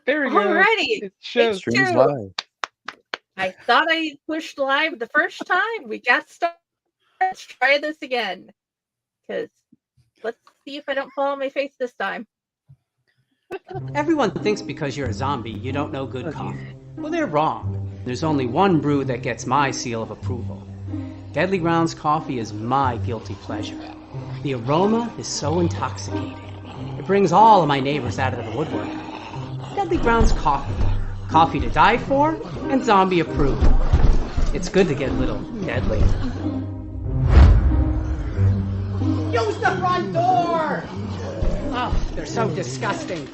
There we go. Alrighty. It shows. Streams live. I thought I pushed live the first time. We got started. Let's try this again. Because let's see if I don't fall on my face this time. Everyone thinks because you're a zombie, you don't know good coffee. Well, they're wrong. There's only one brew that gets my seal of approval. Deadly Grounds coffee is my guilty pleasure. The aroma is so intoxicating. It brings all of my neighbors out of the woodwork. Deadly Grounds coffee. Coffee to die for and zombie approved. It's good to get a little deadly. Use the front door! Oh, they're so disgusting.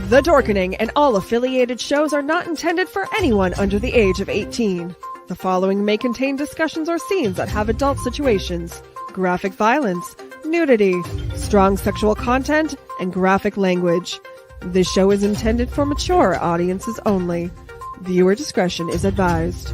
The Dorkening and all affiliated shows are not intended for anyone under the age of 18. The following may contain discussions or scenes that have adult situations, graphic violence, nudity, strong sexual content, and graphic language. This show is intended for mature audiences only. Viewer discretion is advised.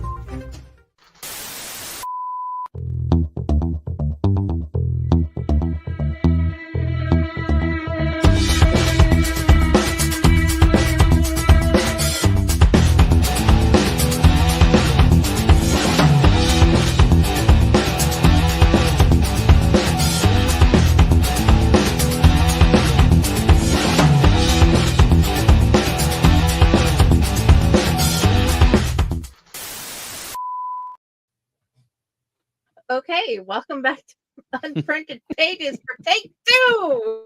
Okay, welcome back to Unprinted Pages for take 2.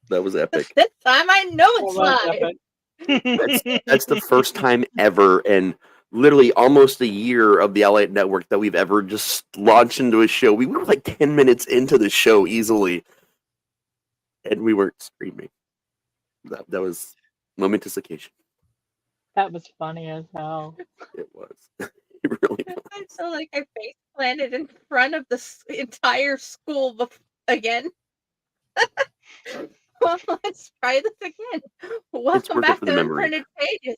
That was epic. This time I know it's live. That's the first time ever, and literally almost a year of the Elliott Network that we've ever just launched into a show. We were like 10 minutes into the show easily, and we weren't streaming. That was momentous occasion. That was funny as hell. It was. It really was. I feel like I face planted in front of the entire school again. Well, let's try this again. Welcome back to Unprinted Pages.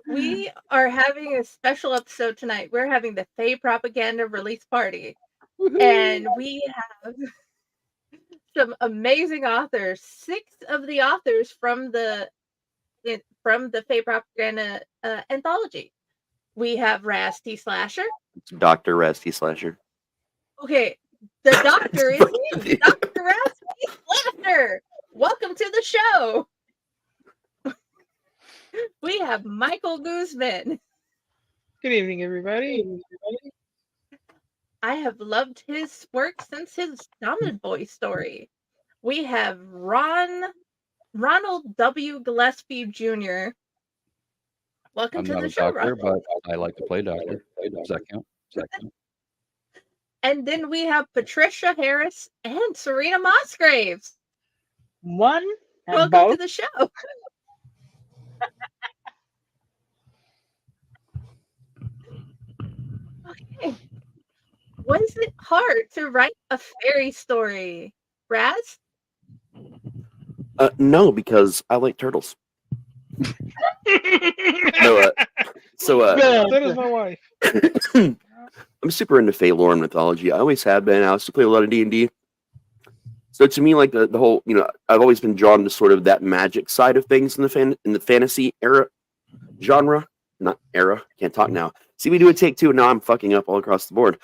We are having a special episode tonight. We're having the Fae Propaganda release party. Woo-hoo! And we have some amazing authors. 6 of the authors from the Fae Propaganda anthology. We have Rasty Slasher. Dr. Rasty Slasher. Okay, the doctor is him, Dr. Rasty Slasher. Welcome to the show. We have Michael Guzman. Good evening, everybody. I have loved his work since his Shaman Boy story. We have Ronald W. Gillespie Jr. Welcome to the show, doctor, Ronald. but I like to play doctor. Does that count? And then we have Patricia Harris and Serena Mossgraves. One and welcome both. to the show. Okay. Was it hard to write a fairy story, Raz? No, because I like turtles. So is my wife. I'm super into Fae lore and mythology. I always have been. I used to play a lot of D&D. So to me, like the whole, I've always been drawn to sort of that magic side of things in the fantasy era genre, not era. Can't talk now. See, we do a take 2, and now I'm fucking up all across the board.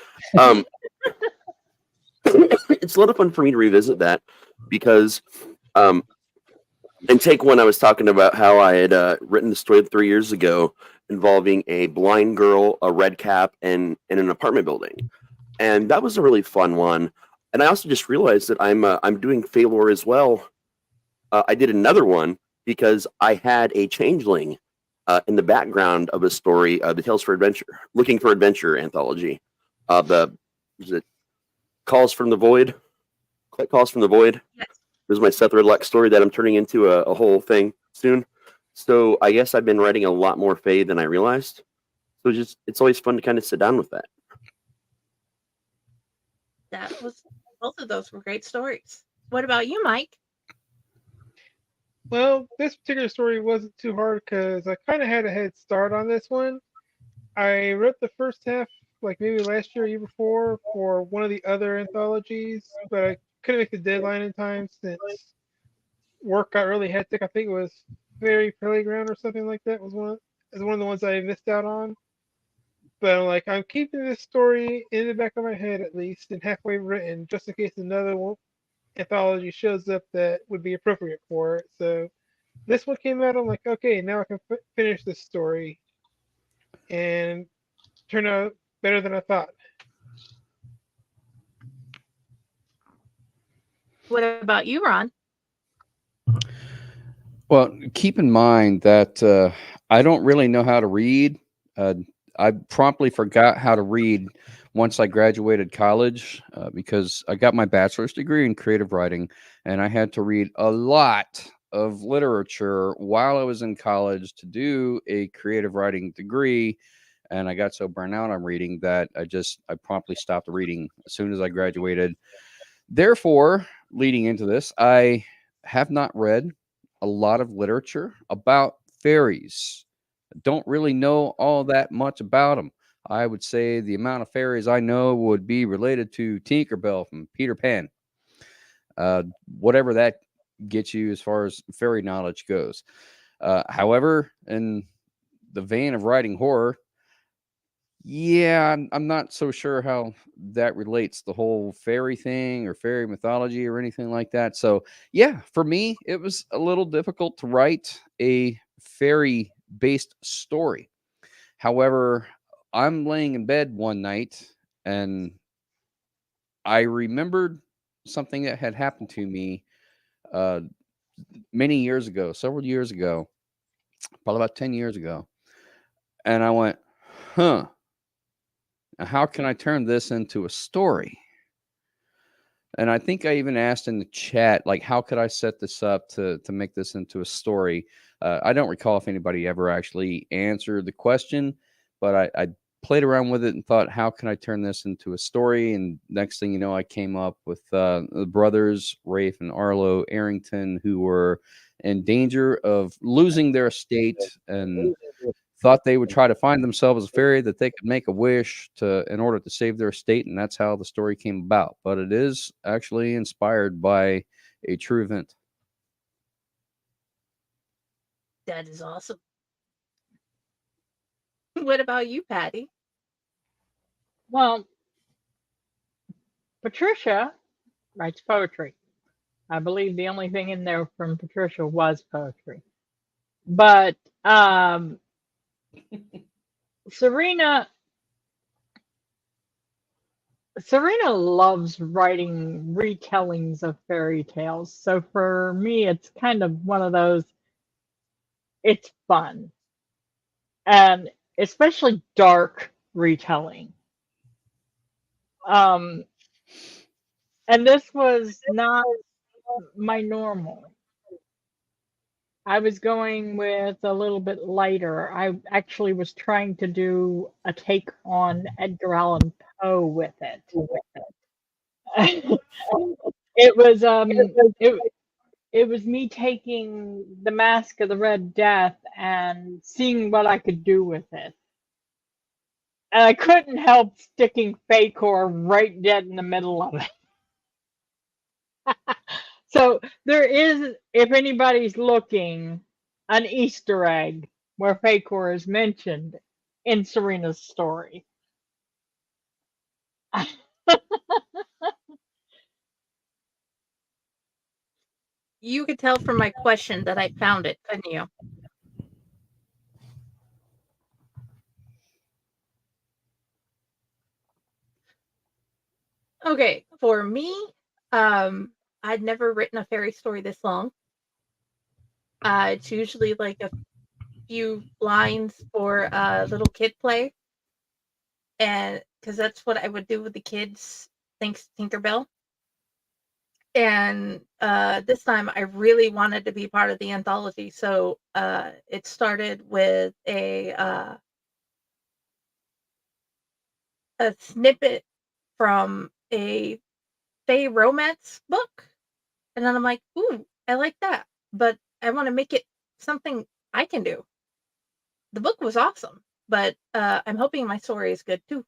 It's a lot of fun for me to revisit that because, in take 1, I was talking about how I had written the story 3 years ago involving a blind girl, a red cap, and an apartment building, and that was a really fun one. And I also just realized that I'm doing Fae lore as well. I did another one because I had a changeling in the background of a story, the Tales for Adventure, Looking for Adventure anthology. Calls from the Void. Click Calls from the Void. Yes. This is my Seth Redlock story that I'm turning into a whole thing soon. So I guess I've been writing a lot more Fae than I realized. So it's always fun to kind of sit down with that. Both of those were great stories. What about you, Mike? Well, this particular story wasn't too hard because I kind of had a head start on this one. I wrote the first half, like maybe last year or year before, for one of the other anthologies, but I couldn't make the deadline in time since work got really hectic. I think it was Faerie Playground or something like that was one of the ones I missed out on. But I'm like, I'm keeping this story in the back of my head at least and halfway written, just in case another anthology shows up that would be appropriate for it. So this one came out. I'm like, okay, now I can finish this story, and turned out better than I thought. What about you, Ron? Well, keep in mind that I don't really know how to read. I promptly forgot how to read once I graduated college because I got my bachelor's degree in creative writing, and I had to read a lot of literature while I was in college to do a creative writing degree. And I got so burnt out on reading that I promptly stopped reading as soon as I graduated. Therefore, leading into this, I have not read a lot of literature about fairies. Don't really know all that much about them. I would say the amount of fairies I know would be related to Tinkerbell from Peter Pan. Whatever that gets you as far as fairy knowledge goes. However, in the vein of writing horror, yeah, I'm not so sure how that relates, the whole fairy thing or fairy mythology or anything like that. So, yeah, for me, it was a little difficult to write a fairy based story. However, I'm laying in bed one night and I remembered something that had happened to me uh, many years ago, several years ago, probably about 10 years ago. And I went, huh. How can I turn this into a story? And I think I even asked in the chat, like, how could I set this up to make this into a story? I don't recall if anybody ever actually answered the question, but I played around with it and thought, how can I turn this into a story? And next thing you know, I came up with the brothers, Rafe and Arlo Arrington, who were in danger of losing their estate and thought they would try to find themselves a fairy that they could make a wish in order to save their estate, and that's how the story came about. But it is actually inspired by a true event. That is awesome. What about you, Patty? Well, Patricia writes poetry. I believe the only thing in there from Patricia was poetry. But Serena loves writing retellings of fairy tales. So for me, it's kind of one of those, it's fun. And especially dark retelling. And this was not my normal. I was going with a little bit lighter. I actually was trying to do a take on Edgar Allan Poe with it. It was me taking the Mask of the Red Death and seeing what I could do with it. And I couldn't help sticking Fae Corps right dead in the middle of it. So there is, if anybody's looking, an Easter egg where Fae Corps is mentioned in Serena's story. You could tell from my question that I found it, couldn't you? Okay, for me, I'd never written a fairy story this long. It's usually like a few lines for a little kid play, and because that's what I would do with the kids thanks Tinkerbell. And this time I really wanted to be part of the anthology. So it started with a snippet from a Fae romance book. And then I'm like, ooh, I like that. But I want to make it something I can do. The book was awesome, but I'm hoping my story is good too.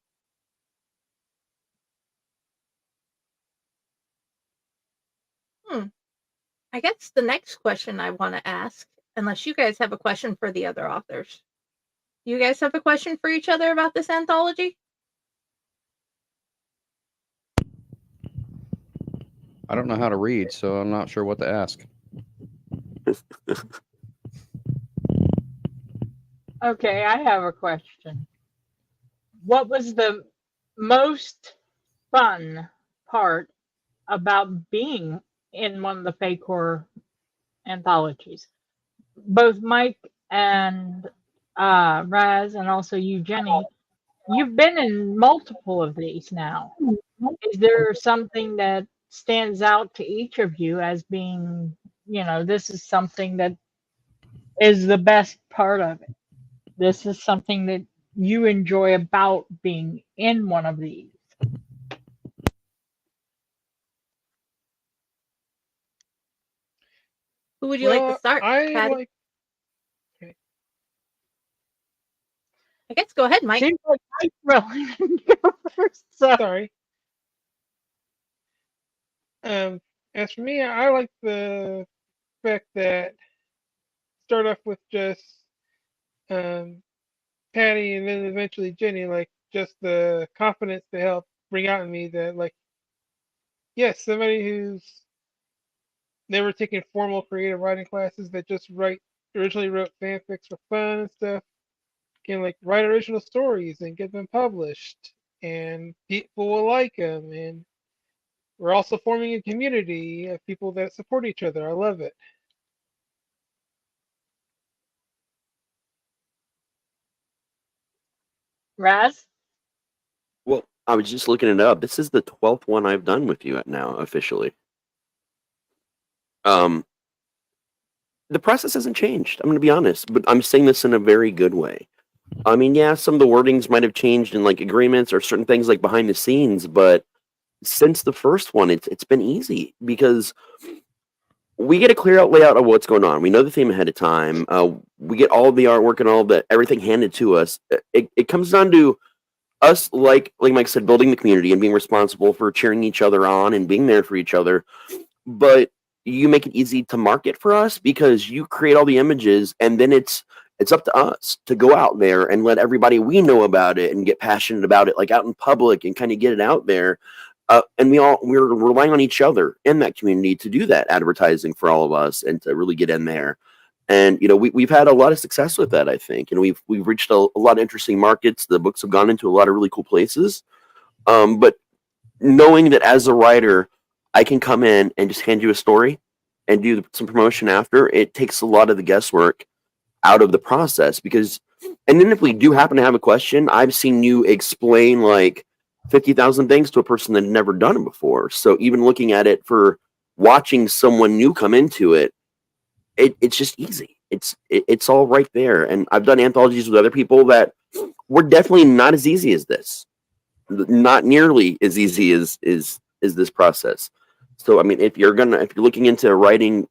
I guess the next question I want to ask, unless you guys have a question for the other authors. You guys have a question for each other about this anthology? I don't know how to read, so I'm not sure what to ask. Okay, I have a question. What was the most fun part about being in one of the Fae Corps anthologies? Both Mike and Raz, and also you, Jenny, you've been in multiple of these now. Is there something that stands out to each of you as being, this is something that is the best part of it? This is something that you enjoy about being in one of these. Who would you like to start, I Patty? like. Okay. I guess go ahead, Mike. Seems like Mike's willing to go first. So. Sorry. As for me, I like the fact that start off with just Patty and then eventually Jenny, like just the confidence to help bring out in me that, like, yes, somebody who's never taken formal creative writing classes that just originally wrote fanfics for fun and stuff can like write original stories and get them published, and people will like them. And we're also forming a community of people that support each other. I love it. Raz? Well, I was just looking it up. This is the 12th one I've done with you now, officially. The process hasn't changed. I'm going to be honest, but I'm saying this in a very good way. I mean, yeah, some of the wordings might have changed in like agreements or certain things like behind the scenes, but since the first one, it's been easy because we get a clear out layout of what's going on. We know the theme ahead of time. We get all the artwork and all the everything handed to us. It comes down to us, like Mike said, building the community and being responsible for cheering each other on and being there for each other. But you make it easy to market for us because you create all the images, and then it's up to us to go out there and let everybody we know about it and get passionate about it, like out in public, and kind of get it out there. And we're relying on each other in that community to do that advertising for all of us and to really get in there. And we've had a lot of success with that, I think, and we've reached a lot of interesting markets. The books have gone into a lot of really cool places. But knowing that as a writer, I can come in and just hand you a story and do some promotion after, it takes a lot of the guesswork out of the process. And then if we do happen to have a question, I've seen you explain like 50,000 things to a person that had never done it before. So even looking at it for watching someone new come into it, it's just easy. It's all right there. And I've done anthologies with other people that were definitely not as easy as this, not nearly as easy as this process. So I mean, if you're looking into writing,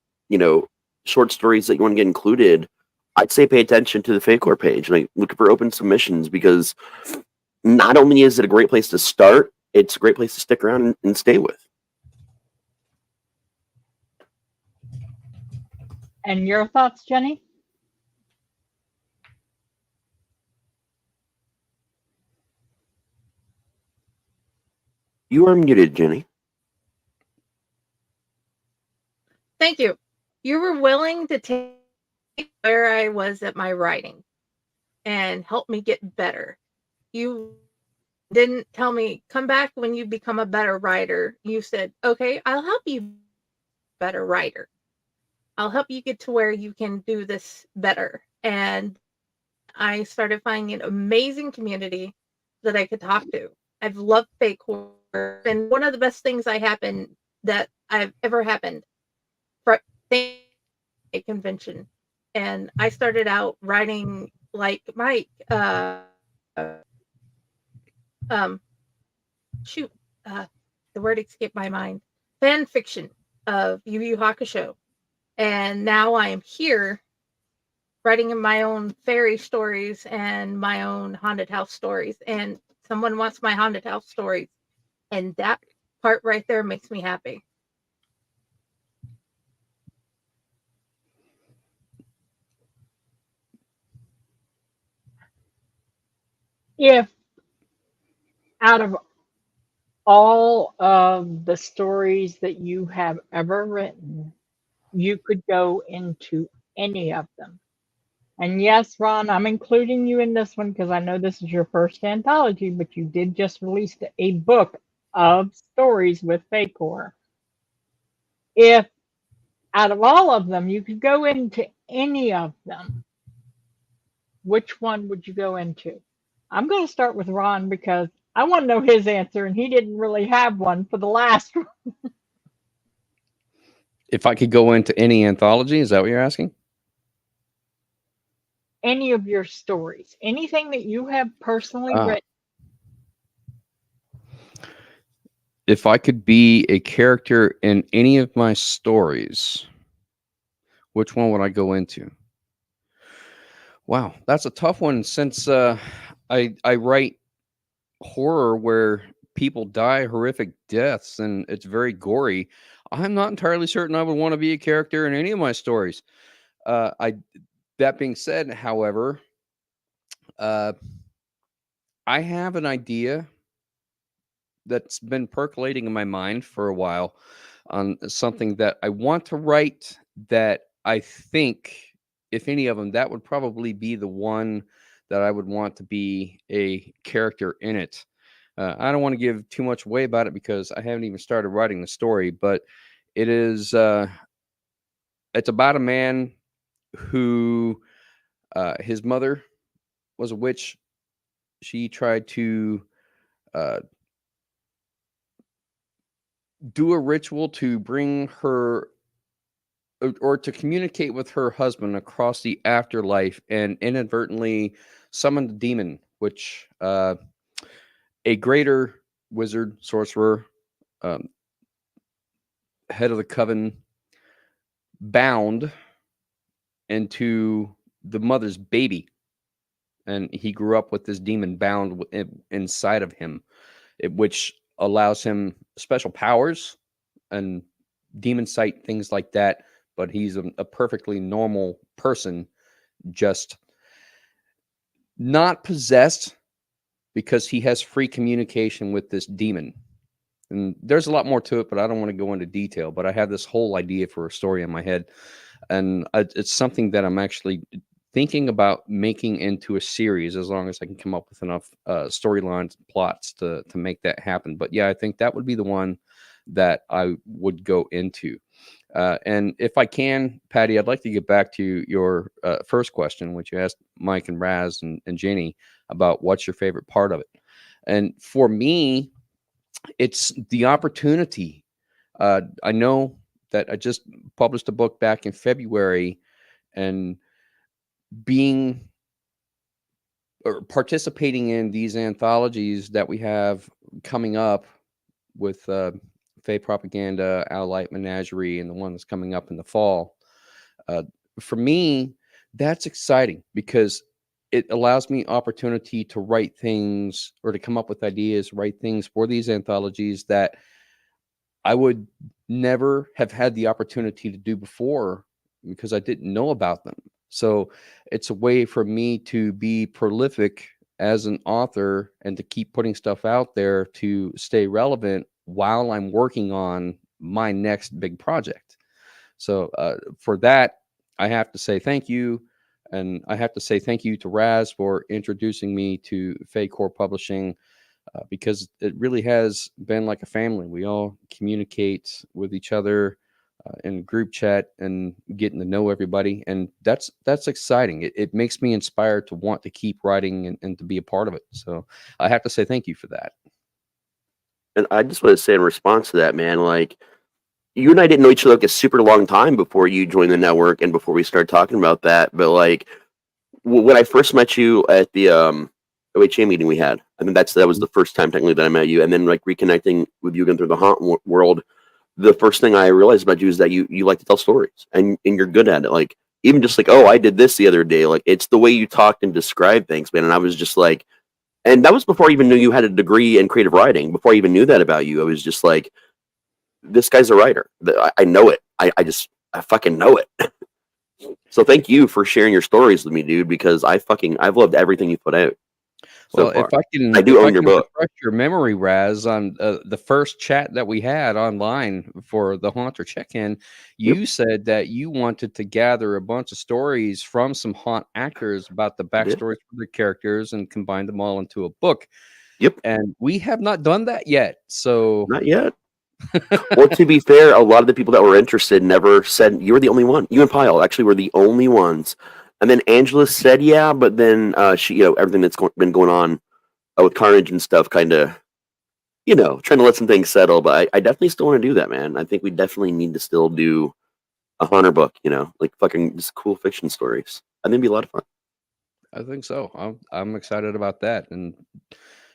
short stories that you want to get included, I'd say pay attention to the Fae Corps page, like look for open submissions, because not only is it a great place to start, it's a great place to stick around and stay with. And your thoughts, Jenny? You are muted, Jenny. Thank you. You were willing to take where I was at my writing and help me get better. You didn't tell me, come back when you become a better writer. You said, okay, I'll help you be a better writer. I'll help you get to where you can do this better. And I started finding an amazing community that I could talk to. I've loved Fae Corps, and one of the best things that I've ever happened for a convention. And I started out writing like Mike. Shoot, the word escaped my mind. Fan fiction of Yu Yu Hakusho, and now I am here writing in my own fairy stories and my own haunted house stories. And someone wants my haunted house stories, and that part right there makes me happy. If out of all of the stories that you have ever written, you could go into any of them. And yes, Ron, I'm including you in this one because I know this is your first anthology, but you did just release a book of stories with Fae Corps. If out of all of them you could go into any of them, which one would you go into? I'm going to start with Ron because I want to know his answer, and he didn't really have one for the last one. If I could go into any anthology, is that what you're asking? Any of your stories, anything that you have personally written. If I could be a character in any of my stories, which one would I go into? Wow, that's a tough one since I write horror where people die horrific deaths and it's very gory. I'm not entirely certain I would want to be a character in any of my stories. That being said, however, I have an idea that's been percolating in my mind for a while on something that I want to write that I think, if any of them, that would probably be the one that I would want to be a character in it. I don't want to give too much away about it because I haven't even started writing the story, but it is, it's about a man who, his mother was a witch. She tried to do a ritual to bring her or to communicate with her husband across the afterlife and inadvertently summoned a demon, which a greater wizard, sorcerer, head of the coven, bound into the mother's baby. And he grew up with this demon bound inside of him, which allows him special powers and demon sight, things like that. But he's a perfectly normal person, just not possessed because he has free communication with this demon. And there's a lot more to it, but I don't want to go into detail. But I have this whole idea for a story in my head. And it's something that I'm actually thinking about making into a series, as long as I can come up with enough storylines and plots to make that happen. But yeah, I think that would be the one that I would go into. And if I can, Patty, I'd like to get back to your first question, which you asked Mike and Raz and Jenny about what's your favorite part of it. And for me, it's the opportunity. I know that I just published a book back in February, and being or participating in these anthologies that we have coming up with Fae Propaganda, Light Menagerie, and the one that's coming up in the fall. For me, that's exciting because it allows me opportunity to write things or to come up with ideas, write things for these anthologies that I would never have had the opportunity to do before because I didn't know about them. So it's a way for me to be prolific as an author and to keep putting stuff out there to stay relevant while I'm working on my next big project. So for that, I have to say thank you. And I have to say thank you to Raz for introducing me to Fae Corps Publishing because it really has been like a family. We all communicate with each other in group chat and getting to know everybody. And that's exciting. It makes me inspired to want to keep writing and to be a part of it. So I have to say thank you for that. And I just want to say in response to that, man, like, you and I didn't know each other like a super long time before you joined the network and before we started talking about that. But like, when I first met you at the OHA meeting we had, I mean, that was the first time technically that I met you, and then like reconnecting with you again through the haunt world. The first thing I realized about you is that you like to tell stories and you're good at it. Like, even just like, oh, I did this the other day. Like, it's the way you talked and described things, man. And I was just like, and that was before I even knew you had a degree in creative writing. Before I even knew that about you, I was just like, this guy's a writer. I know it. I fucking know it. So thank you for sharing your stories with me, dude, because I've loved everything you put out. Well, if I do own your book. Refresh your memory, Raz, on the first chat that we had online for the Haunter check-in, you said that you wanted to gather a bunch of stories from some haunt actors about the backstories for the characters and combine them all into a book. Yep. And we have not done that yet. So not yet. Well, to be fair, a lot of the people that were interested never said. You were the only one. You and Pyle actually were the only ones. And then Angela said, yeah, but then she, everything that's been going on with Carnage and stuff, kind of, trying to let some things settle. But I definitely still want to do that, man. I think we definitely need to still do a Haunter book, like fucking just cool fiction stories. I think it'd be a lot of fun. I think so. I'm excited about that. And,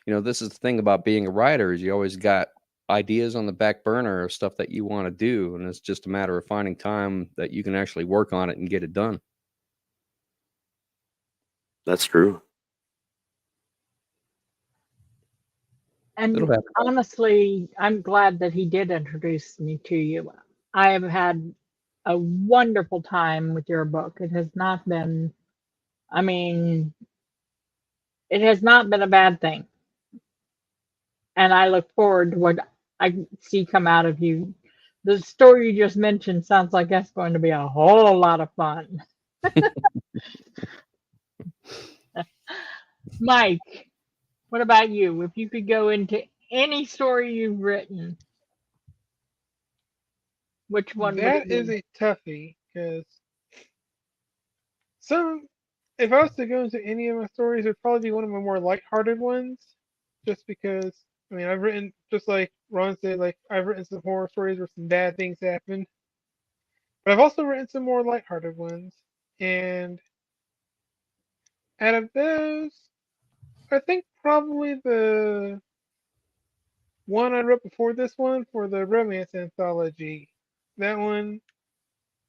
this is the thing about being a writer is you always got ideas on the back burner of stuff that you want to do. And it's just a matter of finding time that you can actually work on it and get it done. That's true. And honestly, I'm glad that he did introduce me to you. I have had a wonderful time with your book. It has not been, it has not been a bad thing. And I look forward to what I see come out of you. The story you just mentioned sounds like that's going to be a whole lot of fun. Mike, what about you? If you could go into any story you've written, which one would it be? That is a toughie, because if I was to go into any of my stories, it'd probably be one of my more lighthearted ones, just because, I've written, just like Ron said, like, I've written some horror stories where some bad things happened, but I've also written some more lighthearted ones, and out of those, I think probably the one I wrote before this one for the romance anthology, that one,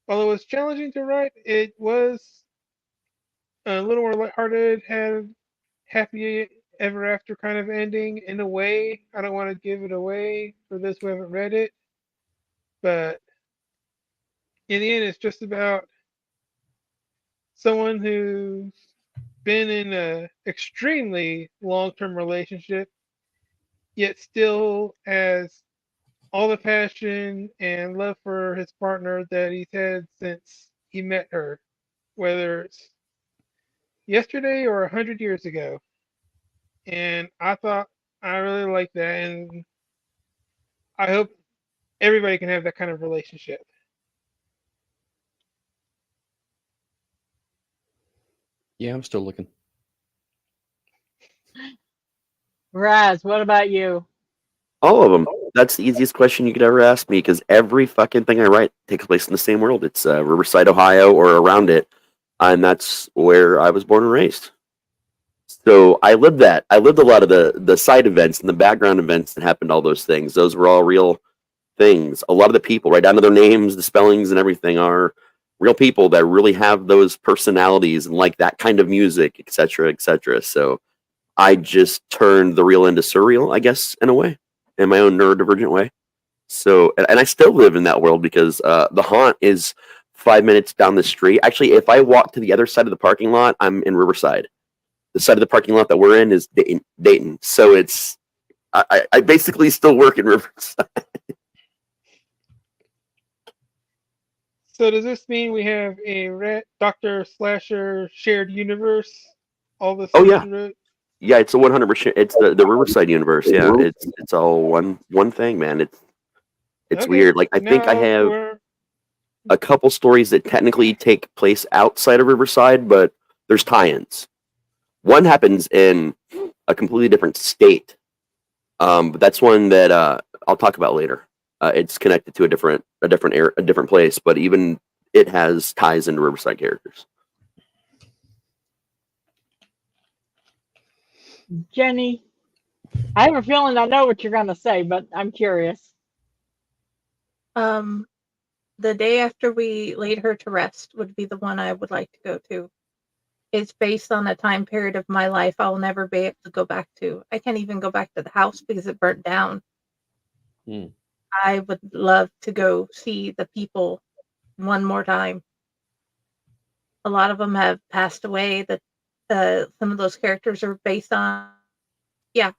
although it was challenging to write, it was a little more lighthearted, had happy ever after kind of ending in a way. I don't want to give it away for those who haven't read it, but in the end, it's just about someone who's been in a extremely long-term relationship, yet still has all the passion and love for his partner that he's had since he met her, whether it's yesterday or 100 years ago. And I thought I really liked that, and I hope everybody can have that kind of relationship. Yeah, I'm still looking. Raz, what about you? All of them. That's the easiest question you could ever ask me, because every fucking thing I write takes place in the same world. It's Riverside, Ohio, or around it, and that's where I was born and raised. So I lived that. I lived a lot of the side events and the background events that happened. All those things. Those were all real things. A lot of the people, right down to their names, the spellings, and everything, are real people that really have those personalities and like that kind of music, etc., etc. So I just turned the real into surreal, I guess, in a way, in my own neurodivergent way. So, and I still live in that world, because the haunt is 5 minutes down the street. Actually, if I walk to the other side of the parking lot, I'm in Riverside. The side of the parking lot that we're in is Dayton. So it's, I basically still work in Riverside. So does this mean we have a Dr. Slasher shared universe? All the Oh, yeah. wrote? Yeah, it's a 100%. It's the Riverside universe. Yeah, it's all one thing, man. It's Okay. weird. Like, I think I have a couple stories that technically take place outside of Riverside, but there's tie-ins. One happens in a completely different state, But that's one that I'll talk about later. It's connected to a different place, but even it has ties into Riverside characters. Jenny, I have a feeling I know what you're going to say, but I'm curious. The day after we laid her to rest would be the one I would like to go to. It's based on a time period of my life I'll never be able to go back to. I can't even go back to the house because it burnt down. I would love to go see the people one more time. A lot of them have passed away. That some of those characters are based on. Yeah,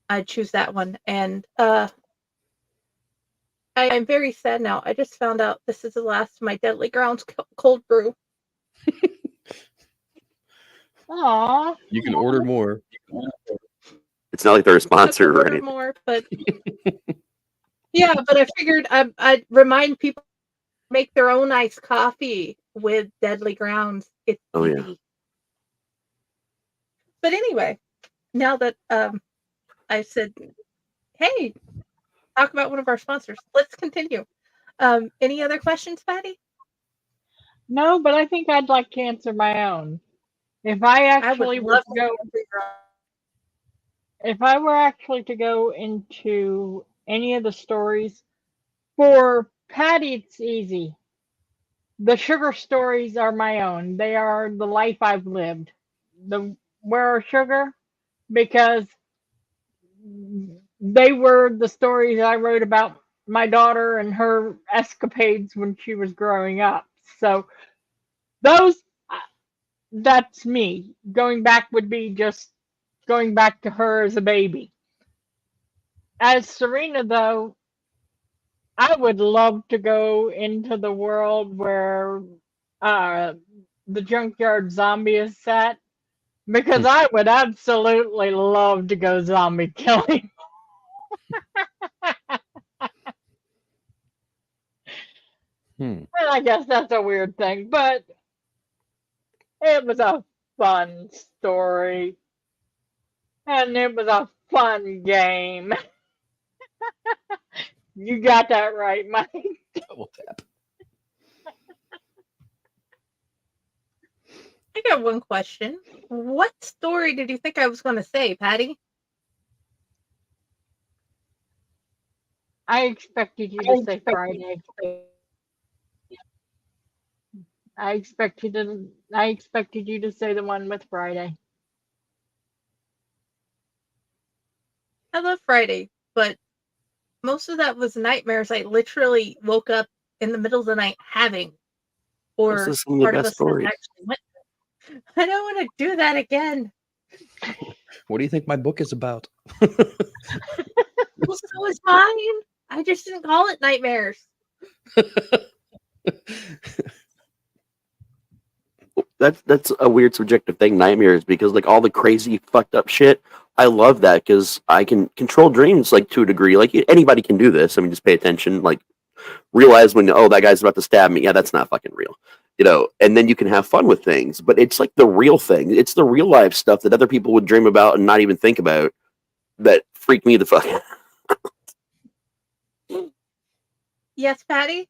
I'd choose that one. And I'm very sad now. I just found out this is the last of my Deadly Grounds cold brew. Aww. You can order more. It's not like they're a sponsor or Order anything. more, but yeah, but I figured I'd remind people to make their own iced coffee with Deadly Grounds. It's easy. Yeah. But anyway, now that I said, hey, talk about one of our sponsors, let's continue. Any other questions, Patty? No, but I think I'd like to answer my own. If I actually were to go, if I were actually to go into any of the stories, for Patty, it's easy. The sugar stories are my own. They are the life I've lived. The Where are Sugar? Because they were the stories I wrote about my daughter and her escapades when she was growing up. So that's me. Going back would be just going back to her as a baby. As Serena, though, I would love to go into the world where the junkyard zombie is set, because I would absolutely love to go zombie killing. And I guess that's a weird thing, but it was a fun story. And it was a fun game. You got that right, Mike. Double tap. I got one question. What story did you think I was going to say, Patty? I expected you to say Friday. I expected you to say the one with Friday. I love Friday, but most of that was nightmares I literally woke up in the middle of the night having. Or Those are some of the part of best us stories. actually went through. I don't want to do that again. What do you think my book is about? Well, so is mine. I just didn't call it nightmares. That's a weird subjective thing, nightmares, because like all the crazy fucked up shit, I love that because I can control dreams like to a degree. Like anybody can do this. I mean, just pay attention, like realize when that guy's about to stab me. Yeah, that's not fucking real, and then you can have fun with things. But it's like the real thing. It's the real life stuff that other people would dream about and not even think about that freak me the fuck out. Yes, Patty?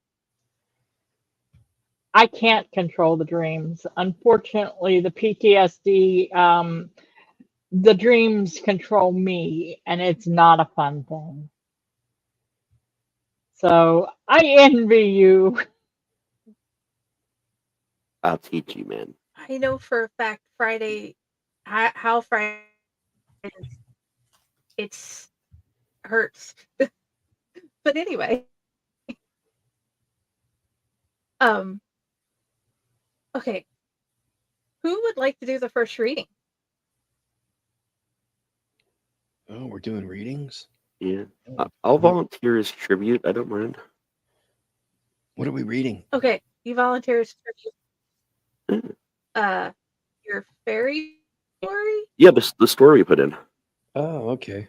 I can't control the dreams. Unfortunately, the PTSD, the dreams control me, and it's not a fun thing. So I envy you. I'll teach you, man. I know for a fact Friday, how Friday is. It's hurts. But anyway. Okay. Who would like to do the first reading? Oh, we're doing readings? Yeah. I'll volunteer as tribute. I don't mind. What are we reading? Okay. You volunteer as tribute. Your fairy story? Yeah, the story we put in. Oh, okay.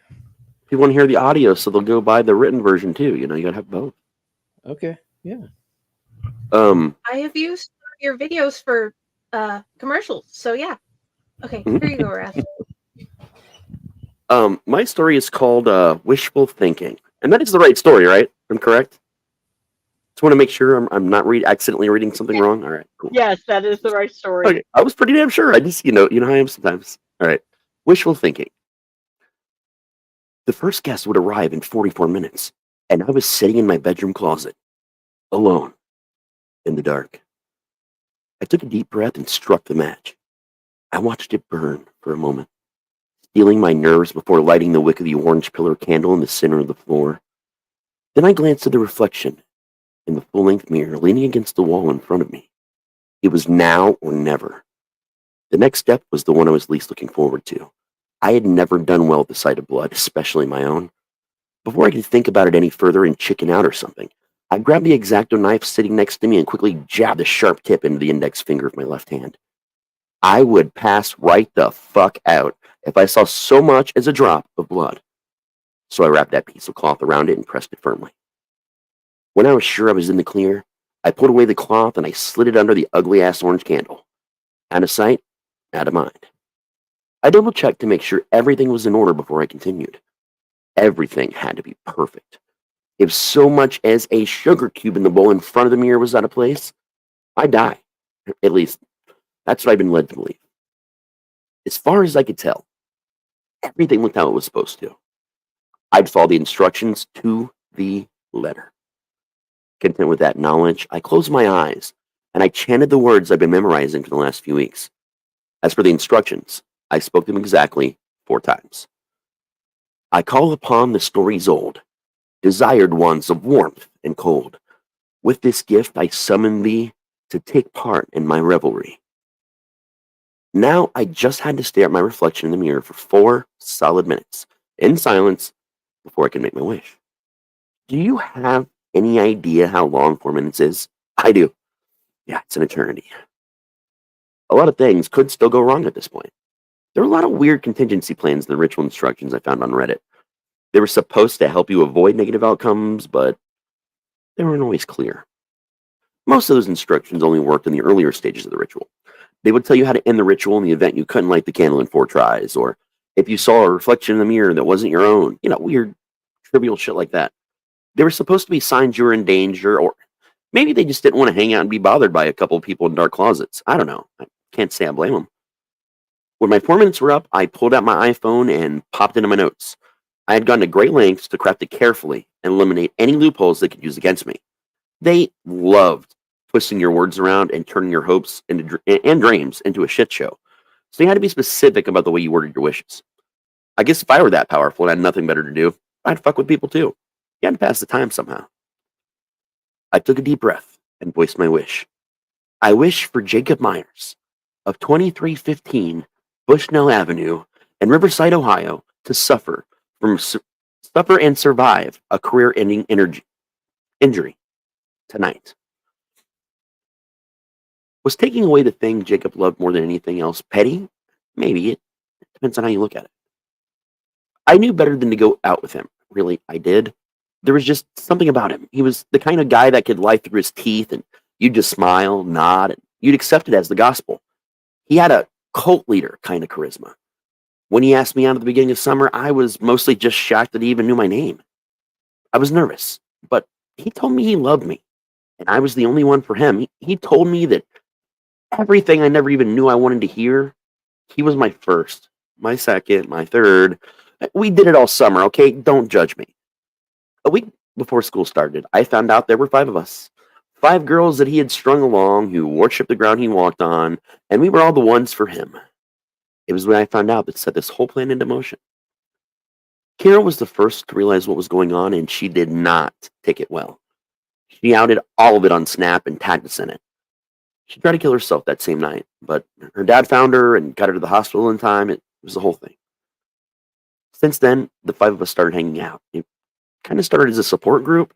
People want to hear the audio, so they'll go buy the written version too. You gotta have both. Okay, yeah. I have used your videos for commercials, so yeah. Okay, here you go, Raph. My story is called Wishful Thinking. And that is the right story, right? I'm correct? Just want to make sure I'm not accidentally reading something wrong. All right, cool. Yes, that is the right story. Okay, I was pretty damn sure. I just, you know how I am sometimes. All right. Wishful thinking. The first guest would arrive in 44 minutes, and I was sitting in my bedroom closet, alone, in the dark. I took a deep breath and struck the match. I watched it burn for a moment, steeling my nerves before lighting the wick of the orange pillar candle in the center of the floor. Then I glanced at the reflection in the full-length mirror leaning against the wall in front of me. It was now or never. The next step was the one I was least looking forward to. I had never done well at the sight of blood, especially my own. Before I could think about it any further and chicken out or something, I grabbed the X-Acto knife sitting next to me and quickly jabbed the sharp tip into the index finger of my left hand. I would pass right the fuck out if I saw so much as a drop of blood. So I wrapped that piece of cloth around it and pressed it firmly. When I was sure I was in the clear, I pulled away the cloth and I slid it under the ugly-ass orange candle. Out of sight, out of mind. I double-checked to make sure everything was in order before I continued. Everything had to be perfect. If so much as a sugar cube in the bowl in front of the mirror was out of place, I'd die. At least, that's what I've been led to believe. As far as I could tell, everything looked how it was supposed to. I'd follow the instructions to the letter. Content with that knowledge, I closed my eyes and I chanted the words I've been memorizing for the last few weeks. As for the instructions, I spoke them exactly 4 times. I call upon the stories old, desired ones of warmth and cold. With this gift I summon thee to take part in my revelry. Now I just had to stare at my reflection in the mirror for 4 solid minutes, in silence, before I could make my wish. Do you have any idea how long 4 minutes is? I do. Yeah, it's an eternity. A lot of things could still go wrong at this point. There are a lot of weird contingency plans in the ritual instructions I found on Reddit. They were supposed to help you avoid negative outcomes, but they weren't always clear. Most of those instructions only worked in the earlier stages of the ritual. They would tell you how to end the ritual in the event you couldn't light the candle in 4 tries, or if you saw a reflection in the mirror that wasn't your own, weird, trivial shit like that. They were supposed to be signs you were in danger, or maybe they just didn't want to hang out and be bothered by a couple of people in dark closets. I don't know. I can't say I blame them. When my 4 minutes were up, I pulled out my iPhone and popped into my notes. I had gone to great lengths to craft it carefully and eliminate any loopholes they could use against me. They loved twisting your words around and turning your hopes and dreams into a shit show. So you had to be specific about the way you worded your wishes. I guess if I were that powerful and had nothing better to do, I'd fuck with people too. You had to pass the time somehow. I took a deep breath and voiced my wish. I wish for Jacob Myers of 2315 Bushnell Avenue in Riverside, Ohio, to suffer and survive a career-ending injury tonight. Was taking away the thing Jacob loved more than anything else petty? Maybe. It depends on how you look at it. I knew better than to go out with him. Really, I did. There was just something about him. He was the kind of guy that could lie through his teeth and you'd just smile, nod, and you'd accept it as the gospel. He had a cult leader kind of charisma. When he asked me out at the beginning of summer, I was mostly just shocked that he even knew my name. I was nervous, but he told me he loved me, and I was the only one for him. He told me that everything I never even knew I wanted to hear, he was my first, my second, my third. We did it all summer, okay? Don't judge me. A week before school started, I found out there were 5 of us. 5 girls that he had strung along who worshipped the ground he walked on, and we were all the ones for him. It was when I found out that set this whole plan into motion. Kira was the first to realize what was going on, and she did not take it well. She outed all of it on Snap and tagged us in it. She tried to kill herself that same night, but her dad found her and got her to the hospital in time. It was the whole thing. Since then, the 5 of us started hanging out. It kind of started as a support group,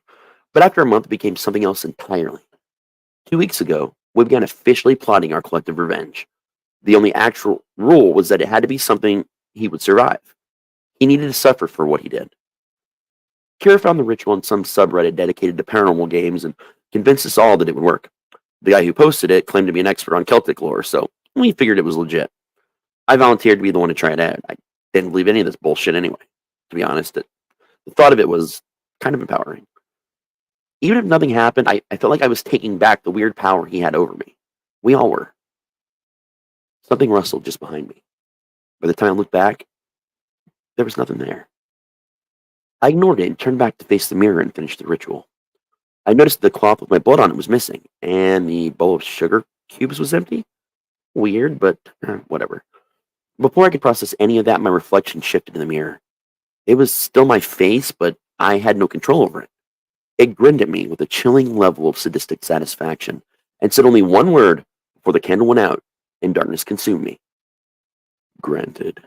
but after a month, it became something else entirely. 2 weeks ago, we began officially plotting our collective revenge. The only actual rule was that it had to be something he would survive. He needed to suffer for what he did. Kira found the ritual in some subreddit dedicated to paranormal games and convinced us all that it would work. The guy who posted it claimed to be an expert on Celtic lore, so we figured it was legit. I volunteered to be the one to try it out. I didn't believe any of this bullshit anyway. To be honest, the thought of it was kind of empowering. Even if nothing happened, I felt like I was taking back the weird power he had over me. We all were. Something rustled just behind me. By the time I looked back, there was nothing there. I ignored it and turned back to face the mirror and finish the ritual. I noticed the cloth with my blood on it was missing, and the bowl of sugar cubes was empty. Weird, but whatever. Before I could process any of that, my reflection shifted in the mirror. It was still my face, but I had no control over it. It grinned at me with a chilling level of sadistic satisfaction and said only one word before the candle went out and darkness consumed me. Granted.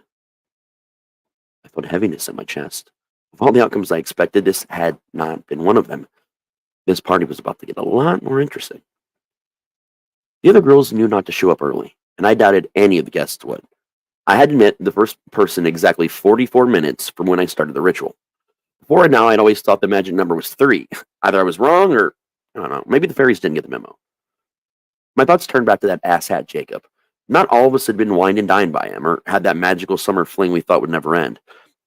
I felt heaviness in my chest. Of all the outcomes I expected, this had not been one of them. This party was about to get a lot more interesting. The other girls knew not to show up early, and I doubted any of the guests would. I had to admit the first person exactly 44 minutes from when I started the ritual. Before now, I'd always thought the magic number was 3. Either I was wrong or, I don't know, maybe the fairies didn't get the memo. My thoughts turned back to that asshat Jacob. Not all of us had been wined and dined by him or had that magical summer fling we thought would never end.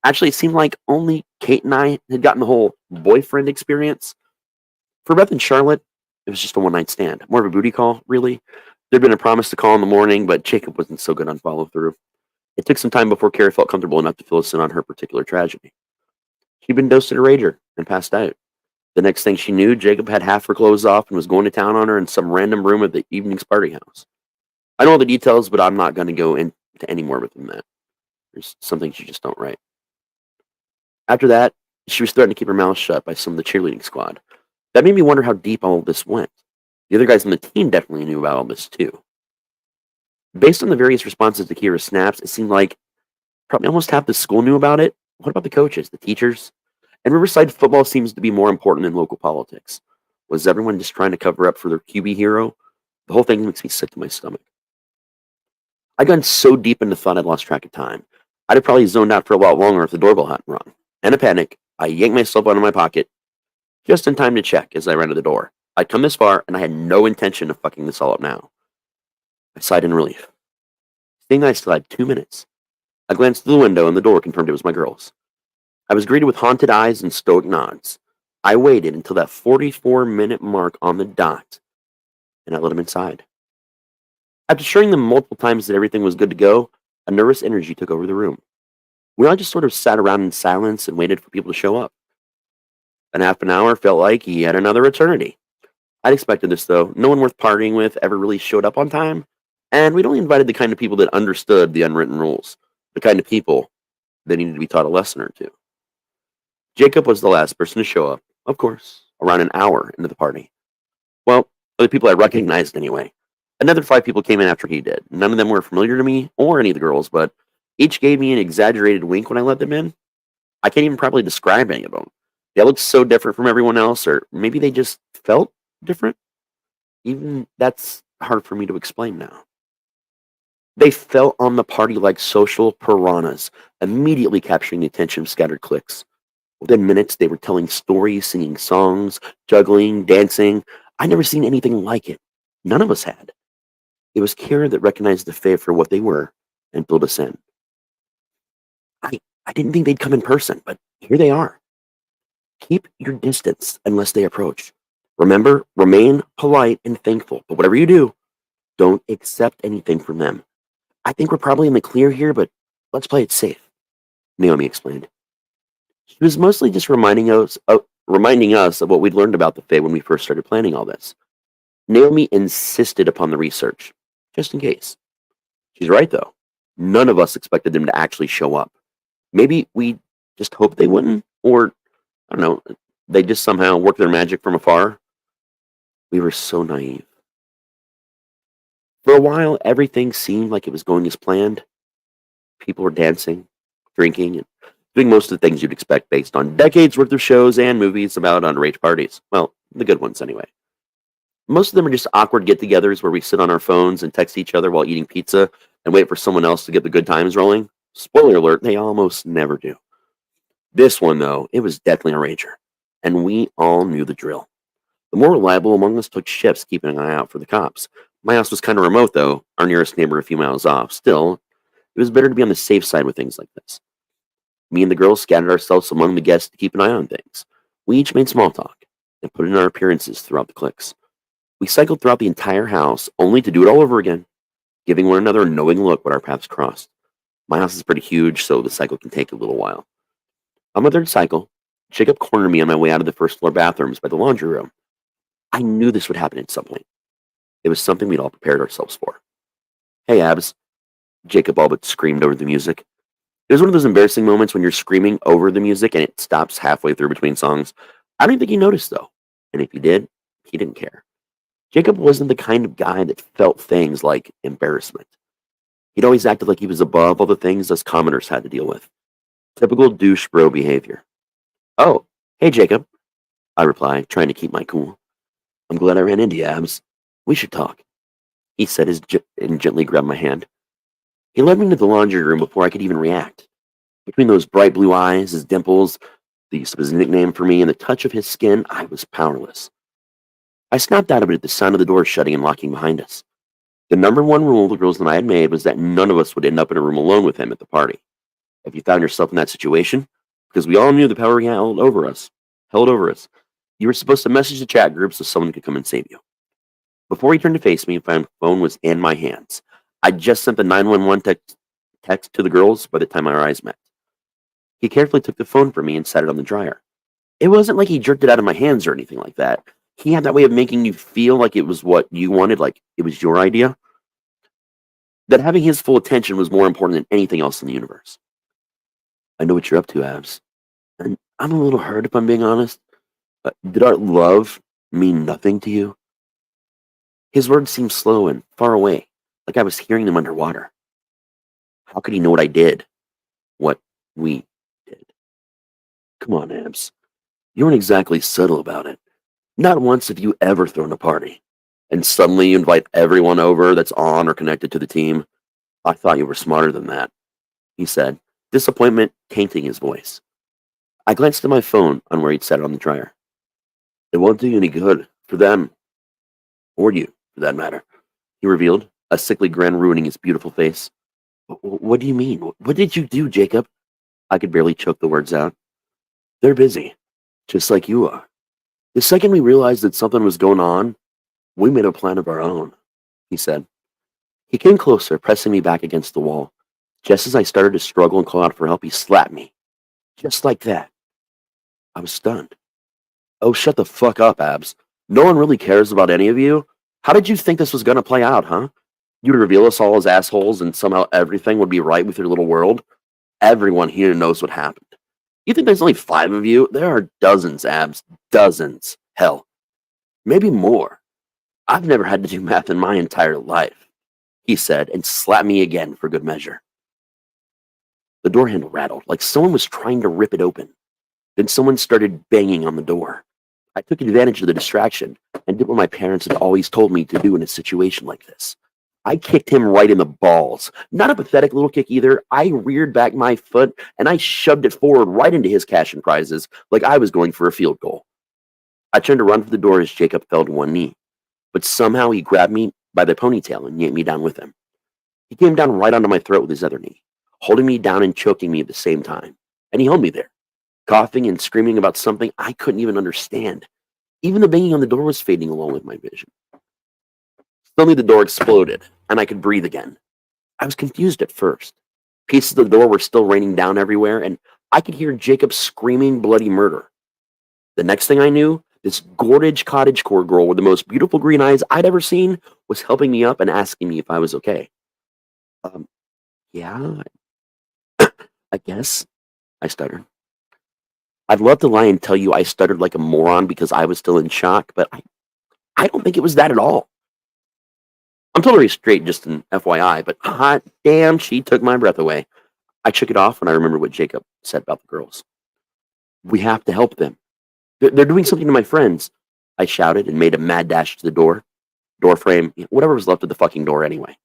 Actually, it seemed like only Kate and I had gotten the whole boyfriend experience. For Beth and Charlotte, it was just a one-night stand. More of a booty call, really. There'd been a promise to call in the morning, but Jacob wasn't so good on follow-through. It took some time before Carrie felt comfortable enough to fill us in on her particular tragedy. She'd been dosed at a rager and passed out. The next thing she knew, Jacob had half her clothes off and was going to town on her in some random room at the evening's party house. I know all the details, but I'm not going to go into any more than that. There's some things you just don't write. After that, she was threatened to keep her mouth shut by some of the cheerleading squad. That made me wonder how deep all of this went. The other guys on the team definitely knew about all this too. Based on the various responses to Kira's snaps, it seemed like probably almost half the school knew about it. What about the coaches, the teachers? And Riverside football seems to be more important than local politics. Was everyone just trying to cover up for their QB hero? The whole thing makes me sick to my stomach. I'd gone so deep into thought I'd lost track of time. I'd have probably zoned out for a lot longer if the doorbell hadn't rung. In a panic, I yanked myself out of my pocket, just in time to check as I ran to the door. I'd come this far, and I had no intention of fucking this all up now. I sighed in relief. Seeing that I still had 2 minutes, I glanced through the window, and the door confirmed it was my girls. I was greeted with haunted eyes and stoic nods. I waited until that 44-minute mark on the dot, and I let them inside. After assuring them multiple times that everything was good to go, a nervous energy took over the room. We all just sort of sat around in silence and waited for people to show up. And half an hour felt like yet another eternity. I'd expected this, though. No one worth partying with ever really showed up on time, and we'd only invited the kind of people that understood the unwritten rules, the kind of people that needed to be taught a lesson or two. Jacob was the last person to show up, of course, around an hour into the party. Well, other people I recognized anyway. Another 5 people came in after he did. None of them were familiar to me or any of the girls, but each gave me an exaggerated wink when I let them in. I can't even properly describe any of them. They looked so different from everyone else, or maybe they just felt different. Even that's hard for me to explain now. They felt on the party like social piranhas, immediately capturing the attention of scattered cliques. Within minutes, they were telling stories, singing songs, juggling, dancing. I'd never seen anything like it. None of us had. It was Kira that recognized the Fae for what they were and pulled us in. I didn't think they'd come in person, but here they are. Keep your distance unless they approach. Remember, remain polite and thankful, but whatever you do, don't accept anything from them. I think we're probably in the clear here, but let's play it safe, Naomi explained. She was mostly just reminding us of what we'd learned about the Fae when we first started planning all this. Naomi insisted upon the research, just in case. She's right, though. None of us expected them to actually show up. Maybe we just hoped they wouldn't, or, I don't know, they just somehow worked their magic from afar. We were so naive. For a while, everything seemed like it was going as planned. People were dancing, drinking, and doing most of the things you'd expect based on decades worth of shows and movies about underage parties. Well, the good ones anyway. Most of them are just awkward get-togethers where we sit on our phones and text each other while eating pizza and wait for someone else to get the good times rolling. Spoiler alert, they almost never do. This one, though, it was definitely a rager, and we all knew the drill. The more reliable among us took shifts keeping an eye out for the cops. My house was kind of remote, though, our nearest neighbor a few miles off. Still, it was better to be on the safe side with things like this. Me and the girls scattered ourselves among the guests to keep an eye on things. We each made small talk and put in our appearances throughout the cliques. We cycled throughout the entire house, only to do it all over again, giving one another a knowing look when our paths crossed. My house is pretty huge, so the cycle can take a little while. On my third cycle, Jacob cornered me on my way out of the first floor bathrooms by the laundry room. I knew this would happen at some point. It was something we'd all prepared ourselves for. "Hey, Abs," Jacob all but screamed over the music. It was one of those embarrassing moments when you're screaming over the music and it stops halfway through between songs. I don't think he noticed, though. And if he did, he didn't care. Jacob wasn't the kind of guy that felt things like embarrassment. He'd always acted like he was above all the things us commoners had to deal with. Typical douche bro behavior. "Oh, hey, Jacob," I replied, trying to keep my cool. "I'm glad I ran into you, Abs. We should talk," he said and gently grabbed my hand. He led me into the laundry room before I could even react. Between those bright blue eyes, his dimples, the use of his nickname for me, and the touch of his skin, I was powerless. I snapped out of it at the sound of the door shutting and locking behind us. The number one rule the girls and I had made was that none of us would end up in a room alone with him at the party. If you found yourself in that situation, because we all knew the power he held over us, you were supposed to message the chat group so someone could come and save you. Before he turned to face me, my phone was in my hands. I just sent the 911 text to the girls by the time our eyes met. He carefully took the phone from me and set it on the dryer. It wasn't like he jerked it out of my hands or anything like that. He had that way of making you feel like it was what you wanted, like it was your idea. That having his full attention was more important than anything else in the universe. "I know what you're up to, Abs. And I'm a little hurt if I'm being honest. Did our love mean nothing to you?" His words seemed slow and far away, like I was hearing them underwater. How could he know what I did? What we did? "Come on, Abs. You weren't exactly subtle about it. Not once have you ever thrown a party. And suddenly you invite everyone over that's on or connected to the team. I thought you were smarter than that," he said, disappointment tainting his voice. I glanced at my phone on where he'd set it on the dryer. "It won't do you any good. For them. Or you, for that matter," he revealed, a sickly grin ruining his beautiful face. What do you mean? What did you do, Jacob?" I could barely choke the words out. "They're busy, just like you are. The second we realized that something was going on, we made a plan of our own," he said. He came closer, pressing me back against the wall. Just as I started to struggle and call out for help, he slapped me. Just like that. I was stunned. "Oh, shut the fuck up, Abs. No one really cares about any of you. How did you think this was going to play out, huh? You'd reveal us all as assholes and somehow everything would be right with your little world? Everyone here knows what happened. You think there's only 5 of you? There are dozens, Abs. Dozens. Hell, maybe more. I've never had to do math in my entire life," he said, and slapped me again for good measure. The door handle rattled, like someone was trying to rip it open. Then someone started banging on the door. I took advantage of the distraction and did what my parents had always told me to do in a situation like this. I kicked him right in the balls. Not a pathetic little kick either. I reared back my foot and I shoved it forward right into his cash and prizes like I was going for a field goal. I turned to run for the door as Jacob fell to one knee, but somehow he grabbed me by the ponytail and yanked me down with him. He came down right onto my throat with his other knee, holding me down and choking me at the same time, and he held me there, coughing and screaming about something I couldn't even understand. Even the banging on the door was fading along with my vision. Suddenly the door exploded, and I could breathe again. I was confused at first. Pieces of the door were still raining down everywhere, and I could hear Jacob screaming bloody murder. The next thing I knew, this gorgeous cottagecore girl with the most beautiful green eyes I'd ever seen was helping me up and asking me if I was okay. Yeah, I guess, I stuttered. I'd love to lie and tell you I stuttered like a moron because I was still in shock, but I don't think it was that at all. I'm totally straight, just an FYI, but hot damn, she took my breath away. I shook it off when I remembered what Jacob said about the girls. "We have to help them. They're doing something to my friends," I shouted and made a mad dash to the door frame, whatever was left of the fucking door anyway.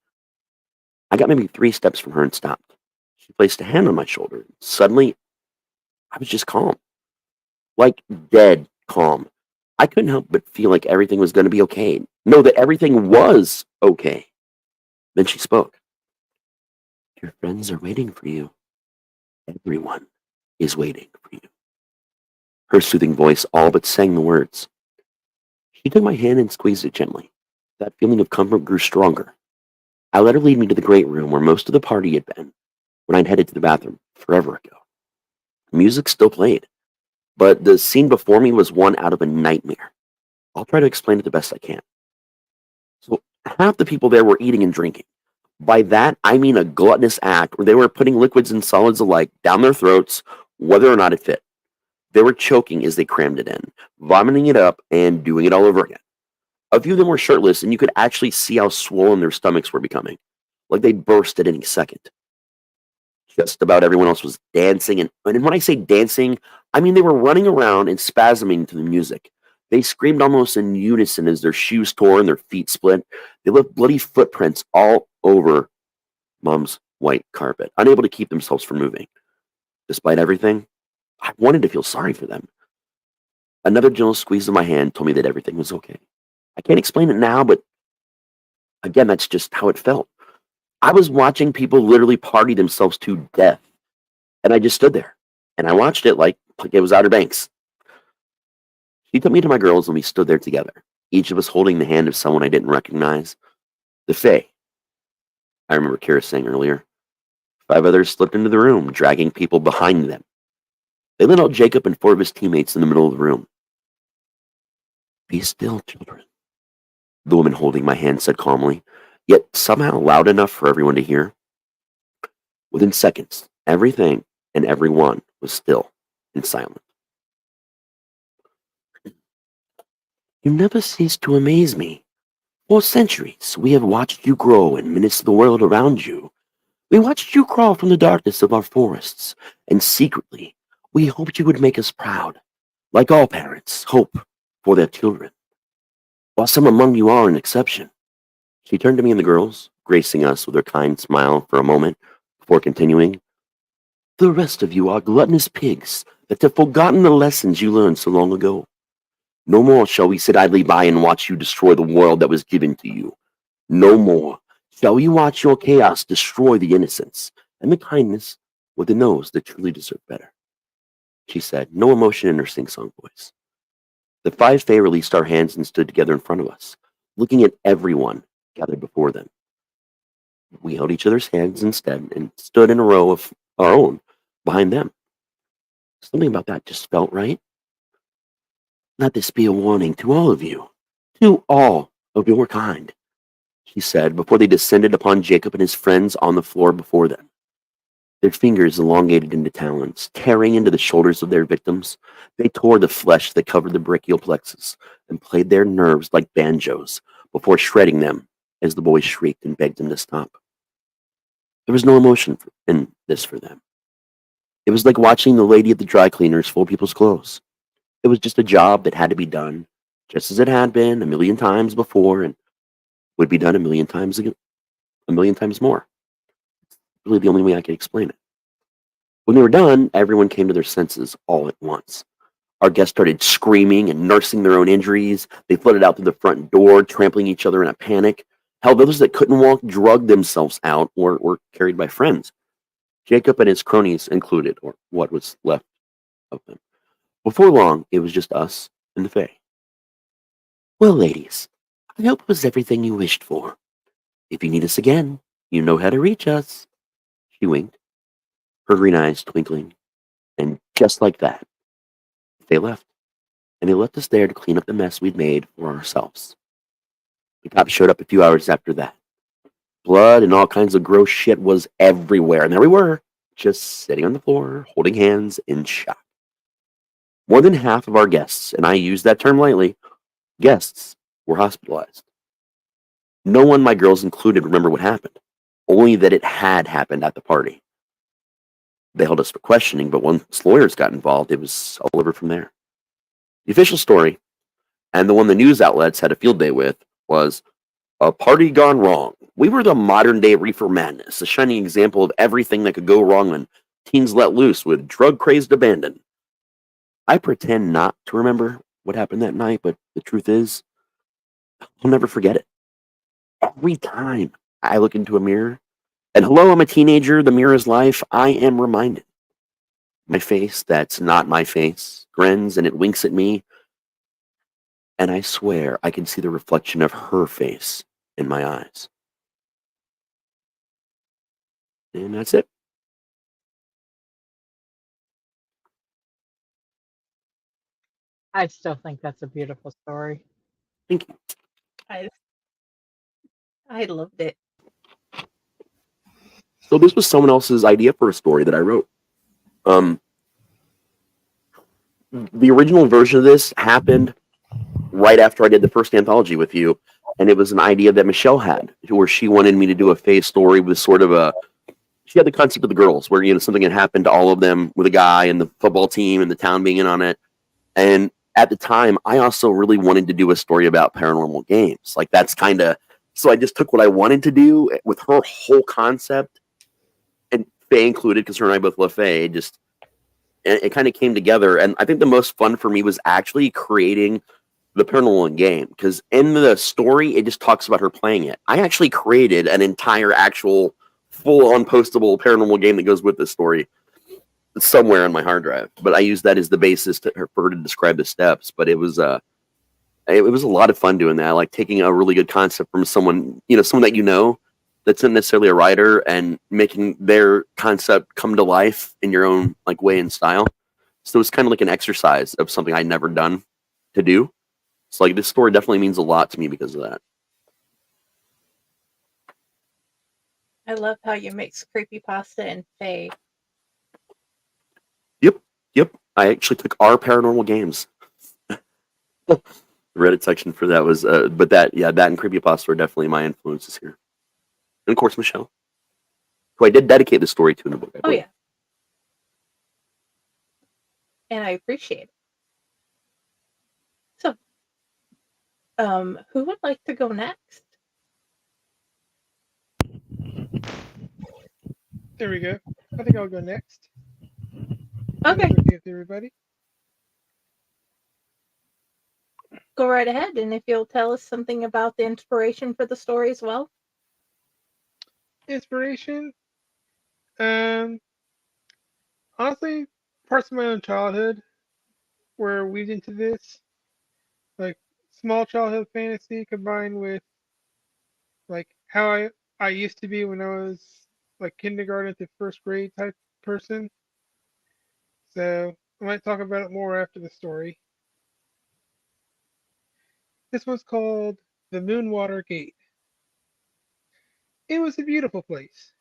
I got maybe 3 steps from her and stopped. She placed a hand on my shoulder. Suddenly, I was just calm. Like dead calm. I couldn't help but feel like everything was going to be okay. No, that everything was okay. Then she spoke. "Your friends are waiting for you. Everyone," is waiting for you. Her soothing voice all but sang the words. She took my hand and squeezed it gently. That feeling of comfort grew stronger. I let her lead me to the great room where most of the party had been when I'd headed to the bathroom forever ago. Music still played, but the scene before me was one out of a nightmare. I'll try to explain it the best I can. So half the people there were eating and drinking. By that, I mean a gluttonous act where they were putting liquids and solids alike down their throats, whether or not it fit. They were choking as they crammed it in, vomiting it up, and doing it all over again. A few of them were shirtless, and you could actually see how swollen their stomachs were becoming, like they'd burst at any second. Just about everyone else was dancing, and when I say dancing, I mean they were running around and spasming to the music. They screamed almost in unison as their shoes tore and their feet split. They left bloody footprints all over Mom's white carpet, unable to keep themselves from moving. Despite everything, I wanted to feel sorry for them. Another gentle squeeze of my hand told me that everything was okay. I can't explain it now, but again, that's just how it felt. I was watching people literally party themselves to death, and I just stood there, and I watched it like it was Outer Banks. She took me to my girls, and we stood there together, each of us holding the hand of someone I didn't recognize. The Fae. I remember Kira saying earlier. 5 others slipped into the room, dragging people behind them. They let out Jacob and 4 of his teammates in the middle of the room. Be still, children, the woman holding my hand said calmly, yet somehow loud enough for everyone to hear. Within seconds, everything and everyone was still and silent. You never cease to amaze me. For centuries, we have watched you grow and menace the world around you. We watched you crawl from the darkness of our forests, and secretly, we hoped you would make us proud, like all parents hope for their children. While some among you are an exception. She turned to me and the girls, gracing us with her kind smile for a moment, before continuing. The rest of you are gluttonous pigs that have forgotten the lessons you learned so long ago. No more shall we sit idly by and watch you destroy the world that was given to you. No more shall we watch your chaos destroy the innocence and the kindness within those that truly deserve better. She said, no emotion in her sing-song voice. The 5 Fae released our hands and stood together in front of us, looking at everyone gathered before them. We held each other's hands instead and stood in a row of our own behind them. Something about that just felt right. Let this be a warning to all of you, to all of your kind, she said before they descended upon Jacob and his friends on the floor before them. Their fingers elongated into talons, tearing into the shoulders of their victims. They tore the flesh that covered the brachial plexus and played their nerves like banjos before shredding them as the boys shrieked and begged them to stop. There was no emotion in this for them. It was like watching the lady at the dry cleaners fold people's clothes. It was just a job that had to be done, just as it had been a million times before and would be done a million times more. Really the only way I could explain it. When they were done, everyone came to their senses all at once. Our guests started screaming and nursing their own injuries. They flooded out through the front door, trampling each other in a panic. Hell, those that couldn't walk drugged themselves out or were carried by friends. Jacob and his cronies included, or what was left of them. Before long, it was just us and the Fae. Well, ladies, I hope it was everything you wished for. If you need us again, you know how to reach us. She winked, her green eyes twinkling, and just like that, they left, and they left us there to clean up the mess we'd made for ourselves. The cops showed up a few hours after that. Blood and all kinds of gross shit was everywhere, and there we were, just sitting on the floor, holding hands in shock. More than half of our guests, and I use that term lightly, guests were hospitalized. No one, my girls included, remember what happened, only that it had happened at the party. They held us for questioning, but once lawyers got involved, it was all over from there. The official story, and the one the news outlets had a field day with, was a party gone wrong. We were the modern-day reefer madness, a shining example of everything that could go wrong when teens let loose with drug-crazed abandon. I pretend not to remember what happened that night, but the truth is, I'll never forget it. Every time I look into a mirror, and hello, I'm a teenager, the mirror is life, I am reminded. My face that's not my face grins and it winks at me, and I swear I can see the reflection of her face in my eyes. And that's it. I still think that's a beautiful story. Thank you. I loved it. So this was someone else's idea for a story that I wrote. The original version of this happened right after I did the first anthology with you, and it was an idea that Michelle had, where she wanted me to do a Fae story with sort of a. She had the concept of the girls, where something had happened to all of them with a guy and the football team and the town being in on it. And at the time, I also really wanted to do a story about paranormal games. Like that's kind of. So I just took what I wanted to do with her whole concept, and Fae included, because her and I both love Fae. It kind of came together, and I think the most fun for me was actually creating the paranormal game, because in the story it just talks about her playing it. I actually created an entire actual full-on postable paranormal game that goes with this story somewhere on my hard drive, but I used that as the basis for her to describe the steps. But it was a lot of fun doing that, like taking a really good concept from someone that that's not necessarily a writer, and making their concept come to life in your own like way and style. So it's kind of like an exercise of something I'd never done to do. So like this story definitely means a lot to me because of that. I love how you mix creepypasta and Fae. Yep. I actually took our paranormal games. The Reddit section for that was, but that and creepypasta are definitely my influences here, and of course Michelle, who I did dedicate the story to in the book. Oh yeah, and I appreciate it. So, who would like to go next? There we go. I think I'll go next. Okay, With everybody. go right ahead, and if you'll tell us something about the inspiration for the story as well. Inspiration. Honestly, parts of my own childhood were weaved into this, like small childhood fantasy combined with like how I used to be when I was like kindergarten to first grade type person. So I might talk about it more after the story. This was called the Moonwater Gate. It was a beautiful place.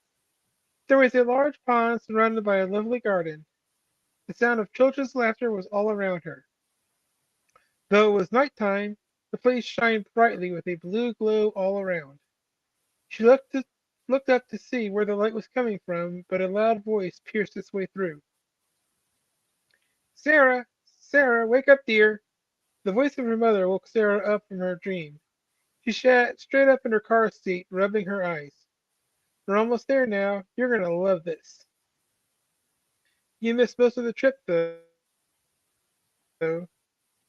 There was a large pond surrounded by a lovely garden. The sound of children's laughter was all around her. Though it was night time, the place shined brightly with a blue glow all around. She looked up to see where the light was coming from, but a loud voice pierced its way through. Sarah, Sarah, wake up, dear. The voice of her mother woke Sarah up from her dream. She sat straight up in her car seat, rubbing her eyes. We're almost there now. You're going to love this. You missed most of the trip, though.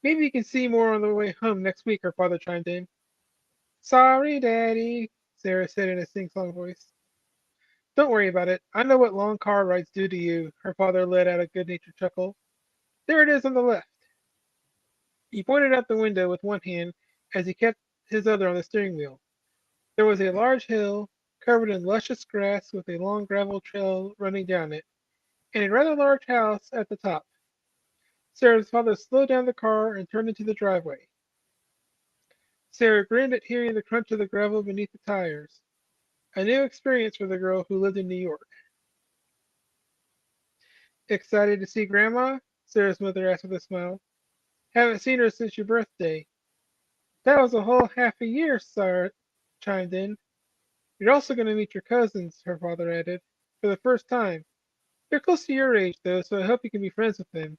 Maybe you can see more on the way home next week, her father chimed in. Sorry, Daddy, Sarah said in a sing-song voice. Don't worry about it. I know what long car rides do to you, her father let out a good-natured chuckle. There it is on the left. He pointed out the window with one hand as he kept his other on the steering wheel. There was a large hill, covered in luscious grass with a long gravel trail running down it, and a rather large house at the top. Sarah's father slowed down the car and turned into the driveway. Sarah grinned at hearing the crunch of the gravel beneath the tires. A new experience for the girl who lived in New York. Excited to see Grandma? Sarah's mother asked with a smile. Haven't seen her since your birthday. That was a whole half a year, Sarah chimed in. You're also going to meet your cousins, her father added, for the first time. They're close to your age, though, so I hope you can be friends with them.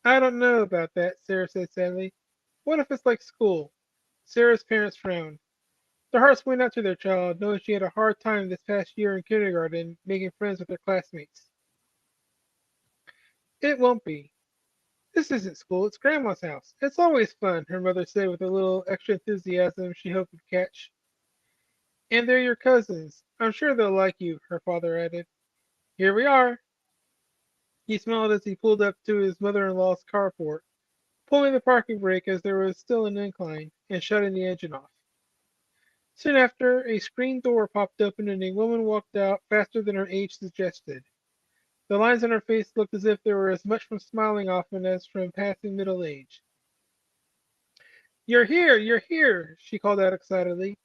I don't know about that, Sarah said sadly. What if it's like school? Sarah's parents frowned. Their hearts went out to their child, knowing she had a hard time this past year in kindergarten making friends with her classmates. It won't be. This isn't school, it's Grandma's house. It's always fun, her mother said with a little extra enthusiasm she hoped would catch. And they're your cousins. I'm sure they'll like you, her father added. Here we are. He smiled as he pulled up to his mother-in-law's carport, pulling the parking brake as there was still an incline, and shutting the engine off. Soon after, a screen door popped open and a woman walked out faster than her age suggested. The lines on her face looked as if they were as much from smiling often as from passing middle age. You're here, she called out excitedly.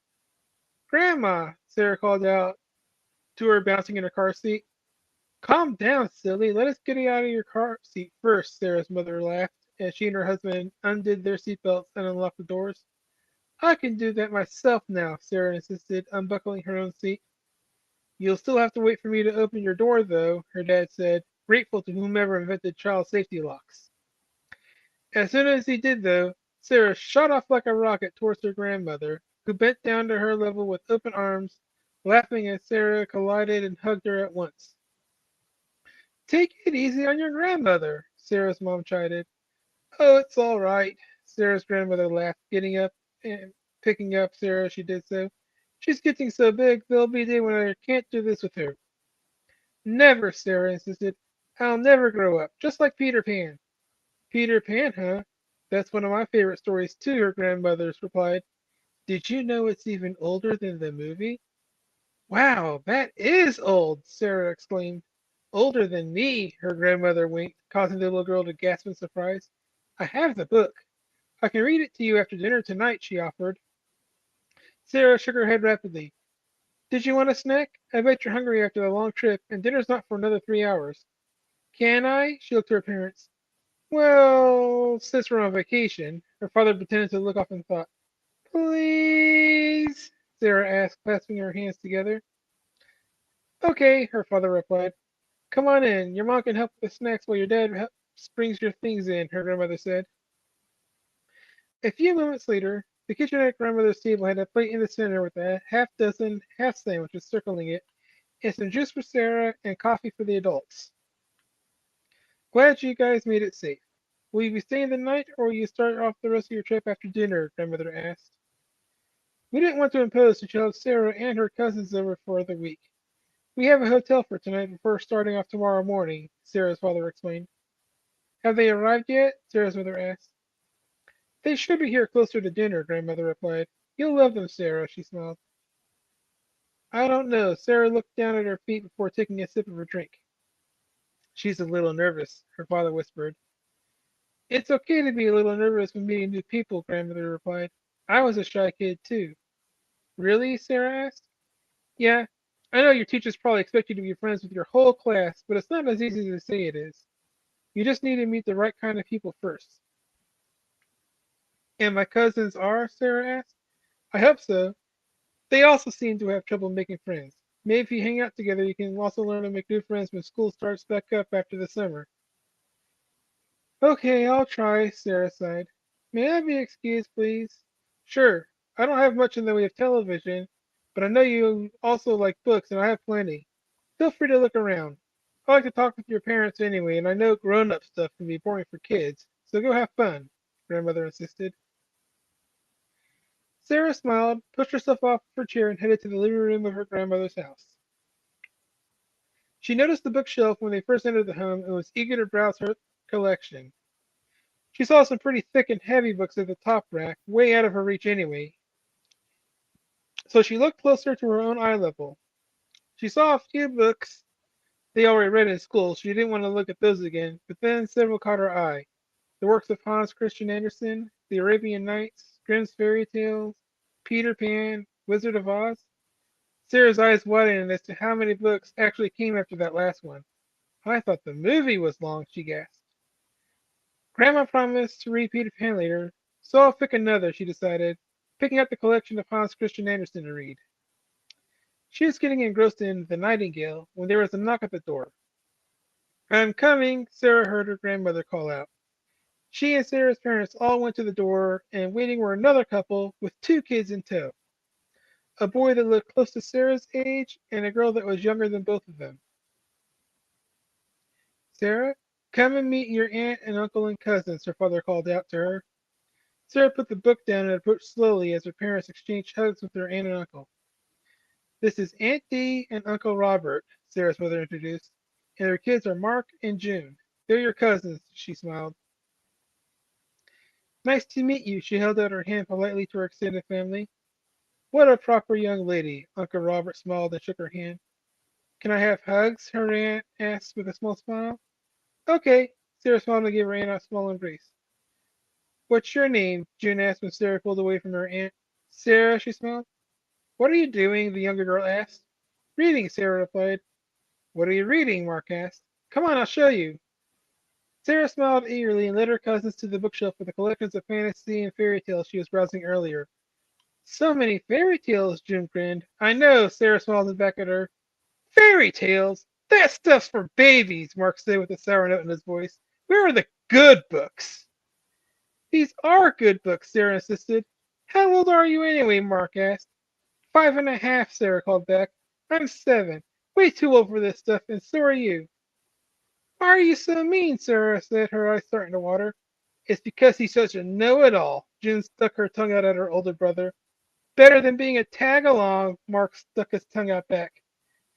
Grandma, Sarah called out to her, bouncing in her car seat. Calm down, silly. Let us get you out of your car seat first, Sarah's mother laughed as she and her husband undid their seatbelts and unlocked the doors. I can do that myself now, Sarah insisted, unbuckling her own seat. You'll still have to wait for me to open your door, though, her dad said, grateful to whomever invented child safety locks. As soon as he did, though, Sarah shot off like a rocket towards her grandmother, who bent down to her level with open arms, laughing as Sarah collided and hugged her at once. Take it easy on your grandmother, Sarah's mom chided. Oh, it's all right, Sarah's grandmother laughed, getting up and picking up Sarah as she did so. She's getting so big, there'll be a day when I can't do this with her. Never, Sarah insisted. I'll never grow up, just like Peter Pan. Peter Pan, huh? That's one of my favorite stories too, her grandmother replied. Did you know it's even older than the movie? Wow, that is old, Sarah exclaimed. Older than me, her grandmother winked, causing the little girl to gasp in surprise. I have the book. I can read it to you after dinner tonight, she offered. Sarah shook her head rapidly. Did you want a snack? I bet you're hungry after the long trip, and dinner's not for another 3 hours. Can I? She looked to her parents. Well, since we're on vacation, her father pretended to look off in thought. Please? Sarah asked, clasping her hands together. Okay, her father replied. Come on in. Your mom can help with the snacks while your dad brings your things in, her grandmother said. A few moments later, the kitchen at grandmother's table had a plate in the center with a half-dozen half sandwiches circling it, and some juice for Sarah and coffee for the adults. Glad you guys made it safe. Will you be staying the night, or will you start off the rest of your trip after dinner? Grandmother asked. We didn't want to impose, so she'll have Sarah and her cousins over for the week. We have a hotel for tonight before starting off tomorrow morning, Sarah's father explained. Have they arrived yet? Sarah's mother asked. They should be here closer to dinner, grandmother replied. You'll love them, Sarah, she smiled. I don't know. Sarah looked down at her feet before taking a sip of her drink. She's a little nervous, her father whispered. It's okay to be a little nervous when meeting new people, grandmother replied. I was a shy kid, too. Really? Sarah asked. Yeah, I know your teachers probably expect you to be friends with your whole class, but it's not as easy as they say it is. You just need to meet the right kind of people first. And my cousins are? Sarah asked. I hope so. They also seem to have trouble making friends. Maybe if you hang out together, you can also learn to make new friends when school starts back up after the summer. Okay, I'll try, Sarah sighed. May I be excused, please? Sure. I don't have much in the way of television, but I know you also like books, and I have plenty. Feel free to look around. I like to talk with your parents anyway, and I know grown-up stuff can be boring for kids, so go have fun, grandmother insisted. Sarah smiled, pushed herself off her chair, and headed to the living room of her grandmother's house. She noticed the bookshelf when they first entered the home and was eager to browse her collection. She saw some pretty thick and heavy books at the top rack, way out of her reach anyway, so she looked closer to her own eye level. She saw a few books they already read in school, so she didn't want to look at those again, but then several caught her eye. The works of Hans Christian Andersen, The Arabian Nights, Grimm's Fairy Tales, Peter Pan, Wizard of Oz. Sarah's eyes widened as to how many books actually came after that last one. I thought the movie was long, she gasped. Grandma promised to read Peter Pan later, so I'll pick another, she decided, picking up the collection of Hans Christian Andersen to read. She was getting engrossed in The Nightingale when there was a knock at the door. I'm coming, Sarah heard her grandmother call out. She and Sarah's parents all went to the door, and waiting were another couple with two kids in tow. A boy that looked close to Sarah's age and a girl that was younger than both of them. Sarah, come and meet your aunt and uncle and cousins, her father called out to her. Sarah put the book down and approached slowly as her parents exchanged hugs with her aunt and uncle. This is Aunt Dee and Uncle Robert, Sarah's mother introduced, and their kids are Mark and June. They're your cousins, she smiled. Nice to meet you. She held out her hand politely to her extended family. What a proper young lady. Uncle Robert smiled and shook her hand. Can I have hugs? Her aunt asked with a small smile. Okay. Sarah smiled and gave her aunt a small embrace. What's your name? June asked when Sarah pulled away from her aunt. Sarah, she smiled. What are you doing? The younger girl asked. Reading, Sarah replied. What are you reading? Mark asked. Come on, I'll show you. Sarah smiled eagerly and led her cousins to the bookshelf with the collections of fantasy and fairy tales she was browsing earlier. So many fairy tales, June grinned. I know, Sarah smiled back at her. Fairy tales? That stuff's for babies, Mark said with a sour note in his voice. Where are the good books? These are good books, Sarah insisted. How old are you anyway? Mark asked. 5.5, Sarah called back. I'm 7. Way too old for this stuff, and so are you. Why are you so mean? Sarah said, her eyes starting to water. It's because he's such a know-it-all. June stuck her tongue out at her older brother. Better than being a tag-along, Mark stuck his tongue out back.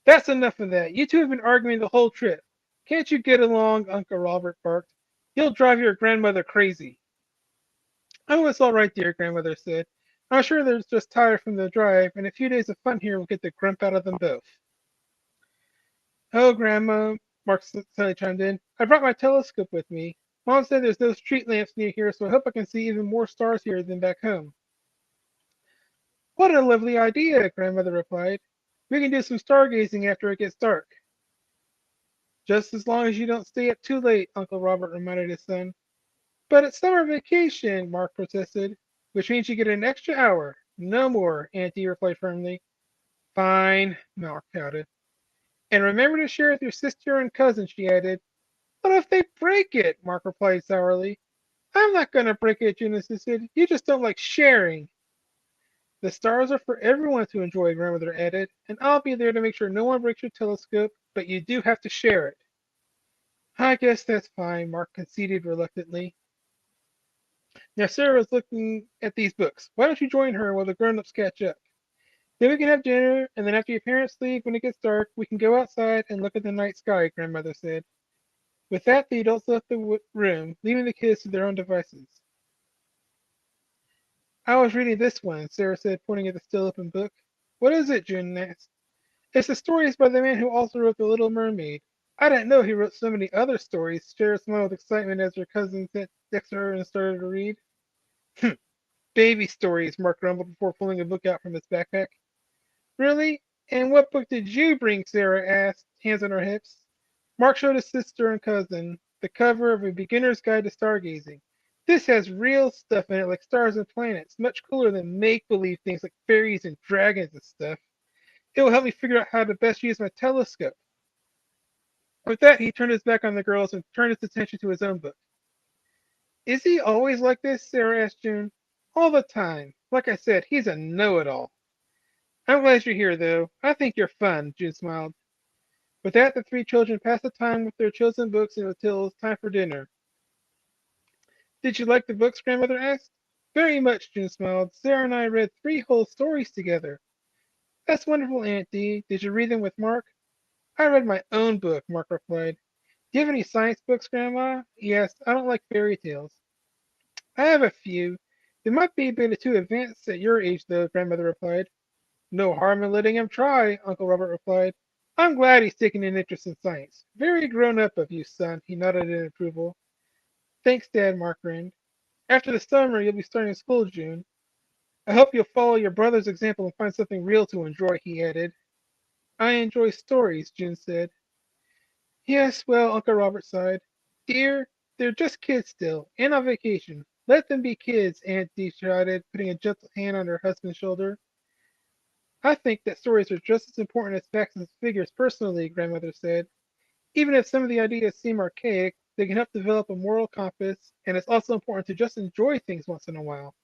That's enough of that. You two have been arguing the whole trip. Can't you get along? Uncle Robert barked. You'll drive your grandmother crazy. Oh, it's all right, dear, grandmother said. I'm sure they're just tired from the drive, and a few days of fun here will get the grump out of them both. Oh, Grandma, Mark suddenly chimed in. I brought my telescope with me. Mom said there's no street lamps near here, so I hope I can see even more stars here than back home. What a lovely idea, Grandmother replied. We can do some stargazing after it gets dark. Just as long as you don't stay up too late, Uncle Robert reminded his son. But it's summer vacation, Mark protested, which means you get an extra hour. No more, Auntie replied firmly. Fine, Mark pouted. And remember to share with your sister and cousin, she added. What if they break it? Mark replied sourly. I'm not going to break it, June insisted. You just don't like sharing. The stars are for everyone to enjoy, Grandmother added, and I'll be there to make sure no one breaks your telescope, but you do have to share it. I guess that's fine, Mark conceded reluctantly. Now Sarah was looking at these books. Why don't you join her while the grown-ups catch up? Then we can have dinner, and then after your parents leave when it gets dark, we can go outside and look at the night sky, Grandmother said. With that, the adults left the room, leaving the kids to their own devices. I was reading this one, Sarah said, pointing at the still open book. What is it? June asked. It's the stories by the man who also wrote The Little Mermaid. I didn't know he wrote so many other stories. Sarah smiled with excitement as her cousin sat next to her and started to read. Baby stories, Mark grumbled before pulling a book out from his backpack. Really? And what book did you bring? Sarah asked, hands on her hips. Mark showed his sister and cousin the cover of A Beginner's Guide to Stargazing. This has real stuff in it, like stars and planets, much cooler than make-believe things like fairies and dragons and stuff. It will help me figure out how to best use my telescope. With that, he turned his back on the girls and turned his attention to his own book. Is he always like this? Sarah asked June. All the time. Like I said, he's a know-it-all. I'm glad you're here, though. I think you're fun, June smiled. With that, the three children passed the time with their chosen books until it was time for dinner. Did you like the books? Grandmother asked. Very much, June smiled. Sarah and I read 3 whole stories together. That's wonderful, Auntie. Did you read them with Mark? I read my own book, Mark replied. Do you have any science books, Grandma? He asked. I don't like fairy tales. I have a few. They might be a bit too advanced at your age, though, Grandmother replied. No harm in letting him try, Uncle Robert replied. I'm glad he's taken an interest in science. Very grown up of you, son, he nodded in approval. Thanks, Dad, Mark grinned. After the summer, you'll be starting school, June. I hope you'll follow your brother's example and find something real to enjoy, he added. I enjoy stories, June said. Yes, well, Uncle Robert sighed. Dear, they're just kids still, and on vacation. Let them be kids, Auntie shouted, putting a gentle hand on her husband's shoulder. I think that stories are just as important as facts and figures personally, Grandmother said. Even if some of the ideas seem archaic, they can help develop a moral compass, and it's also important to just enjoy things once in a while.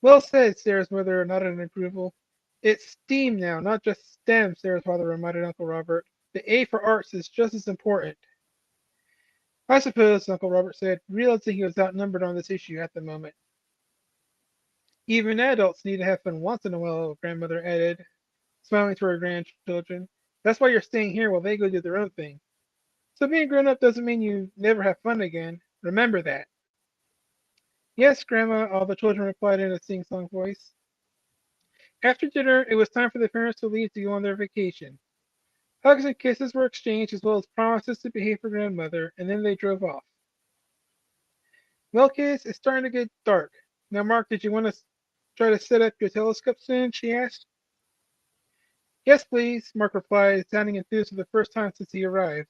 Well said, Sarah's mother nodded in approval. It's STEAM now, not just STEM, Sarah's father reminded Uncle Robert. The A for arts is just as important. I suppose, Uncle Robert said, realizing he was outnumbered on this issue at the moment. Even adults need to have fun once in a while, Grandmother added, smiling to her grandchildren. That's why you're staying here while they go do their own thing. So being grown up doesn't mean you never have fun again. Remember that. Yes, Grandma, all the children replied in a sing-song voice. After dinner, it was time for the parents to leave to go on their vacation. Hugs and kisses were exchanged as well as promises to behave for grandmother, and then they drove off. Well, kids, it's starting to get dark. Now, Mark, did you want to try to set up your telescope soon? She asked. Yes, please, Mark replied, sounding enthused for the first time since he arrived.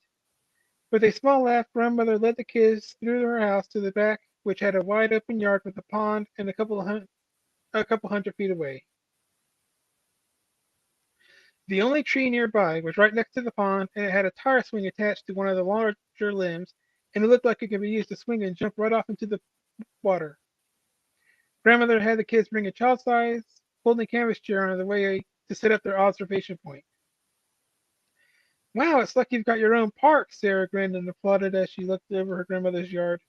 With a small laugh, grandmother led the kids through her house to the back, which had a wide open yard with a pond and a couple hundred feet away. The only tree nearby was right next to the pond, and it had a tire swing attached to one of the larger limbs, and it looked like it could be used to swing and jump right off into the water. Grandmother had the kids bring a child-sized folding canvas chair on the way to set up their observation point. Wow, it's like you've got your own park, Sarah grinned and applauded as she looked over her grandmother's yard.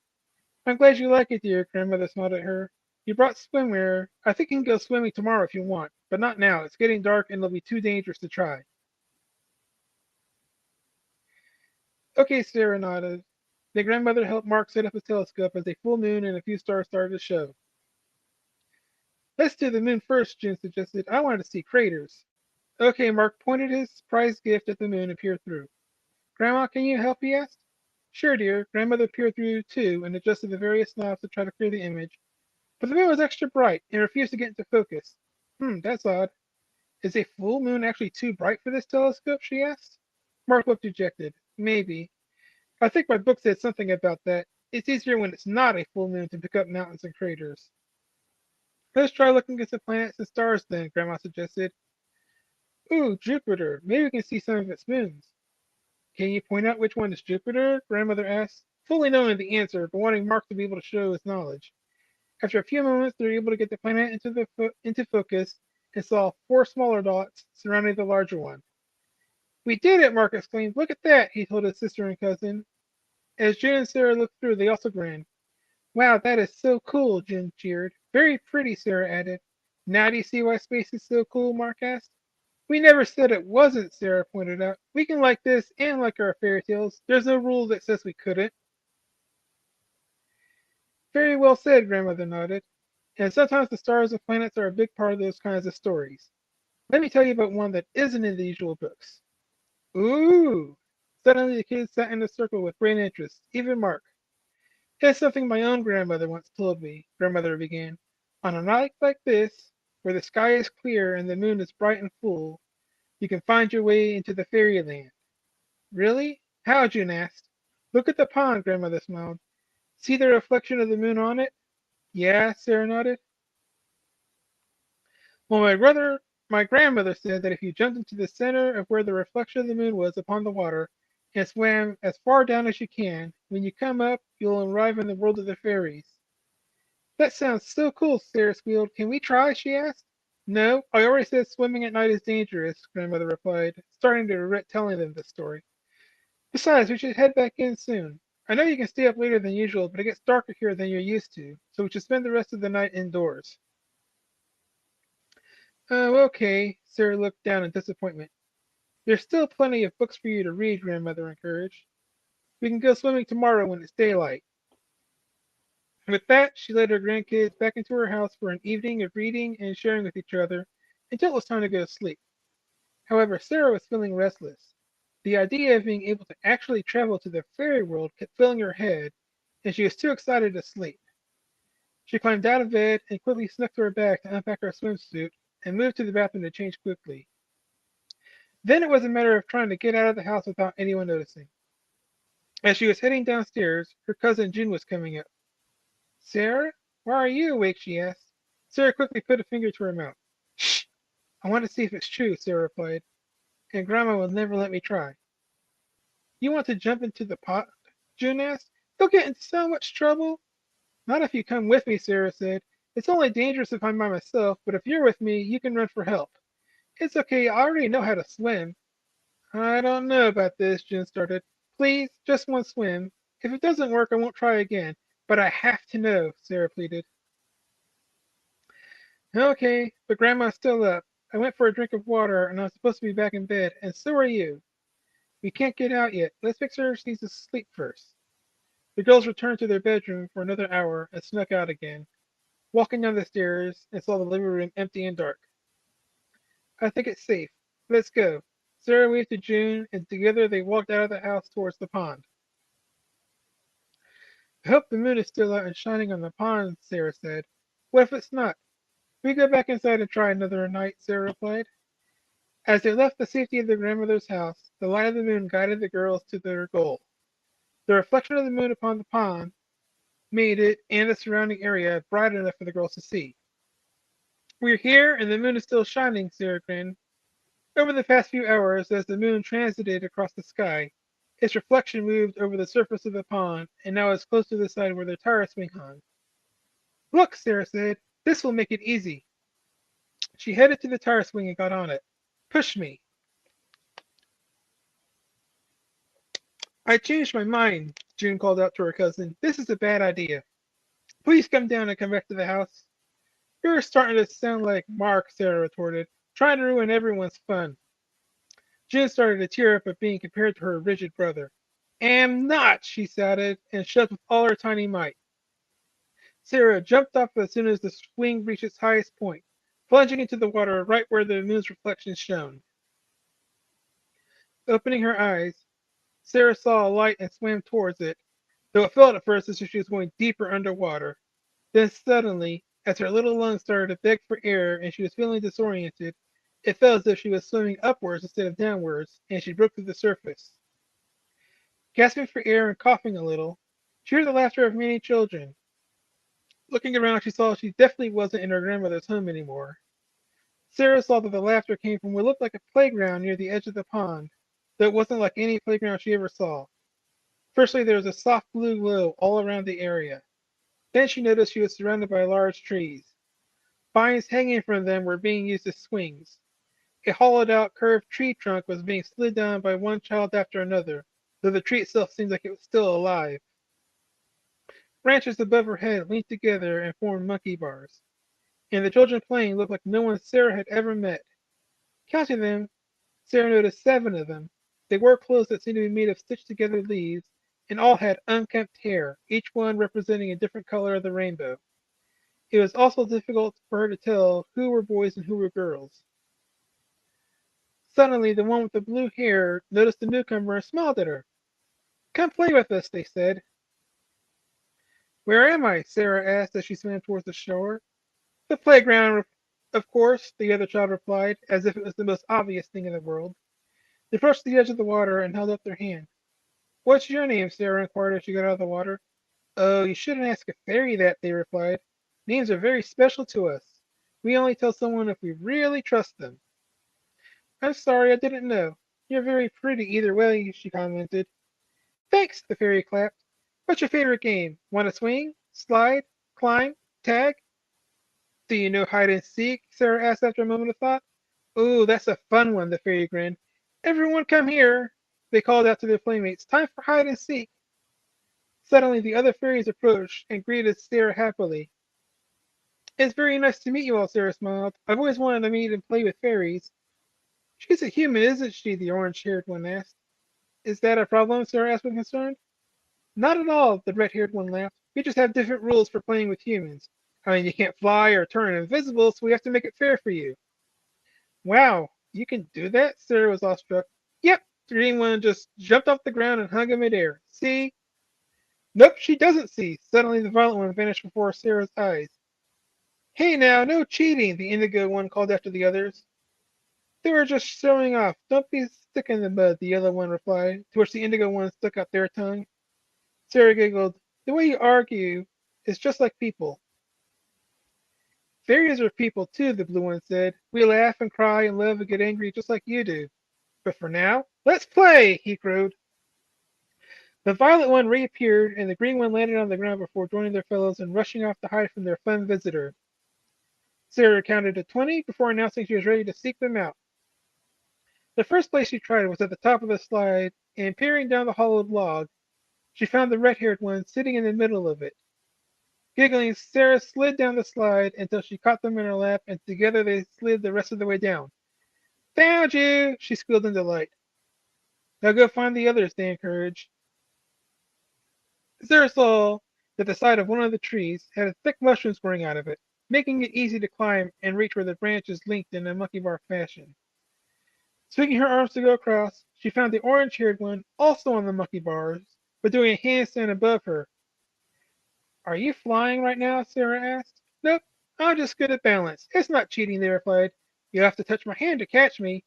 I'm glad you like it, dear, grandmother smiled at her. You brought swimwear. I think you can go swimming tomorrow if you want, but not now. It's getting dark and it'll be too dangerous to try. Okay, Sarah nodded. The grandmother helped Mark set up his telescope as a full moon and a few stars started to show. Let's do the moon first, June suggested. I wanted to see craters. Okay, Mark pointed his prized gift at the moon and peered through. Grandma, can you help? He asked. Sure, dear. Grandmother peered through too and adjusted the various knobs to try to clear the image. But the moon was extra bright and refused to get into focus. That's odd. Is a full moon actually too bright for this telescope? She asked. Mark looked dejected. Maybe. I think my book said something about that. It's easier when it's not a full moon to pick up mountains and craters. Let's try looking at the planets and stars then, Grandma suggested. Ooh, Jupiter. Maybe we can see some of its moons. Can you point out which one is Jupiter? Grandmother asked, fully knowing the answer, but wanting Mark to be able to show his knowledge. After a few moments, they were able to get the planet into focus and saw 4 smaller dots surrounding the larger one. We did it, Mark exclaimed. Look at that, he told his sister and cousin. As June and Sarah looked through, they also grinned. Wow, that is so cool, June cheered. Very pretty, Sarah added. Now do you see why space is so cool? Mark asked. We never said it wasn't, Sarah pointed out. We can like this and like our fairy tales. There's no rule that says we couldn't. Very well said, Grandmother nodded. And sometimes the stars and planets are a big part of those kinds of stories. Let me tell you about one that isn't in the usual books. Ooh! Suddenly the kids sat in a circle with great interest, even Mark. It's something my own grandmother once told me, Grandmother began. On a night like this, where the sky is clear and the moon is bright and full, you can find your way into the fairyland. Really? How? June asked. Look at the pond, Grandmother smiled. See the reflection of the moon on it? Yeah, Sarah nodded. Well, my grandmother said that if you jumped into the center of where the reflection of the moon was upon the water and swam as far down as you can, when you come up, you'll arrive in the world of the fairies. That sounds so cool, Sarah squealed. Can we try? She asked. No, I already said swimming at night is dangerous, Grandmother replied, starting to regret telling them this story. Besides, we should head back in soon. I know you can stay up later than usual, but it gets darker here than you're used to, so we should spend the rest of the night indoors. Oh, okay, Sarah looked down in disappointment. There's still plenty of books for you to read, Grandmother encouraged. We can go swimming tomorrow when it's daylight. With that, she led her grandkids back into her house for an evening of reading and sharing with each other until it was time to go to sleep. However, Sarah was feeling restless. The idea of being able to actually travel to the fairy world kept filling her head, and she was too excited to sleep. She climbed out of bed and quickly snuck to her bag to unpack her swimsuit and moved to the bathroom to change quickly. Then it was a matter of trying to get out of the house without anyone noticing. As she was heading downstairs, her cousin June was coming up. Sarah, why are you awake? She asked. Sarah quickly put a finger to her mouth. Shh! I want to see if it's true, Sarah replied. And Grandma will never let me try. You want to jump into the pot? June asked. You'll get in so much trouble. Not if you come with me, Sarah said. It's only dangerous if I'm by myself, but if you're with me, you can run for help. It's okay, I already know how to swim. I don't know about this, June started. Please, just one swim. If it doesn't work, I won't try again. But I have to know, Sarah pleaded. Okay, but Grandma's still up. I went for a drink of water, and I'm supposed to be back in bed, and so are you. We can't get out yet. Let's fix her. She needs to sleep first. The girls returned to their bedroom for another hour and snuck out again, walking down the stairs and saw the living room empty and dark. I think it's safe. Let's go. Sarah waved to June, and together they walked out of the house towards the pond. I hope the moon is still out and shining on the pond, Sarah said. What if it's not? We go back inside and try another night, Sarah replied. As they left the safety of their grandmother's house, the light of the moon guided the girls to their goal. The reflection of the moon upon the pond made it and the surrounding area bright enough for the girls to see. We're here, and the moon is still shining, Sarah grinned. Over the past few hours, as the moon transited across the sky, its reflection moved over the surface of the pond, and now is close to the side where the tire swing hung. Look, Sarah said, this will make it easy. She headed to the tire swing and got on it. Push me. I changed my mind, June called out to her cousin. This is a bad idea. Please come down and come back to the house. You're starting to sound like Mark, Sarah retorted, trying to ruin everyone's fun. June started to tear up at being compared to her rigid brother. Am not, she shouted, and shoved with all her tiny might. Sarah jumped off as soon as the swing reached its highest point, plunging into the water right where the moon's reflection shone. Opening her eyes, Sarah saw a light and swam towards it, though it felt at first as if she was going deeper underwater. Then suddenly, as her little lungs started to beg for air and she was feeling disoriented, it felt as if she was swimming upwards instead of downwards, and she broke through the surface. Gasping for air and coughing a little, she heard the laughter of many children. Looking around, she saw she definitely wasn't in her grandmother's home anymore. Sarah saw that the laughter came from what looked like a playground near the edge of the pond, though it wasn't like any playground she ever saw. Firstly, there was a soft blue glow all around the area. Then she noticed she was surrounded by large trees. Vines hanging from them were being used as swings. A hollowed-out, curved tree trunk was being slid down by one child after another, though the tree itself seemed like it was still alive. Branches above her head linked together and formed monkey bars, and the children playing looked like no one Sarah had ever met. Counting them, Sarah noticed 7 of them. They wore clothes that seemed to be made of stitched-together leaves, and all had unkempt hair, each one representing a different color of the rainbow. It was also difficult for her to tell who were boys and who were girls. Suddenly, the one with the blue hair noticed the newcomer and smiled at her. Come play with us, they said. Where am I? Sarah asked as she swam towards the shore. The playground, of course, the other child replied, as if it was the most obvious thing in the world. They approached the edge of the water and held up their hand. What's your name? Sarah inquired as she got out of the water. Oh, you shouldn't ask a fairy that, they replied. Names are very special to us. We only tell someone if we really trust them. I'm sorry, I didn't know. You're very pretty either way, she commented. Thanks, the fairy clapped. What's your favorite game? Want to swing? Slide? Climb? Tag? Do you know hide and seek? Sarah asked after a moment of thought. Ooh, that's a fun one, the fairy grinned. Everyone come here, they called out to their playmates. Time for hide and seek. Suddenly, the other fairies approached and greeted Sarah happily. It's very nice to meet you all, Sarah smiled. I've always wanted to meet and play with fairies. She's a human, isn't she? The orange-haired one asked. Is that a problem? Sarah asked with concern. Not at all, the red-haired one laughed. We just have different rules for playing with humans. I mean, you can't fly or turn invisible, so we have to make it fair for you. Wow, you can do that? Sarah was awestruck. Yep, the green one just jumped off the ground and hung in midair. See? Nope, she doesn't see. Suddenly, the violet one vanished before Sarah's eyes. Hey now, no cheating, the indigo one called after the others. They were just showing off. Don't be stick in the mud, the yellow one replied, to which the indigo one stuck out their tongue. Sarah giggled. The way you argue is just like people. Fairies are people too, the blue one said. We laugh and cry and love and get angry just like you do. But for now, let's play, he crowed. The violet one reappeared and the green one landed on the ground before joining their fellows and rushing off to hide from their fun visitor. Sarah counted to 20 before announcing she was ready to seek them out. The first place she tried was at the top of the slide, and peering down the hollowed log, she found the red-haired one sitting in the middle of it. Giggling, Sarah slid down the slide until she caught them in her lap, and together they slid the rest of the way down. Found you! She squealed in delight. Now go find the others, they encouraged. Sarah saw that the side of one of the trees had a thick mushrooms growing out of it, making it easy to climb and reach where the branches linked in a monkey bar fashion. Swinging her arms to go across, she found the orange-haired one also on the monkey bars, but doing a handstand above her. Are you flying right now? Sarah asked. Nope, I'm just good at balance. It's not cheating, they replied. You'll have to touch my hand to catch me.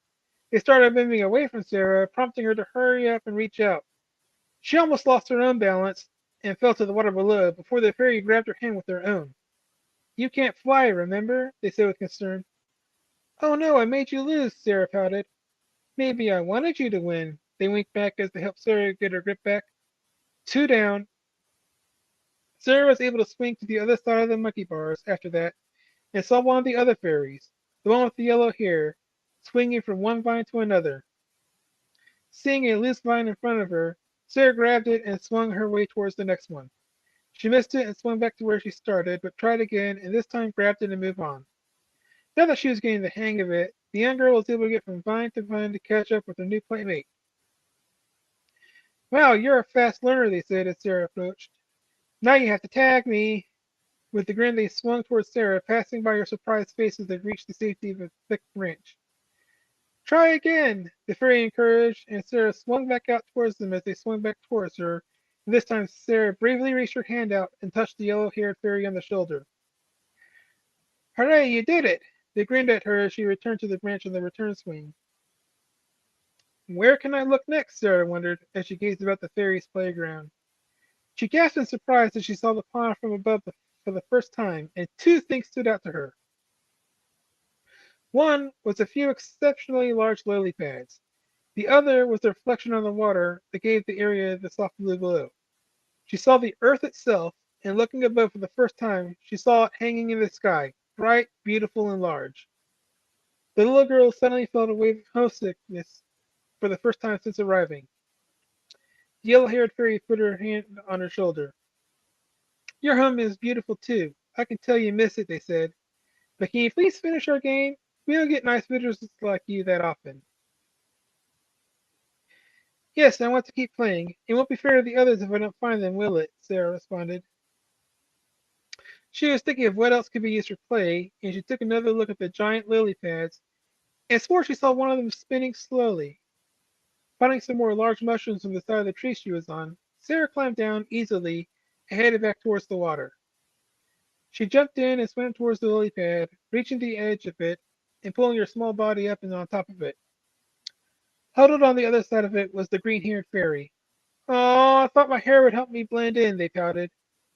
They started moving away from Sarah, prompting her to hurry up and reach out. She almost lost her own balance and fell to the water below before the fairy grabbed her hand with her own. You can't fly, remember? They said with concern. Oh no, I made you lose, Sarah pouted. Maybe I wanted you to win. They winked back as they helped Sarah get her grip back. Two down. Sarah was able to swing to the other side of the monkey bars after that and saw one of the other fairies, the one with the yellow hair, swinging from one vine to another. Seeing a loose vine in front of her, Sarah grabbed it and swung her way towards the next one. She missed it and swung back to where she started, but tried again and this time grabbed it and moved on. Now that she was getting the hang of it, the young girl was able to get from vine to vine to catch up with her new playmate. Wow, you're a fast learner, they said as Sarah approached. Now you have to tag me. With a grin, they swung towards Sarah, passing by her surprised face as they reached the safety of a thick branch. Try again, the fairy encouraged, and Sarah swung back out towards them as they swung back towards her. And this time, Sarah bravely reached her hand out and touched the yellow-haired fairy on the shoulder. Hooray, you did it! They grinned at her as she returned to the branch on the return swing. Where can I look next? Sarah wondered as she gazed about the fairies' playground. She gasped in surprise as she saw the pond from above for the first time, and two things stood out to her. One was a few exceptionally large lily pads. The other was the reflection on the water that gave the area the soft blue glow. She saw the earth itself, and looking above for the first time, she saw it hanging in the sky, bright, beautiful, and large. The little girl suddenly felt a wave of homesickness for the first time since arriving. The yellow-haired fairy put her hand on her shoulder. Your home is beautiful too. I can tell you miss it, they said. But can you please finish our game? We don't get nice visitors like you that often. Yes, I want to keep playing. It won't be fair to the others if I don't find them, will it? Sarah responded. She was thinking of what else could be used for play, and she took another look at the giant lily pads and swore she saw one of them spinning slowly. Finding some more large mushrooms from the side of the tree she was on, Sarah climbed down easily and headed back towards the water. She jumped in and swam towards the lily pad, reaching the edge of it and pulling her small body up and on top of it. Huddled on the other side of it was the green-haired fairy. Oh, I thought my hair would help me blend in, they pouted.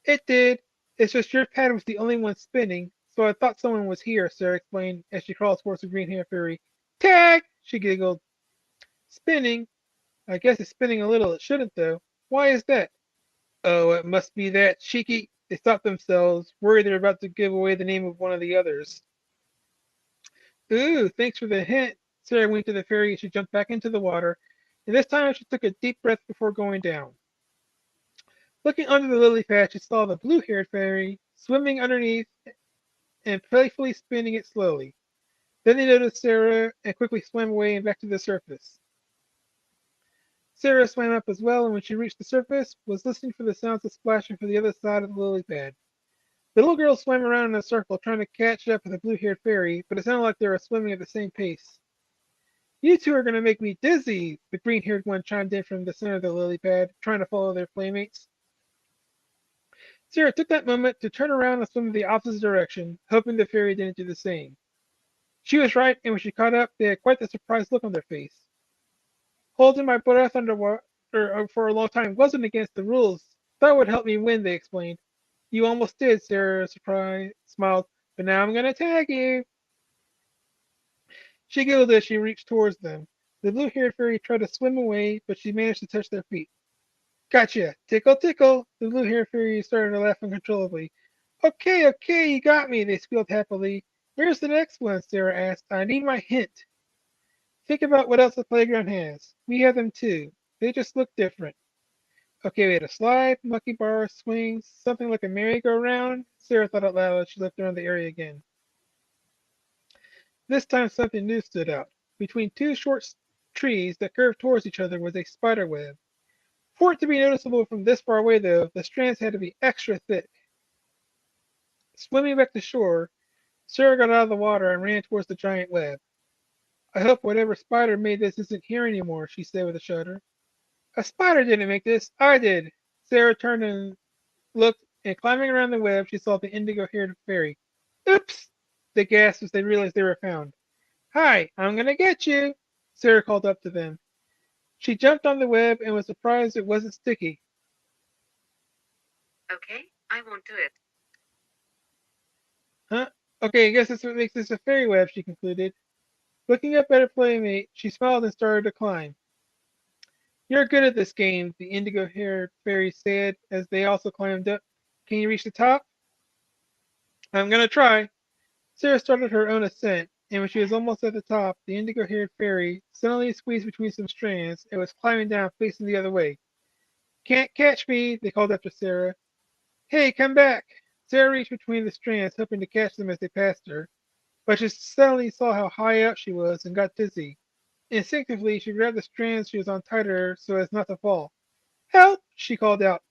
It did. It's just your pad was the only one spinning, so I thought someone was here, Sarah explained as she crawled towards the green-haired fairy. Tag! She giggled. Spinning? I guess it's spinning a little. It shouldn't, though. Why is that? Oh, it must be that cheeky. They stopped themselves, worried they were about to give away the name of one of the others. Ooh, thanks for the hint. Sarah winked to the fairy as she jumped back into the water, and this time she took a deep breath before going down. Looking under the lily pad, she saw the blue-haired fairy swimming underneath and playfully spinning it slowly. Then they noticed Sarah and quickly swam away and back to the surface. Sarah swam up as well, and when she reached the surface, was listening for the sounds of splashing from the other side of the lily pad. The little girl swam around in a circle, trying to catch up with the blue-haired fairy, but it sounded like they were swimming at the same pace. You two are going to make me dizzy, the green-haired one chimed in from the center of the lily pad, trying to follow their playmates. Sarah took that moment to turn around and swim in the opposite direction, hoping the fairy didn't do the same. She was right, and when she caught up, they had quite the surprised look on their face. Holding my breath underwater for a long time wasn't against the rules. That would help me win, they explained. You almost did, Sarah smiled, but now I'm going to tag you. She giggled as she reached towards them. The blue-haired fairy tried to swim away, but she managed to touch their feet. Gotcha! Tickle, tickle! The blue-haired fairy started to laugh uncontrollably. Okay, you got me, they squealed happily. Where's the next one? Sarah asked. I need my hint. Think about what else the playground has. We have them too. They just look different. Okay, we had a slide, monkey bar, swings, something like a merry-go-round. Sarah thought out loud as she looked around the area again. This time something new stood out. Between two short trees that curved towards each other was a spider web. For it to be noticeable from this far away, though, the strands had to be extra thick. Swimming back to shore, Sarah got out of the water and ran towards the giant web. I hope whatever spider made this isn't here anymore, she said with a shudder. A spider didn't make this, I did. Sarah turned and looked, and climbing around the web, she saw the indigo-haired fairy. Oops! They gasped as they realized they were found. Hi, I'm gonna get you, Sarah called up to them. She jumped on the web and was surprised it wasn't sticky. Okay, I won't do it. Huh? Okay, I guess that's what makes this a fairy web, she concluded. Looking up at her playmate, she smiled and started to climb. You're good at this game, the indigo-haired fairy said as they also climbed up. Can you reach the top? I'm gonna try. Sarah started her own ascent, and when she was almost at the top, the indigo-haired fairy suddenly squeezed between some strands and was climbing down facing the other way. Can't catch me, they called after Sarah. Hey, come back! Sarah reached between the strands, hoping to catch them as they passed her, but she suddenly saw how high up she was and got dizzy. Instinctively, she grabbed the strands she was on tighter so as not to fall. Help! She called out.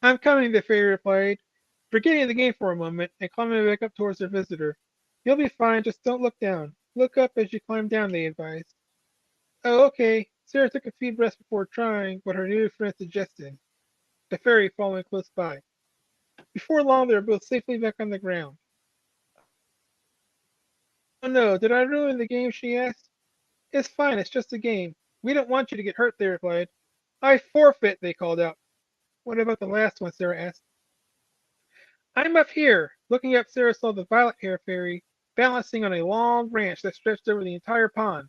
I'm coming, the fairy replied, forgetting the game for a moment and climbing back up towards her visitor. You'll be fine, just don't look down. Look up as you climb down, they advised. Oh, okay. Sarah took a few breaths before trying what her new friend suggested, the fairy following close by. Before long, they were both safely back on the ground. Oh no, did I ruin the game, she asked. It's fine, it's just a game. We don't want you to get hurt, they replied. I forfeit, they called out. What about the last one, Sarah asked. I'm up here. Looking up, Sarah saw the violet hair fairy balancing on a long branch that stretched over the entire pond.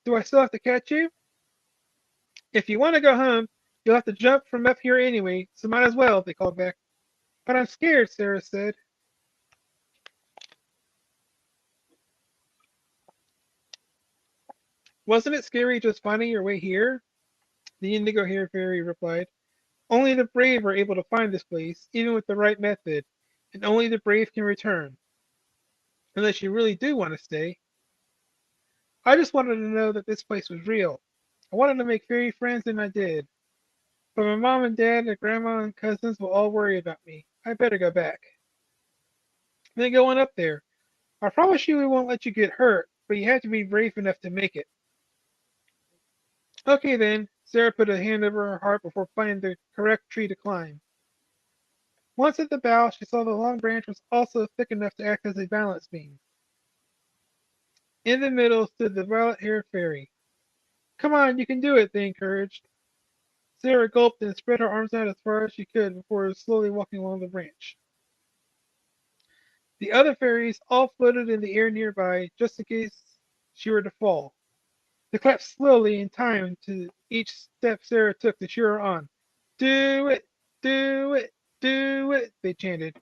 Do I still have to catch you? If you want to go home, you'll have to jump from up here anyway, so might as well, they called back. But I'm scared, Sarah said. Wasn't it scary just finding your way here? The indigo hair fairy replied. Only the brave are able to find this place, even with the right method, and only the brave can return. Unless you really do want to stay. I just wanted to know that this place was real. I wanted to make fairy friends, and I did. But my mom and dad and grandma and cousins will all worry about me. I better go back. Then go on up there. I promise you we won't let you get hurt, but you have to be brave enough to make it. Okay then. Sarah put a hand over her heart before finding the correct tree to climb. Once at the bough, she saw the long branch was also thick enough to act as a balance beam. In the middle stood the violet-haired fairy. Come on, you can do it, they encouraged. Sarah gulped and spread her arms out as far as she could before slowly walking along the branch. The other fairies all floated in the air nearby, just in case she were to fall. They clapped slowly in time to each step Sarah took to cheer her on. Do it! Do it! Do it! They chanted.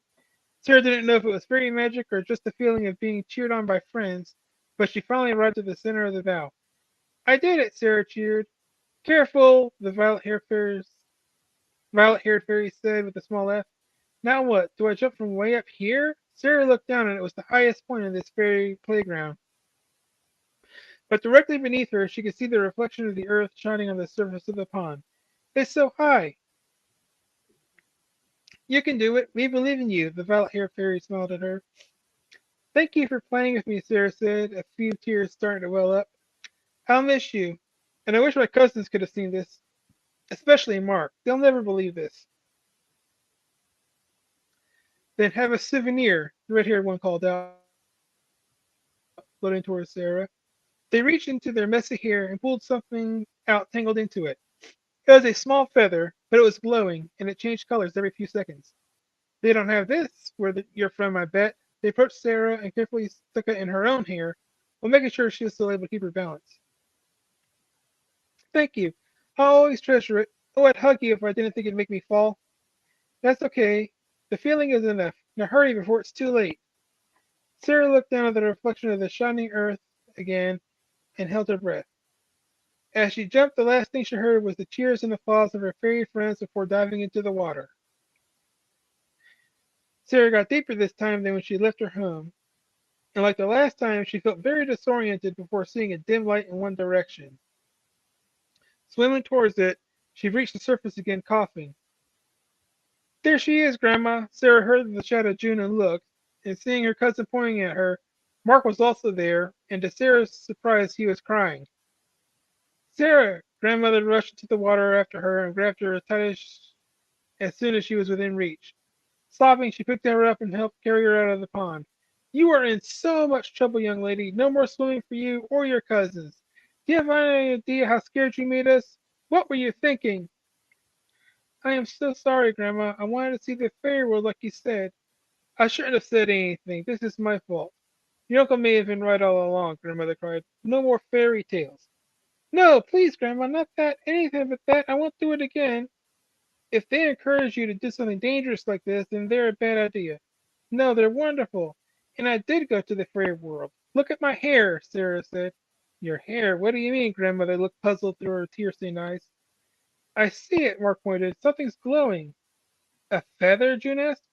Sarah didn't know if it was fairy magic or just the feeling of being cheered on by friends, but she finally arrived at the center of the bow. I did it, Sarah cheered. Careful, the violet-haired fairy said with a small laugh. Now what? Do I jump from way up here? Sarah looked down and it was the highest point in this fairy playground. But directly beneath her, she could see the reflection of the earth shining on the surface of the pond. It's so high. You can do it. We believe in you, the violet-haired fairy smiled at her. Thank you for playing with me, Sarah said, a few tears starting to well up. I'll miss you. And I wish my cousins could have seen this. Especially Mark. They'll never believe this. Then have a souvenir, the red-haired one called out, floating towards Sarah. They reached into their messy hair and pulled something out tangled into it. It was a small feather, but it was glowing, and it changed colors every few seconds. They don't have this where you're from, I bet. They approached Sarah and carefully stuck it in her own hair, while making sure she was still able to keep her balance. Thank you. I'll always treasure it. Oh, I'd hug you if I didn't think it'd make me fall. That's okay. The feeling is enough. Now hurry before it's too late. Sarah looked down at the reflection of the shining earth again and held her breath. As she jumped, the last thing she heard was the cheers and applause of her fairy friends before diving into the water. Sarah got deeper this time than when she left her home, and like the last time, she felt very disoriented before seeing a dim light in one direction. Swimming towards it, she reached the surface again, coughing. There she is, Grandma! Sarah heard the shadow June and looked, and seeing her cousin pointing at her, Mark was also there, and to Sarah's surprise, he was crying. Sarah! Grandmother rushed into the water after her and grabbed her as soon as she was within reach. Sobbing, she picked her up and helped carry her out of the pond. You are in so much trouble, young lady. No more swimming for you or your cousins. Do you have any idea how scared you made us? What were you thinking? I am so sorry, Grandma. I wanted to see the fairy world like you said. I shouldn't have said anything. This is my fault. Your uncle may have been right all along, Grandmother cried. No more fairy tales. No, please, Grandma, not that. Anything but that. I won't do it again. If they encourage you to do something dangerous like this, then they're a bad idea. No, they're wonderful. And I did go to the fairy world. Look at my hair, Sarah said. Your hair? What do you mean? Grandmother looked puzzled through her tear-stained eyes. I see it, Mark pointed. Something's glowing. A feather? June asked.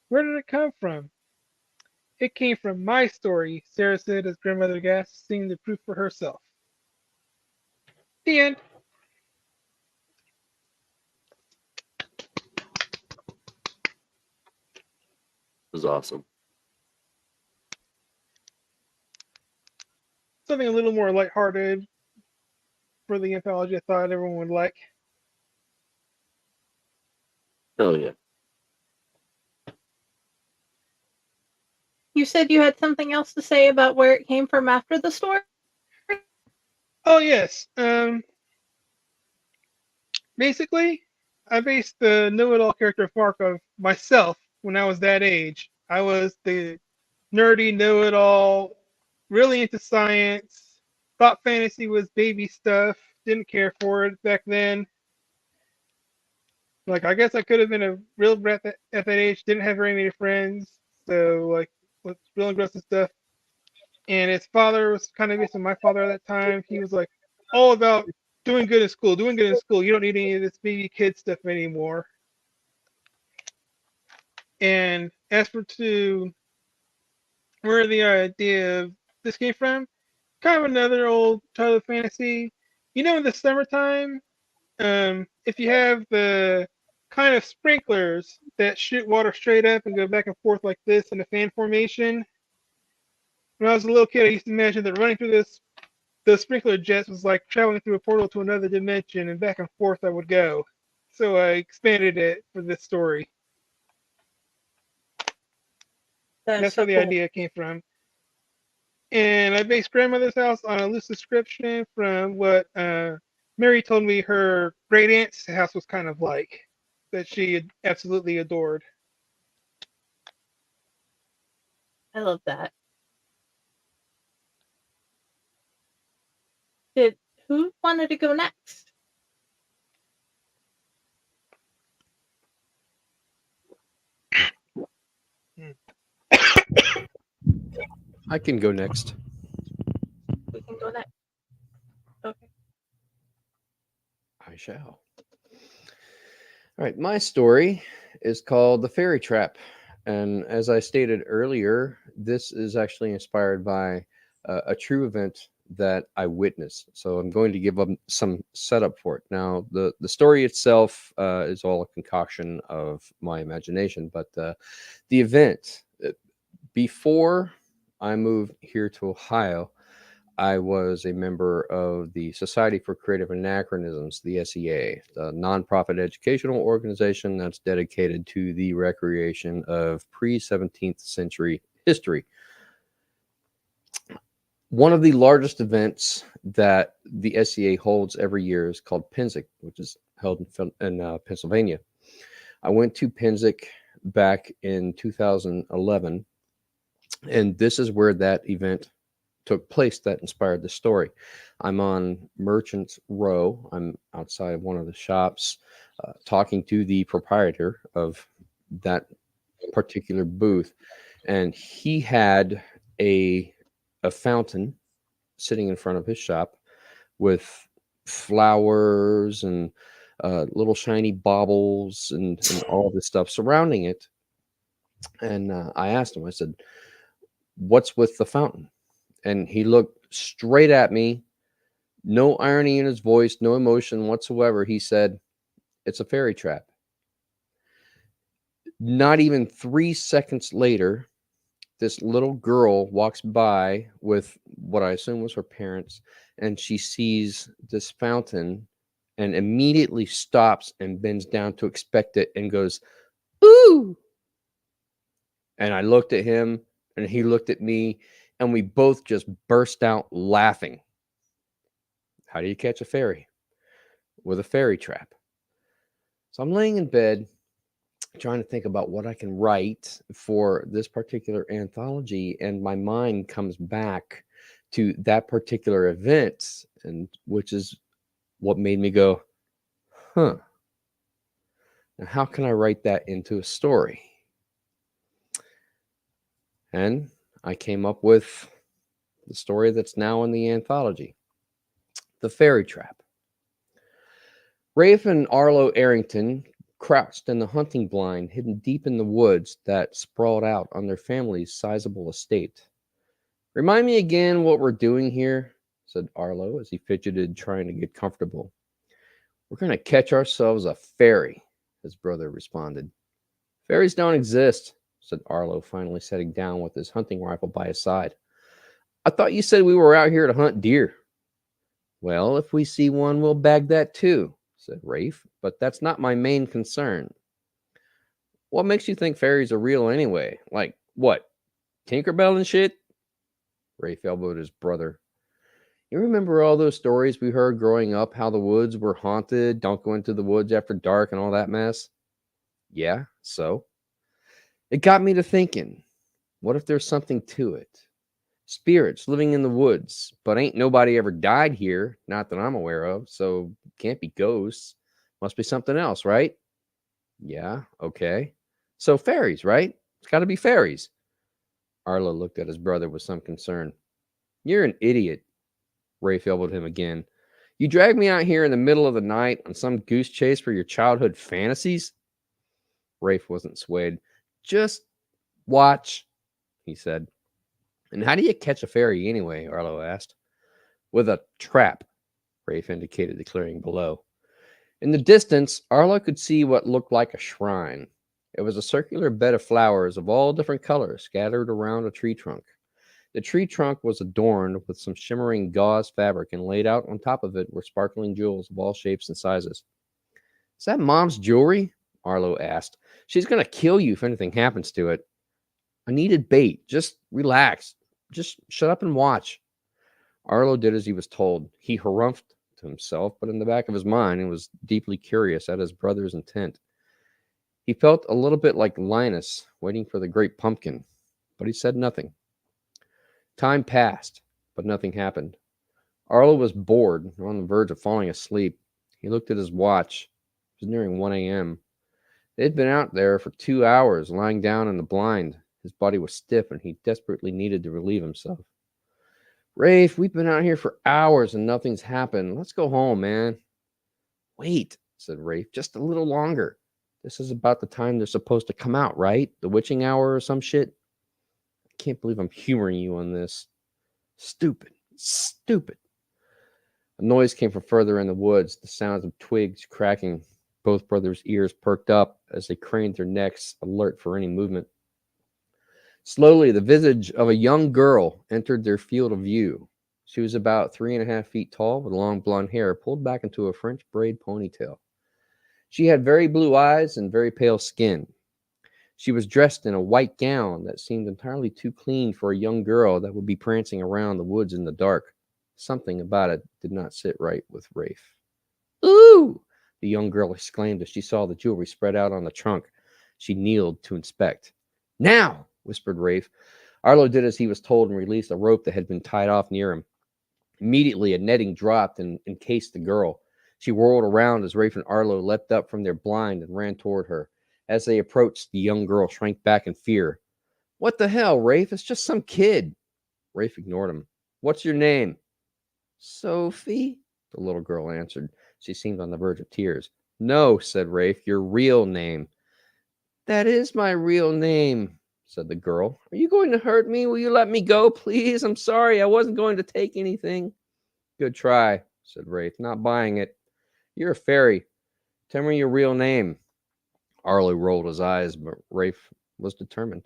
Where did it come from? It came from my story, Sarah said as Grandmother gasped, seeing the proof for herself. The end. It was awesome. Something a little more lighthearted for the anthology I thought everyone would like. Oh yeah. You said you had something else to say about where it came from after the story? Oh yes. Basically, I based the know-it-all character of Mark of myself when I was that age. I was the nerdy know-it-all, really into science, thought fantasy was baby stuff, didn't care for it back then. Like, I guess I could have been a real brat at that age, didn't have very many friends, so, like, was real engrossed in stuff. And his father was kind of based on my father at that time. He was, like, all about doing good in school, doing good in school. You don't need any of this baby kid stuff anymore. And as for to where the idea of this came from, kind of another old childhood fantasy. You know, in the summertime, if you have the kind of sprinklers that shoot water straight up and go back and forth like this in a fan formation. When I was a little kid, I used to imagine that running through the sprinkler jets was like traveling through a portal to another dimension, and back and forth I would go. So I expanded it for this story. That's so where the cool. idea came from. And I based Grandmother's House on a loose description from what Mary told me her great aunt's house was kind of like, that she absolutely adored. I love that. Who wanted to go next? I can go next. We can go next. Okay. I shall. All right, my story is called The Fairy Trap. And as I stated earlier, this is actually inspired by a true event that I witnessed. So I'm going to give them some setup for it. Now, the story itself is all a concoction of my imagination, but the event, before I moved here to Ohio, I was a member of the Society for Creative Anachronisms, the SEA, the nonprofit educational organization that's dedicated to the recreation of pre-17th century history. One of the largest events that the SEA holds every year is called PINZIC, which is held in Pennsylvania. I went to PINZIC back in 2011, and this is where that event took place that inspired the story. I'm on Merchants Row. I'm outside of one of the shops talking to the proprietor of that particular booth, and he had a fountain sitting in front of his shop with flowers and little shiny baubles and all this stuff surrounding it. And I asked him, I said, "What's with the fountain?" And he looked straight at me, no irony in his voice, no emotion whatsoever. He said, "It's a fairy trap." Not even 3 seconds later, this little girl walks by with what I assume was her parents, and she sees this fountain and immediately stops and bends down to inspect it and goes, "Ooh!" And I looked at him and he looked at me and we both just burst out laughing. How do you catch a fairy? With a fairy trap. So I'm laying in bed trying to think about what I can write for this particular anthology, and my mind comes back to that particular event, and which is what made me go, huh. Now, how can I write that into a story? And I came up with the story that's now in the anthology, The Fairy Trap. Rafe and Arlo Arrington crouched in the hunting blind, hidden deep in the woods that sprawled out on their family's sizable estate. "Remind me again what we're doing here," said Arlo as he fidgeted, trying to get comfortable. "We're going to catch ourselves a fairy," his brother responded. "Fairies don't exist," said Arlo, finally sitting down with his hunting rifle by his side. "I thought you said we were out here to hunt deer." "Well, if we see one, we'll bag that too," said Rafe, "but that's not my main concern." "What makes you think fairies are real anyway? Like, what, Tinkerbell and shit?" Rafe elbowed his brother. "You remember all those stories we heard growing up, how the woods were haunted, don't go into the woods after dark and all that mess?" "Yeah, so?" "It got me to thinking, what if there's something to it? Spirits living in the woods, but ain't nobody ever died here, not that I'm aware of, so can't be ghosts. Must be something else, right?" "Yeah, okay. So fairies, right? It's got to be fairies." Arlo looked at his brother with some concern. "You're an idiot." Rafe elbowed him again. "You dragged me out here in the middle of the night on some goose chase for your childhood fantasies?" Rafe wasn't swayed. "Just watch," he said. "And how do you catch a fairy anyway?" Arlo asked. "With a trap," Rafe indicated the clearing below. In the distance, Arlo could see what looked like a shrine. It was a circular bed of flowers of all different colors scattered around a tree trunk. The tree trunk was adorned with some shimmering gauze fabric, and laid out on top of it were sparkling jewels of all shapes and sizes. "Is that Mom's jewelry?" Arlo asked. "She's going to kill you if anything happens to it." "I needed bait. Just relax. Just shut up and watch." Arlo did as he was told. He harumphed to himself, but in the back of his mind, he was deeply curious at his brother's intent. He felt a little bit like Linus waiting for the great pumpkin, but he said nothing. Time passed, but nothing happened. Arlo was bored, on the verge of falling asleep. He looked at his watch. It was nearing 1 a.m. They had been out there for 2 hours, lying down in the blind. His body was stiff, and he desperately needed to relieve himself. "Rafe, we've been out here for hours and nothing's happened. Let's go home, man." "Wait," said Rafe, "just a little longer. This is about the time they're supposed to come out, right? The witching hour or some shit." "I can't believe I'm humoring you on this." Stupid. A noise came from further in the woods, the sounds of twigs cracking. Both brothers' ears perked up as they craned their necks, alert for any movement. Slowly, the visage of a young girl entered their field of view. She was about 3.5 feet tall, with long blonde hair pulled back into a French braid ponytail. She had very blue eyes and very pale skin. She was dressed in a white gown that seemed entirely too clean for a young girl that would be prancing around the woods in the dark. Something about it did not sit right with Rafe. "Ooh!" the young girl exclaimed as she saw the jewelry spread out on the trunk. She kneeled to inspect. "Now!" whispered Rafe. Arlo did as he was told and released a rope that had been tied off near him. Immediately, a netting dropped and encased the girl. She whirled around as Rafe and Arlo leapt up from their blind and ran toward her. As they approached, the young girl shrank back in fear. "What the hell, Rafe? It's just some kid." Rafe ignored him. "What's your name?" "Sophie." the little girl answered. She seemed on the verge of tears. No, said Rafe, your real name. That is my real name, said the girl. Are you going to hurt me? Will you let me go, please? I'm sorry. I wasn't going to take anything. Good try, said Rafe. Not buying it. You're a fairy. Tell me your real name. Arlo rolled his eyes, but Rafe was determined.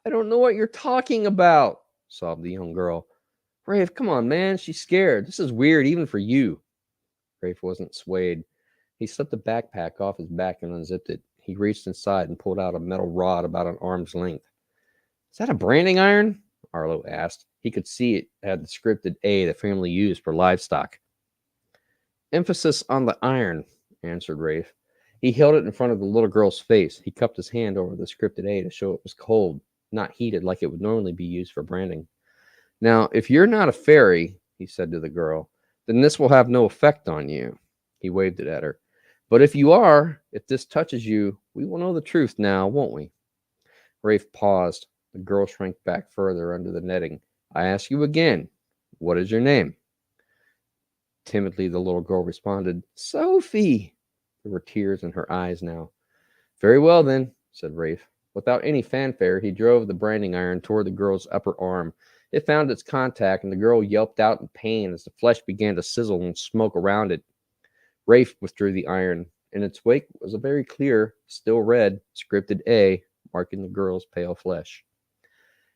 I don't know what you're talking about, sobbed the young girl. Rafe, come on, man. She's scared. This is weird, even for you. Rafe wasn't swayed. He slipped a backpack off his back and unzipped it. He reached inside and pulled out a metal rod about an arm's length. Is that a branding iron? Arlo asked. He could see it had the scripted A the family used for livestock. Emphasis on the iron, answered Rafe. He held it in front of the little girl's face. He cupped his hand over the scripted A to show it was cold, not heated like it would normally be used for branding. Now, if you're not a fairy, he said to the girl, then this will have no effect on you. He waved it at her. But if you are, if this touches you, we will know the truth now, won't we? Rafe paused. The girl shrank back further under the netting. I ask you again, what is your name? Timidly, the little girl responded, Sophie. There were tears in her eyes now. Very well, then, said Rafe. Without any fanfare, he drove the branding iron toward the girl's upper arm. It found its contact, and the girl yelped out in pain as the flesh began to sizzle and smoke around it. Rafe withdrew the iron. In its wake was a very clear, still red, scripted A, marking the girl's pale flesh.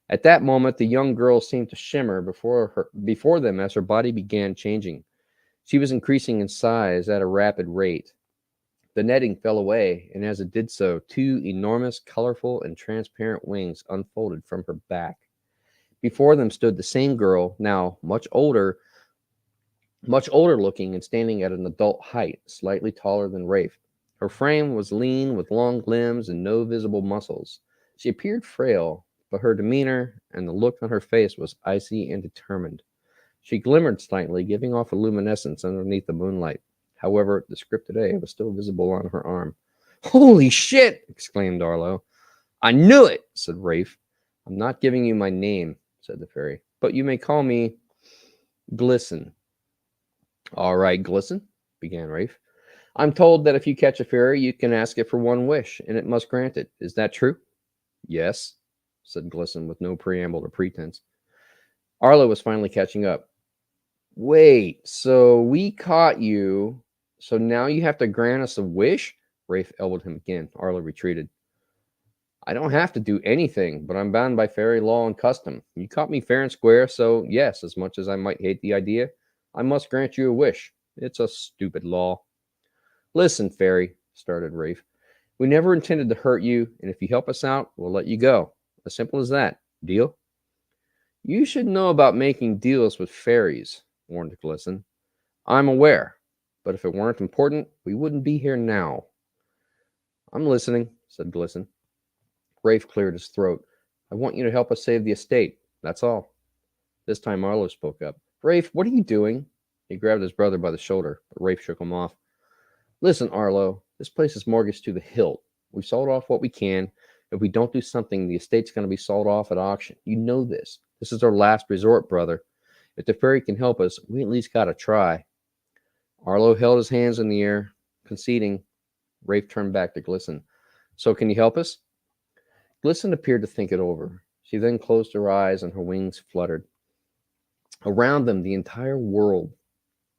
At that moment, the young girl seemed to shimmer before them as her body began changing. She was increasing in size at a rapid rate. The netting fell away, and as it did so, two enormous, colorful, and transparent wings unfolded from her back. Before them stood the same girl, now much older looking and standing at an adult height, slightly taller than Rafe. Her frame was lean with long limbs and no visible muscles. She appeared frail, but her demeanor and the look on her face was icy and determined. She glimmered slightly, giving off a luminescence underneath the moonlight. However, the scripted A was still visible on her arm. Holy shit! Exclaimed Arlo. I knew it, said Rafe. I'm not giving you my name, said the fairy, but you may call me Glisten. All right, Glisten, began Rafe. I'm told that if you catch a fairy, you can ask it for one wish, and it must grant it. Is that true? Yes, said Glisten with no preamble or pretense. Arlo was finally catching up. Wait, so we caught you, so now you have to grant us a wish? Rafe elbowed him again. Arlo retreated. I don't have to do anything, but I'm bound by fairy law and custom. You caught me fair and square, so yes, as much as I might hate the idea, I must grant you a wish. It's a stupid law. Listen, fairy, started Rafe. We never intended to hurt you, and if you help us out, we'll let you go. As simple as that. Deal? You should know about making deals with fairies, warned Glisten. I'm aware, but if it weren't important, we wouldn't be here now. I'm listening, said Glisten. Rafe cleared his throat. I want you to help us save the estate. That's all. This time Arlo spoke up. Rafe, what are you doing? He grabbed his brother by the shoulder, but Rafe shook him off. Listen, Arlo, this place is mortgaged to the hilt. We've sold off what we can. If we don't do something, the estate's going to be sold off at auction. You know this. This is our last resort, brother. If the fairy can help us, we at least got to try. Arlo held his hands in the air, conceding. Rafe turned back to Glisten. So can you help us? Glisten appeared to think it over. She then closed her eyes and her wings fluttered. Around them, the entire world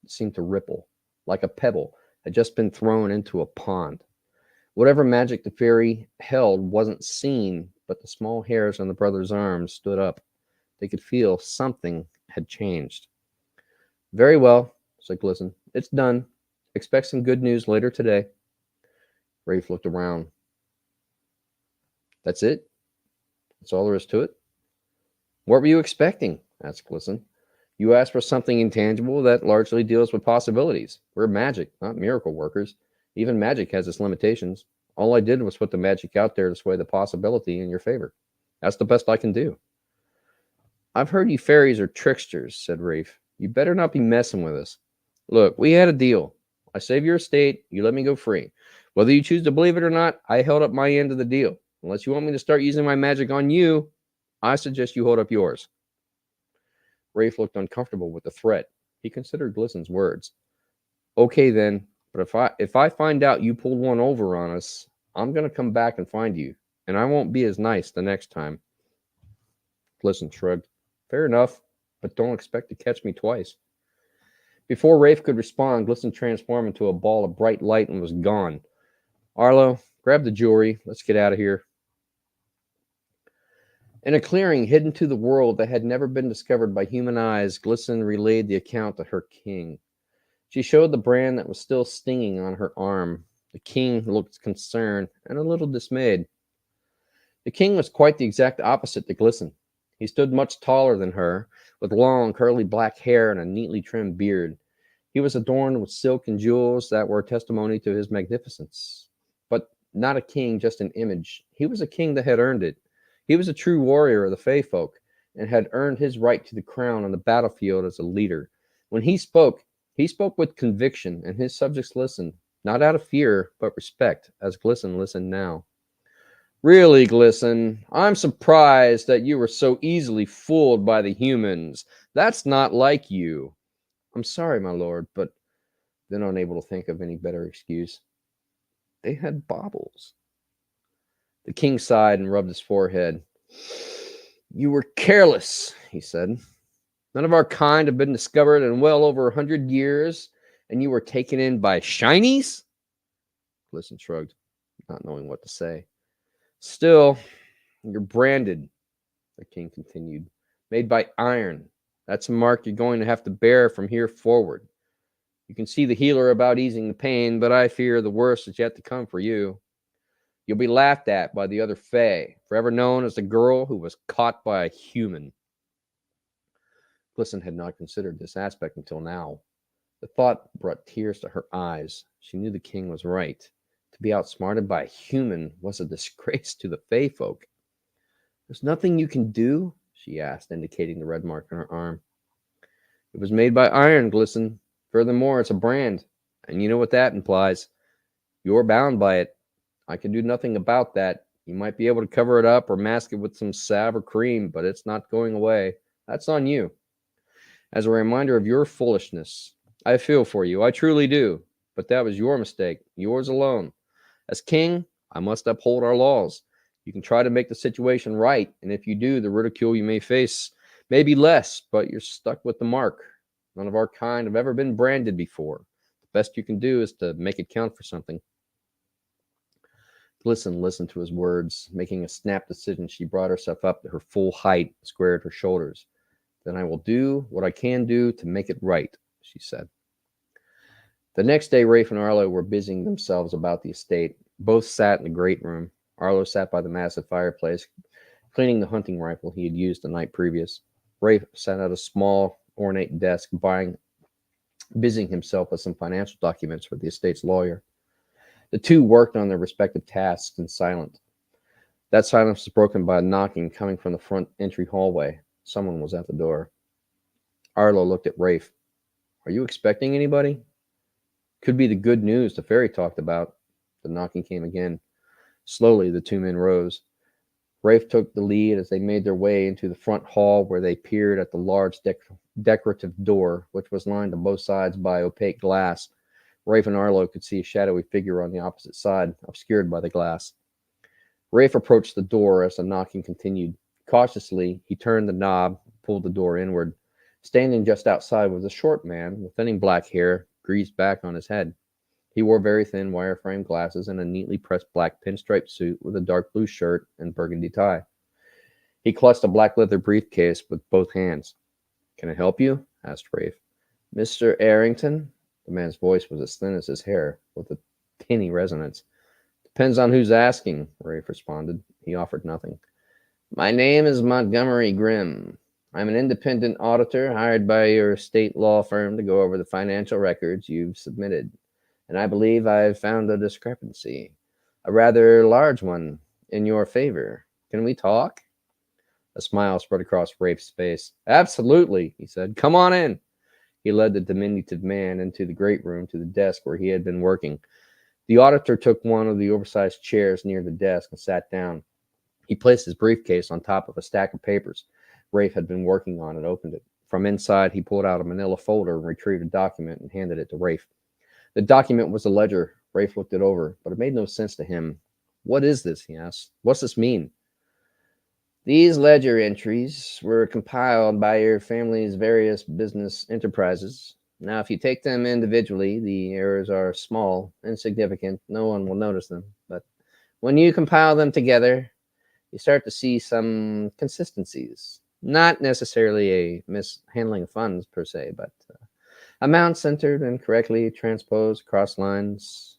seemed to ripple, like a pebble had just been thrown into a pond. Whatever magic the fairy held wasn't seen, but the small hairs on the brothers' arms stood up. They could feel something had changed. Very well, said Glisten. It's done. Expect some good news later today. Rafe looked around. That's it? That's all there is to it? What were you expecting? Asked Glisten. You asked for something intangible that largely deals with possibilities. We're magic, not miracle workers. Even magic has its limitations. All I did was put the magic out there to sway the possibility in your favor. That's the best I can do. I've heard you fairies are tricksters, said Rafe. You better not be messing with us. Look, we had a deal. I save your estate, you let me go free. Whether you choose to believe it or not, I held up my end of the deal. Unless you want me to start using my magic on you, I suggest you hold up yours. Rafe looked uncomfortable with the threat. He considered Glisten's words. Okay then, but if I find out you pulled one over on us, I'm going to come back and find you, and I won't be as nice the next time. Glisten shrugged. Fair enough, but don't expect to catch me twice. Before Rafe could respond, Glisten transformed into a ball of bright light and was gone. Arlo, grab the jewelry. Let's get out of here. In a clearing hidden to the world that had never been discovered by human eyes, Glisten relayed the account to her king. She showed the brand that was still stinging on her arm. The king looked concerned and a little dismayed. The king was quite the exact opposite to Glisten. He stood much taller than her, with long, curly black hair and a neatly trimmed beard. He was adorned with silk and jewels that were testimony to his magnificence. But not a king, just an image. He was a king that had earned it. He was a true warrior of the Fae folk and had earned his right to the crown on the battlefield as a leader. When he spoke with conviction, and his subjects listened, not out of fear, but respect, as Glisten listened now. Really, Glisten, I'm surprised that you were so easily fooled by the humans. That's not like you. I'm sorry, my lord, but then unable to think of any better excuse. They had baubles. The king sighed and rubbed his forehead. You were careless, he said. None of our kind have been discovered in well over 100 years, and you were taken in by shinies? Glisten shrugged, not knowing what to say. Still, you're branded, the king continued, made by iron. That's a mark you're going to have to bear from here forward. You can see the healer about easing the pain, but I fear the worst is yet to come for you. You'll be laughed at by the other Fae, forever known as the girl who was caught by a human. Glisten had not considered this aspect until now. The thought brought tears to her eyes. She knew the king was right. To be outsmarted by a human was a disgrace to the Fae folk. There's nothing you can do? She asked, indicating the red mark on her arm. It was made by iron, Glisten. Furthermore, it's a brand, and you know what that implies. You're bound by it. I can do nothing about that. You might be able to cover it up or mask it with some salve or cream, but it's not going away. That's on you. As a reminder of your foolishness, I feel for you. I truly do. But that was your mistake, yours alone. As king, I must uphold our laws. You can try to make the situation right, and if you do, the ridicule you may face may be less, but you're stuck with the mark. None of our kind have ever been branded before. The best you can do is to make it count for something. Glisten listened to his words. Making a snap decision, she brought herself up to her full height, squared her shoulders. Then I will do what I can do to make it right, she said. The next day, Rafe and Arlo were busying themselves about the estate. Both sat in the great room. Arlo sat by the massive fireplace, cleaning the hunting rifle he had used the night previous. Rafe sat at a small, ornate desk, busying himself with some financial documents for the estate's lawyer. The two worked on their respective tasks in silence. That silence was broken by a knocking coming from the front entry hallway. Someone was at the door. Arlo looked at Rafe. Are you expecting anybody? Could be the good news the fairy talked about. The knocking came again. Slowly, the two men rose. Rafe took the lead as they made their way into the front hall, where they peered at the large decorative door, which was lined on both sides by opaque glass. Rafe and Arlo could see a shadowy figure on the opposite side, obscured by the glass. Rafe approached the door as the knocking continued. Cautiously, he turned the knob, pulled the door inward. Standing just outside was a short man with thinning black hair, greased back on his head. He wore very thin wire-frame glasses and a neatly pressed black pinstripe suit with a dark blue shirt and burgundy tie. He clutched a black leather briefcase with both hands. Can I help you? Asked Rafe. Mr. Arrington? The man's voice was as thin as his hair, with a tinny resonance. Depends on who's asking, Rafe responded. He offered nothing. My name is Montgomery Grimm. I'm an independent auditor hired by your state law firm to go over the financial records you've submitted. And I believe I've found a discrepancy, a rather large one, in your favor. Can we talk? A smile spread across Rafe's face. Absolutely, he said. Come on in. He led the diminutive man into the great room to the desk where he had been working. The auditor took one of the oversized chairs near the desk and sat down. He placed his briefcase on top of a stack of papers Rafe had been working on and opened it. From inside, he pulled out a manila folder and retrieved a document and handed it to Rafe. The document was a ledger. Rafe looked it over, but it made no sense to him. What is this? He asked. What's this mean? These ledger entries were compiled by your family's various business enterprises. Now, if you take them individually, the errors are small, insignificant. No one will notice them. But when you compile them together, you start to see some consistencies. Not necessarily a mishandling of funds per se, but amounts entered and correctly transposed across lines,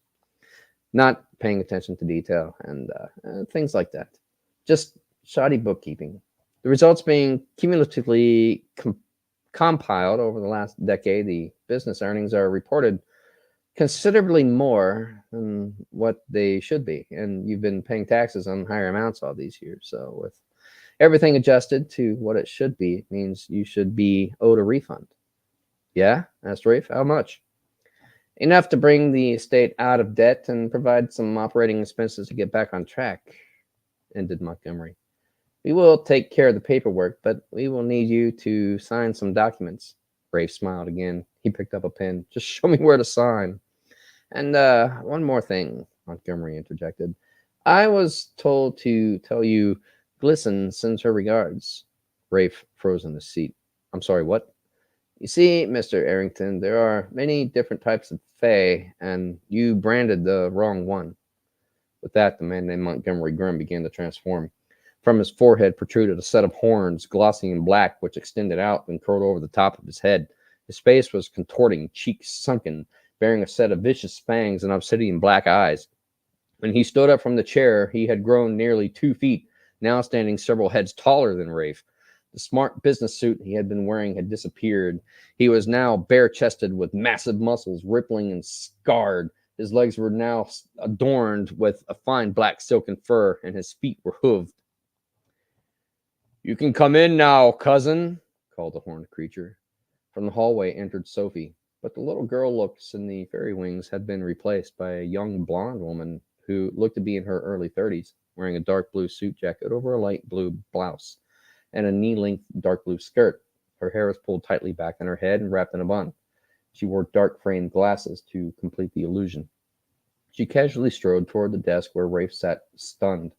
not paying attention to detail, and things like that. Just shoddy bookkeeping. The results being cumulatively compiled over the last decade, the business earnings are reported considerably more than what they should be. And you've been paying taxes on higher amounts all these years. So with everything adjusted to what it should be, it means you should be owed a refund. Yeah? Asked Rafe. How much? Enough to bring the estate out of debt and provide some operating expenses to get back on track, ended Montgomery. We will take care of the paperwork, but we will need you to sign some documents. Rafe smiled again. He picked up a pen. Just show me where to sign. And one more thing, Montgomery interjected. I was told to tell you Glisten sends her regards. Rafe froze in his seat. I'm sorry, what? You see, Mr. Arrington, there are many different types of Fae, and you branded the wrong one. With that, the man named Montgomery Grin began to transform. From his forehead protruded a set of horns, glossy and black, which extended out and curled over the top of his head. His face was contorting, cheeks sunken, bearing a set of vicious fangs and obsidian black eyes. When he stood up from the chair, he had grown nearly 2 feet, now standing several heads taller than Rafe. The smart business suit he had been wearing had disappeared. He was now bare-chested with massive muscles, rippling and scarred. His legs were now adorned with a fine black silken fur, and his feet were hooved. You can come in now, cousin, called the horned creature. From the hallway entered Sophie, but the little girl looks in the fairy wings had been replaced by a young blonde woman who looked to be in her early 30s, wearing a dark blue suit jacket over a light blue blouse and a knee-length dark blue skirt. Her hair was pulled tightly back on her head and wrapped in a bun. She wore dark-framed glasses to complete the illusion. She casually strode toward the desk where Rafe sat stunned,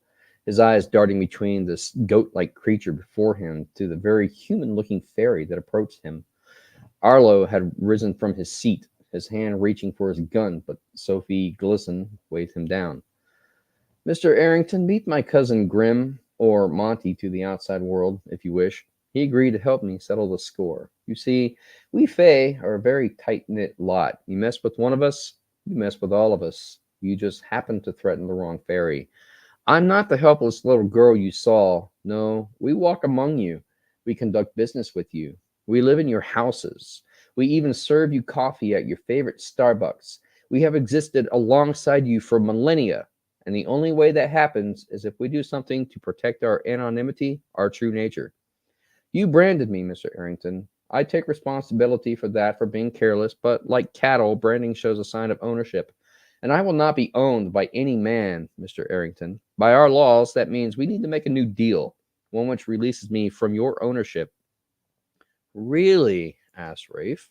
his eyes darting between this goat-like creature before him to the very human-looking fairy that approached him. Arlo had risen from his seat, his hand reaching for his gun, but Sophie Glisten waved him down. Mr. Arrington, meet my cousin Grim, or Monty to the outside world, if you wish. He agreed to help me settle the score. You see, we Fae are a very tight-knit lot. You mess with one of us, you mess with all of us. You just happen to threaten the wrong fairy. I'm not the helpless little girl you saw. No, we walk among you. We conduct business with you. We live in your houses. We even serve you coffee at your favorite Starbucks. We have existed alongside you for millennia. And the only way that happens is if we do something to protect our anonymity, our true nature. You branded me, Mr. Arrington. I take responsibility for that, for being careless, but like cattle, branding shows a sign of ownership. And I will not be owned by any man, Mr. Arrington. By our laws, that means we need to make a new deal, one which releases me from your ownership. Really? Asked Rafe.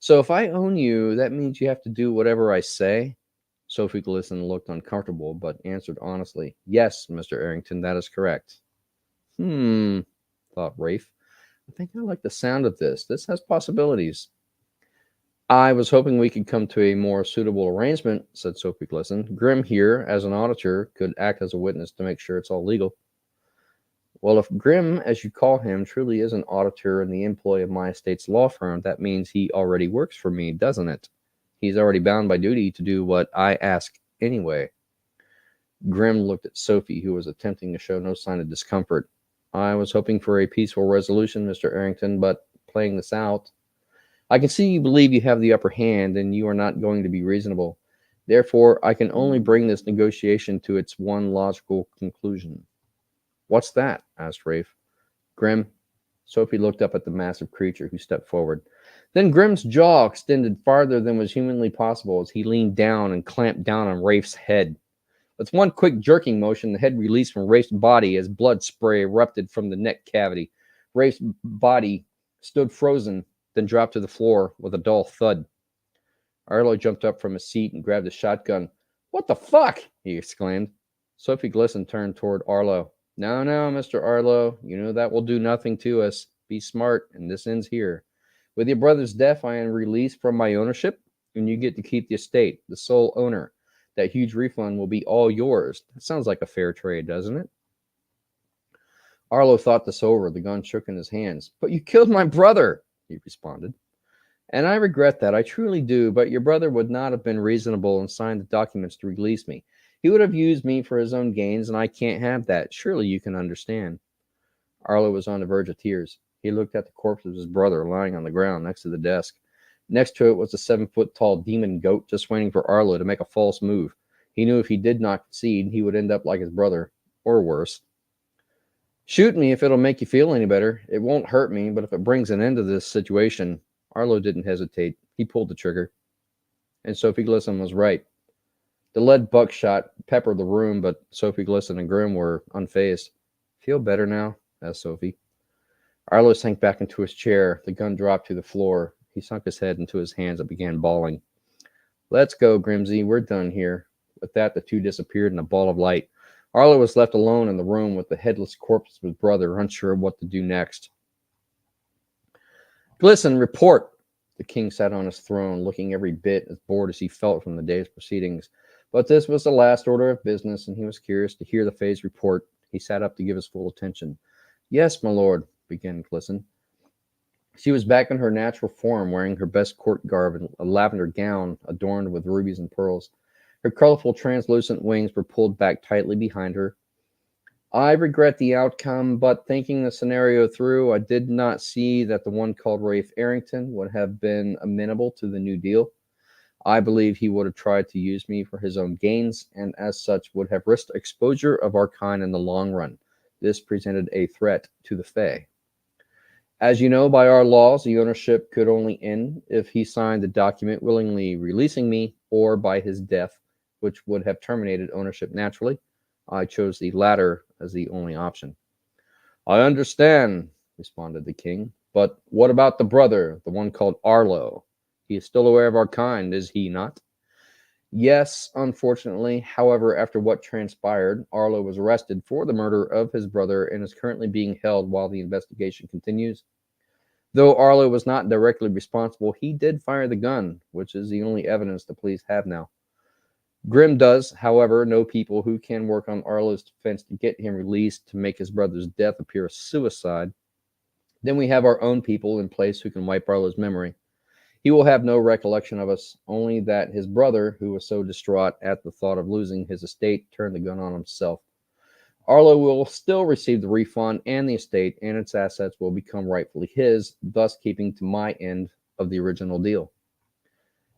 So if I own you, that means you have to do whatever I say? Sophie Glisten looked uncomfortable, but answered honestly, Yes, Mr. Arrington, that is correct. Thought Rafe. I think I like the sound of this. This has possibilities. I was hoping we could come to a more suitable arrangement, said Sophie Glisten. Grim here, as an auditor, could act as a witness to make sure it's all legal. Well, if Grim, as you call him, truly is an auditor in the employ of my estate's law firm, that means he already works for me, doesn't it? He's already bound by duty to do what I ask anyway. Grim looked at Sophie, who was attempting to show no sign of discomfort. I was hoping for a peaceful resolution, Mr. Arrington, but playing this out, I can see you believe you have the upper hand, and you are not going to be reasonable. Therefore, I can only bring this negotiation to its one logical conclusion. What's that? Asked Rafe. Grim. Sophie looked up at the massive creature, who stepped forward. Then Grim's jaw extended farther than was humanly possible as he leaned down and clamped down on Rafe's head. With one quick jerking motion, the head released from Rafe's body as blood spray erupted from the neck cavity. Rafe's body stood frozen, then dropped to the floor with a dull thud. Arlo jumped up from his seat and grabbed a shotgun. "What the fuck?" he exclaimed. Sophie Glisson turned toward Arlo. "No, Mr. Arlo. You know that will do nothing to us. Be smart, and this ends here. With your brother's death, I am released from my ownership, and you get to keep the estate, the sole owner. That huge refund will be all yours. That sounds like a fair trade, doesn't it?" Arlo thought this over. The gun shook in his hands. "But you killed my brother," he responded. "And I regret that. I truly do. But your brother would not have been reasonable and signed the documents to release me. He would have used me for his own gains, and I can't have that. Surely you can understand." Arlo was on the verge of tears. He looked at the corpse of his brother lying on the ground next to the desk. Next to it was a 7-foot-tall demon goat just waiting for Arlo to make a false move. He knew if he did not concede, he would end up like his brother, or worse. "Shoot me if it'll make you feel any better. It won't hurt me, but if it brings an end to this situation..." Arlo didn't hesitate. He pulled the trigger. And Sophie Glisson was right. The lead buckshot peppered the room, but Sophie Glisson and Grin were unfazed. "Feel better now?" asked Sophie. Arlo sank back into his chair. The gun dropped to the floor. He sunk his head into his hands and began bawling. "Let's go, Grimsy. We're done here." With that, the two disappeared in a ball of light. Arlo was left alone in the room with the headless corpse of his brother, unsure of what to do next. "Glisson, report!" The king sat on his throne, looking every bit as bored as he felt from the day's proceedings. But this was the last order of business, and he was curious to hear the Fae's report. He sat up to give his full attention. "Yes, my lord," began Glisson. She was back in her natural form, wearing her best court garb and a lavender gown adorned with rubies and pearls. Her colorful, translucent wings were pulled back tightly behind her. "I regret the outcome, but thinking the scenario through, I did not see that the one called Rafe Arrington would have been amenable to the new deal. I believe he would have tried to use me for his own gains, and as such would have risked exposure of our kind in the long run. This presented a threat to the Fae. As you know, by our laws, the ownership could only end if he signed the document willingly releasing me, or by his death, which would have terminated ownership naturally. I chose the latter as the only option." "I understand," responded the king. "But what about the brother, the one called Arlo? He is still aware of our kind, is he not?" "Yes, unfortunately. However, after what transpired, Arlo was arrested for the murder of his brother and is currently being held while the investigation continues. Though Arlo was not directly responsible, he did fire the gun, which is the only evidence the police have now. Grim does, however, know people who can work on Arlo's defense to get him released to make his brother's death appear a suicide. Then we have our own people in place who can wipe Arlo's memory. He will have no recollection of us, only that his brother, who was so distraught at the thought of losing his estate, turned the gun on himself. Arlo will still receive the refund and the estate, and its assets will become rightfully his, thus keeping to my end of the original deal."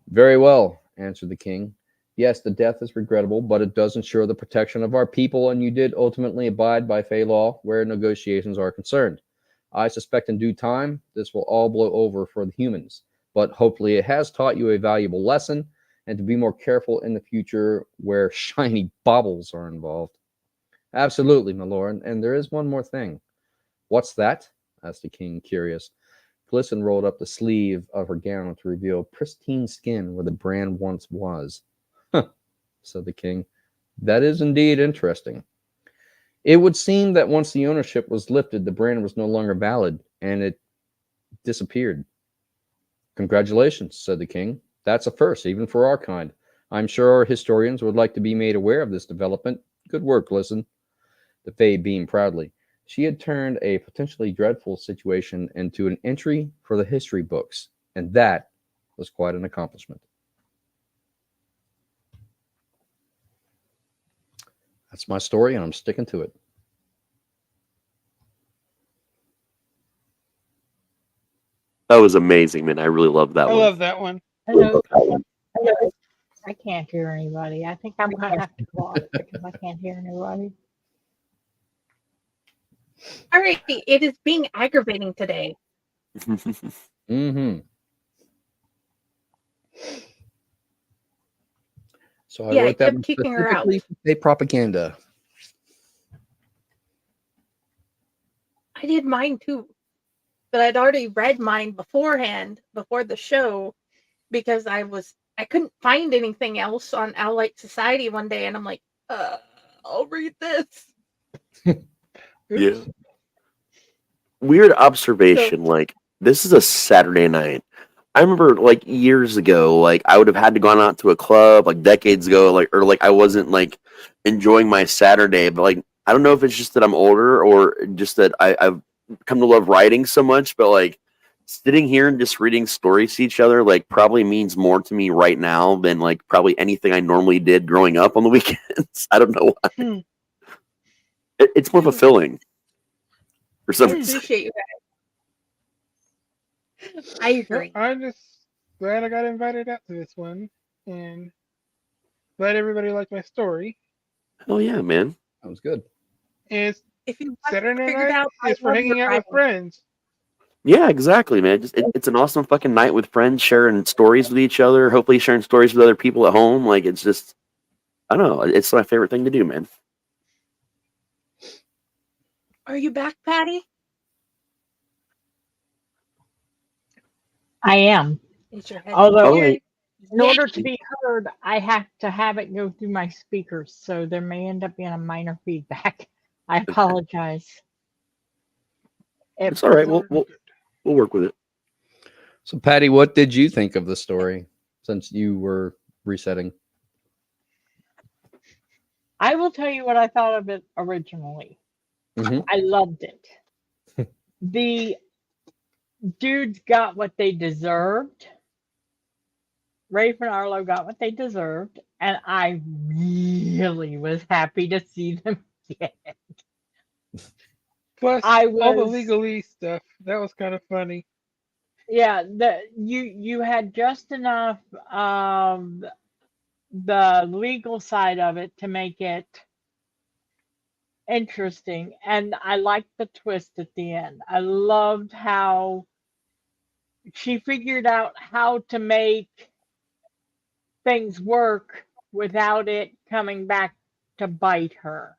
"Very well," answered the king. "Yes, the death is regrettable, but it does ensure the protection of our people, and you did ultimately abide by Fae law where negotiations are concerned. I suspect in due time, this will all blow over for the humans, but hopefully it has taught you a valuable lesson, and to be more careful in the future where shiny baubles are involved." "Absolutely, my lord, and there is one more thing." "What's that?" asked the king, curious. Glisson rolled up the sleeve of her gown to reveal pristine skin where the brand once was. "Huh," said the king. "That is indeed interesting. It would seem that once the ownership was lifted, the brand was no longer valid, and it disappeared." "Congratulations," said the king. "That's a first, even for our kind. I'm sure our historians would like to be made aware of this development. Good work, Glisson." The Fae beamed proudly. She had turned a potentially dreadful situation into an entry for the history books, and that was quite an accomplishment. That's my story, and I'm sticking to it. That was amazing, man. I really love that I one. love that one. Hello. I can't hear anybody. I think I'm going to have to go off because I can't hear anybody. Sorry, it is being aggravating today. Mm-hmm. So I Yeah, wrote I that kept kicking her out. specifically for Fae Propaganda. I did mine too. but I'd already read mine beforehand, before the show, because I couldn't find anything else on Owlite Society one day, and I'm like, I'll read this. Yeah. Weird observation. Like, this is a Saturday night. I remember, like, years ago, like, I would have had to gone out to a club, like, decades ago, like, or, like, I wasn't, like, enjoying my Saturday, but, like, I don't know if it's just that I'm older or just that I've come to love writing so much, but, like, sitting here and just reading stories to each other, like, probably means more to me right now than, like, probably anything I normally did growing up on the weekends. I don't know why. It's more fulfilling. For some I reason. appreciate you guys. I agree. I'm just glad I got invited out to this one, and glad everybody liked my story. Oh yeah, man. That was good. And it's If you Saturday figured night out, I is for love hanging your out with rival. friends. Yeah, exactly, man. It's an awesome fucking night with friends, sharing stories with each other. Hopefully, sharing stories with other people at home. Like, it's just, I don't know. It's my favorite thing to do, man. Are you back, Patty? I am. Is your head Although, weird? in order to be heard, I have to have it go through my speakers, so there may end up being a minor feedback. I apologize. It's all right. We'll work with it. So, Patty, what did you think of the story since you were resetting? I will tell you what I thought of it originally. Mhm. I loved it. The dudes got what they deserved. Rafe and Arlo got what they deserved, and I really was happy to see them get it. Plus, I all the was, legalese stuff. That was kind of funny. yeah, you had just enough of the legal side of it to make it interesting, and I liked the twist at the end. I loved how she figured out how to make things work without it coming back to bite her.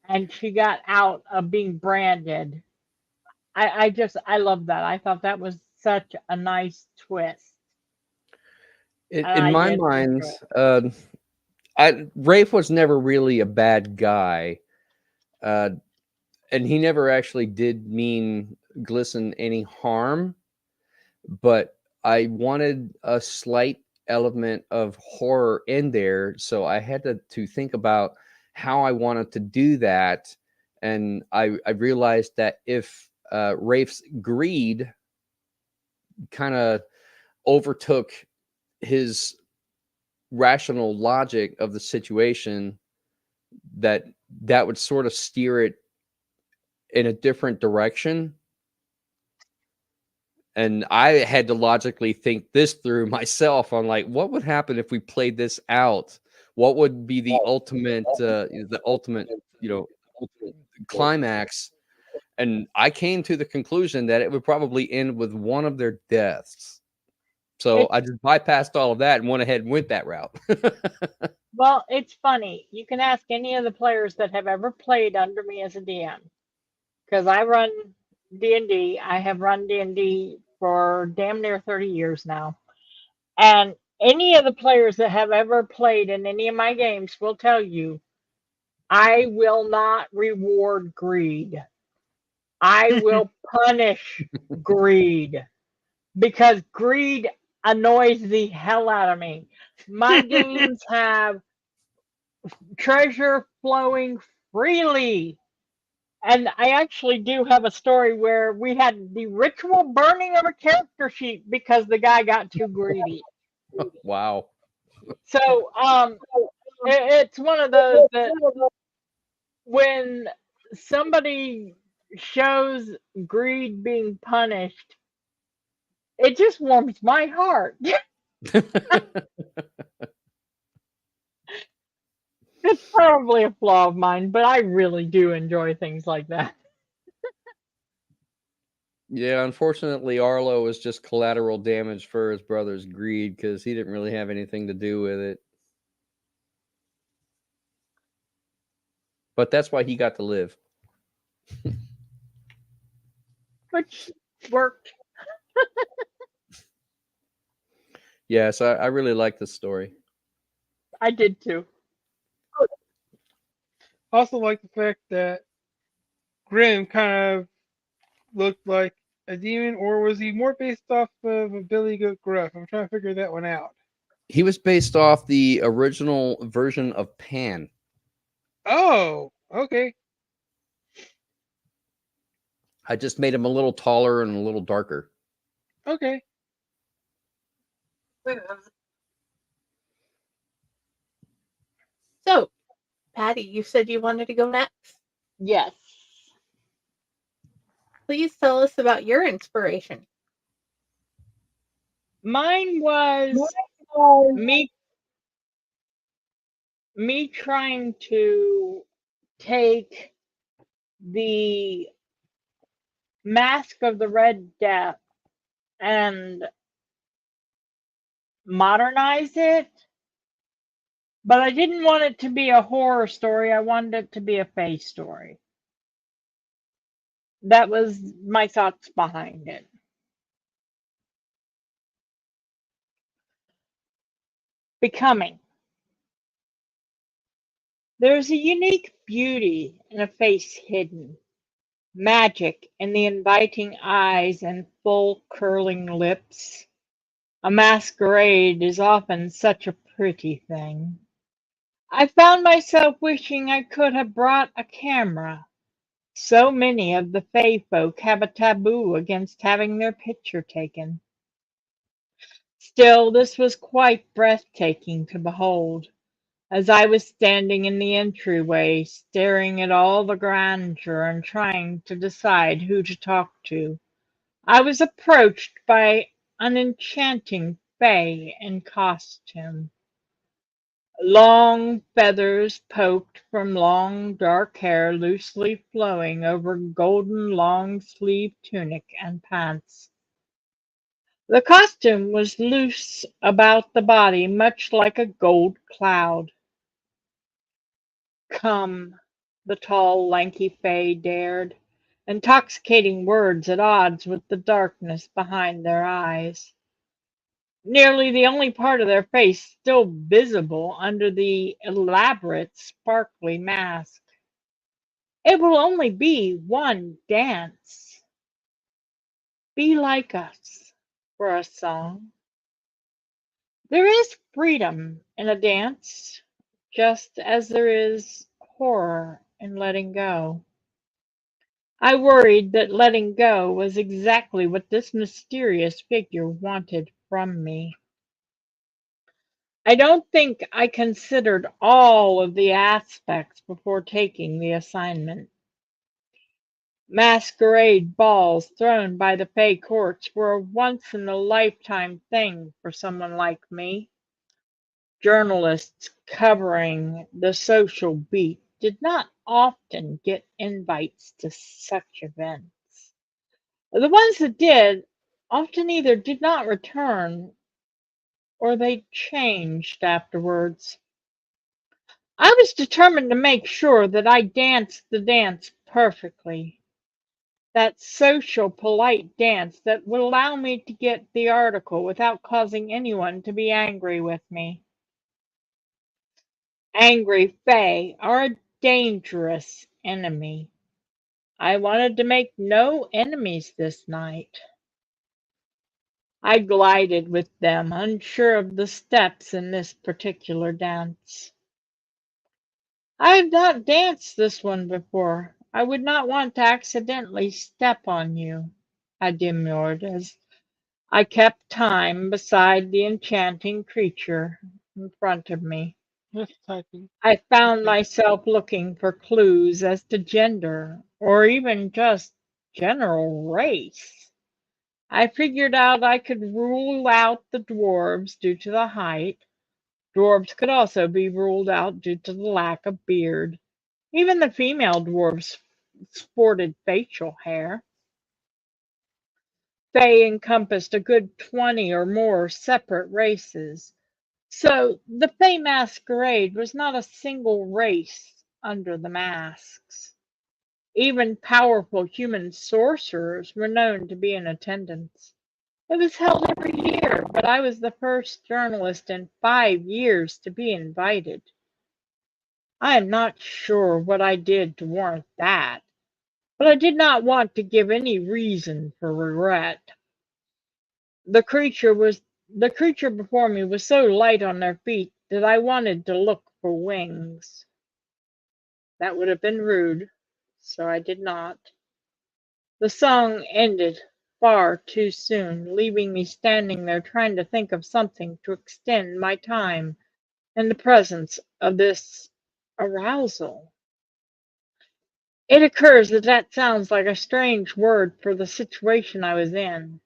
And she got out of being branded. I love that. I thought that was such a nice twist. In my mind, Rafe was never really a bad guy, and he never actually did mean Glisten any harm. But I wanted a slight element of horror in there, so I had to think about how I wanted to do that, and I realized that if Rafe's greed kind of overtook his rational logic of the situation, that would sort of steer it in a different direction. And I had to logically think this through myself on, like, what would happen if we played this out? What would be the ultimate climax? And I came to the conclusion that it would probably end with one of their deaths. So I just bypassed all of that and went ahead and went that route. Well, it's funny. You can ask any of the players that have ever played under me as a DM, because I run D&D. I have run D&D for damn near 30 years now. And any of the players that have ever played in any of my games will tell you, I will not reward greed. I will punish greed, because greed annoys the hell out of me. My games have treasure flowing freely. And I actually do have a story where we had the ritual burning of a character sheet because the guy got too greedy. Wow. So it's one of those that when somebody shows greed being punished, it just warms my heart. It's probably a flaw of mine, but I really do enjoy things like that. Yeah, unfortunately, Arlo was just collateral damage for his brother's greed because he didn't really have anything to do with it. But that's why he got to live. Which worked. Yes, I really like this story. I did too. Also like the fact that Grin kind of looked like a demon, or was he more based off of a Billy Goat Gruff? I'm trying to figure that one out. He was based off the original version of Pan. Oh, okay. I just made him a little taller and a little darker. Okay. So, Patty, you said you wanted to go next. Yes. Please tell us about your inspiration. Mine was me trying to take the Mask of the Red Death and modernize it, but I didn't want it to be a horror story. I wanted it to be a Fae story. That was my thoughts behind it. Becoming. There's a unique beauty in a face hidden, magic in the inviting eyes and full curling lips. A masquerade is often such a pretty thing. I found myself wishing I could have brought a camera. So many of the Fae folk have a taboo against having their picture taken. Still, this was quite breathtaking to behold. As I was standing in the entryway, staring at all the grandeur and trying to decide who to talk to, I was approached by an enchanting Fae in costume. Long feathers poked from long dark hair loosely flowing over golden long-sleeved tunic and pants. The costume was loose about the body, much like a gold cloud. "Come," the tall, lanky Fae dared, intoxicating words at odds with the darkness behind their eyes. Nearly the only part of their face still visible under the elaborate, sparkly mask. "It will only be one dance. Be like us for a song. There is freedom in a dance, just as there is horror in letting go." I worried that letting go was exactly what this mysterious figure wanted from me. I don't think I considered all of the aspects before taking the assignment. Masquerade balls thrown by the Fae courts were a once in a lifetime thing for someone like me. Journalists covering the social beat did not often get invites to such events. The ones that did often either did not return or they changed afterwards. I was determined to make sure that I danced the dance perfectly. That social, polite dance that would allow me to get the article without causing anyone to be angry with me. Angry Fae are a dangerous enemy. I wanted to make no enemies this night. I glided with them, unsure of the steps in this particular dance. I have not danced this one before. I would not want to accidentally step on you, I demurred as I kept time beside the enchanting creature in front of me. Just typing. I found myself looking for clues as to gender or even just general race. I figured out I could rule out the dwarves due to the height. Dwarves could also be ruled out due to the lack of beard. Even the female dwarves sported facial hair. Fae encompassed a good 20 or more separate races, so the Fae masquerade was not a single race under the masks. Even powerful human sorcerers were known to be in attendance. It was held every year, but I was the first journalist in 5 years to be invited. I am not sure what I did to warrant that, but I did not want to give any reason for regret. The creature before me was so light on their feet that I wanted to look for wings. That would have been rude, so I did not. The song ended far too soon, leaving me standing there trying to think of something to extend my time in the presence of this arousal. It occurs that that sounds like a strange word for the situation I was in.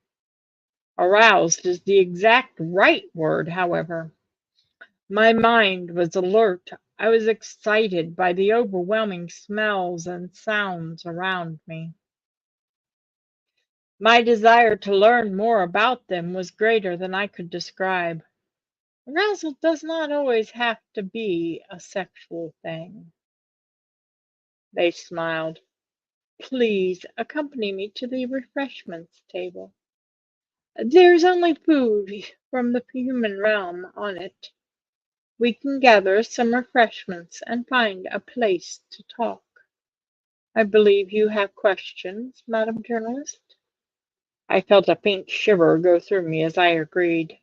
Aroused is the exact right word, however. My mind was alert. I was excited by the overwhelming smells and sounds around me. My desire to learn more about them was greater than I could describe. Arousal does not always have to be a sexual thing. They smiled. Please accompany me to the refreshments table. There's only food from the human realm on it. We can gather some refreshments and find a place to talk. I believe you have questions, Madam Journalist? I felt a faint shiver go through me as I agreed.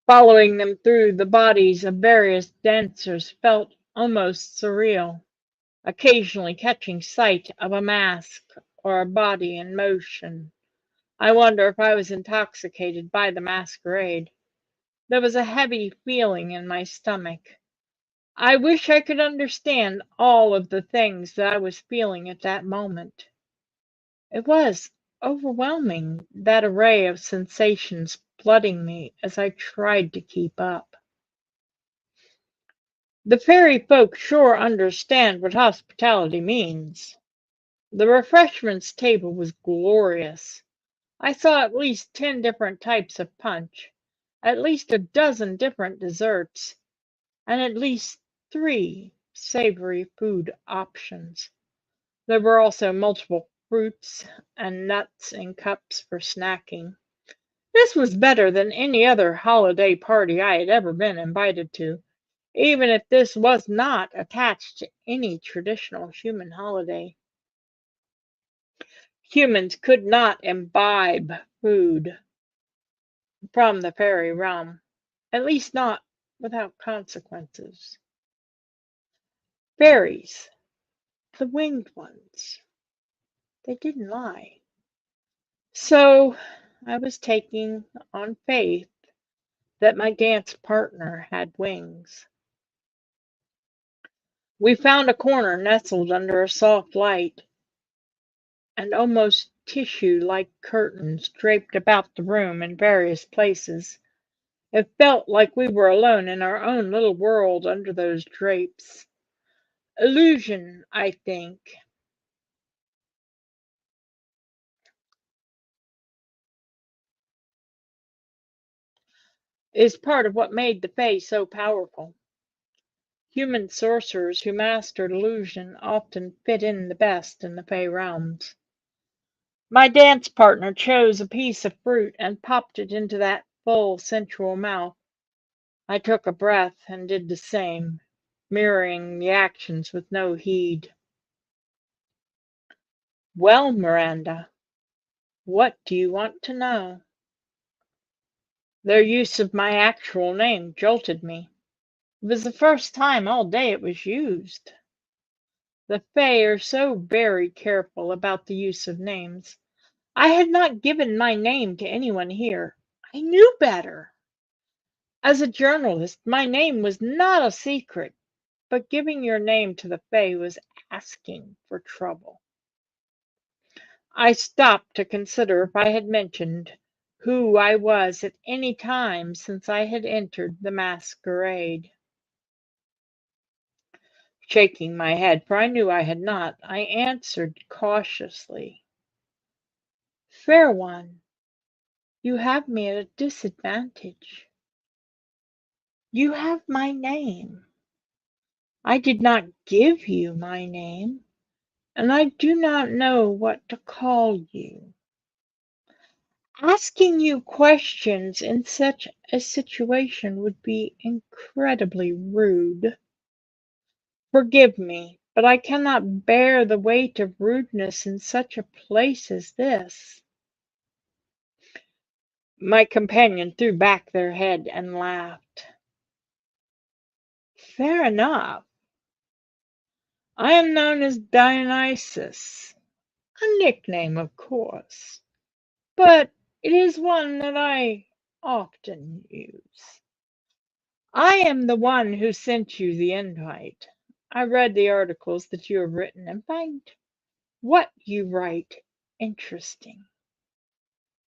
Following them through the bodies of various dancers felt almost surreal, occasionally catching sight of a mask or a body in motion. I wonder if I was intoxicated by the masquerade. There was a heavy feeling in my stomach. I wish I could understand all of the things that I was feeling at that moment. It was overwhelming, that array of sensations flooding me as I tried to keep up. The fairy folk sure understand what hospitality means. The refreshments table was glorious. I saw at least 10 different types of punch, at least a dozen different desserts, and at least 3 savory food options. There were also multiple fruits and nuts in cups for snacking. This was better than any other holiday party I had ever been invited to, even if this was not attached to any traditional human holiday. Humans could not imbibe food from the fairy realm, at least not without consequences. Fairies, the winged ones, they didn't lie. So I was taking on faith that my dance partner had wings. We found a corner nestled under a soft light, and almost tissue-like curtains draped about the room in various places. It felt like we were alone in our own little world under those drapes. Illusion, I think. Is part of what made the Fae so powerful. Human sorcerers who mastered illusion often fit in the best in the Fae realms. My dance partner chose a piece of fruit and popped it into that full, sensual mouth. I took a breath and did the same, mirroring the actions with no heed. Well, Miranda, what do you want to know? Their use of my actual name jolted me. It was the first time all day it was used. The Fae are so very careful about the use of names. I had not given my name to anyone here. I knew better. As a journalist, my name was not a secret, but giving your name to the Fae was asking for trouble. I stopped to consider if I had mentioned who I was at any time since I had entered the masquerade. Shaking my head, for I knew I had not, I answered cautiously. Fair one, you have me at a disadvantage. You have my name. I did not give you my name. and I do not know what to call you. Asking you questions in such a situation would be incredibly rude. Forgive me, but I cannot bear the weight of rudeness in such a place as this. My companion threw back their head and laughed. Fair enough. I am known as Dionysus, a nickname, of course, but it is one that I often use. I am the one who sent you the invite. I read the articles that you have written and find what you write interesting,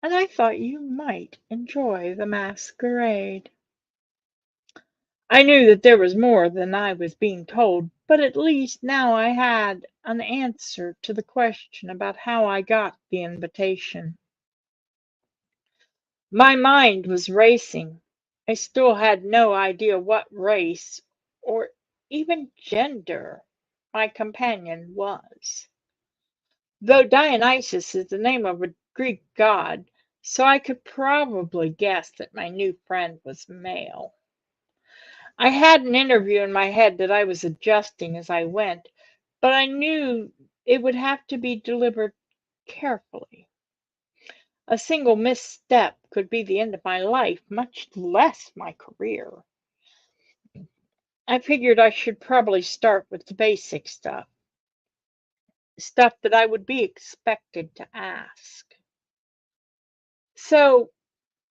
and I thought you might enjoy the masquerade. I knew that there was more than I was being told, but at least now I had an answer to the question about how I got the invitation. My mind was racing. I still had no idea what race or even gender my companion was, though Dionysus is the name of a Greek god, so I could probably guess that my new friend was male. I had an interview in my head that I was adjusting as I went, but I knew it would have to be delivered carefully. A single misstep could be the end of my life, much less my career. I figured I should probably start with the basic stuff that I would be expected to ask. So,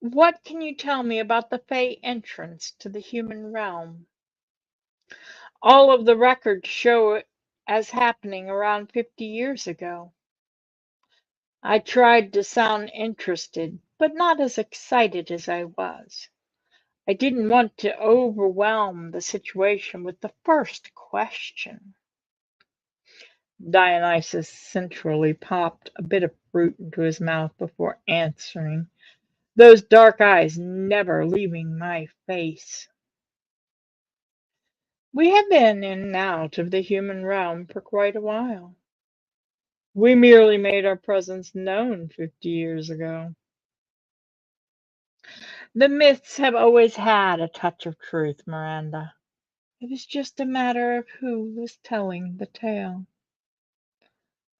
what can you tell me about the Fae entrance to the human realm? All of the records show it as happening around 50 years ago. I tried to sound interested, but not as excited as I was. I didn't want to overwhelm the situation with the first question. Dionysus centrally popped a bit of fruit into his mouth before answering, those dark eyes never leaving my face. We have been in and out of the human realm for quite a while. We merely made our presence known 50 years ago. The myths have always had a touch of truth, Miranda. It was just a matter of who was telling the tale.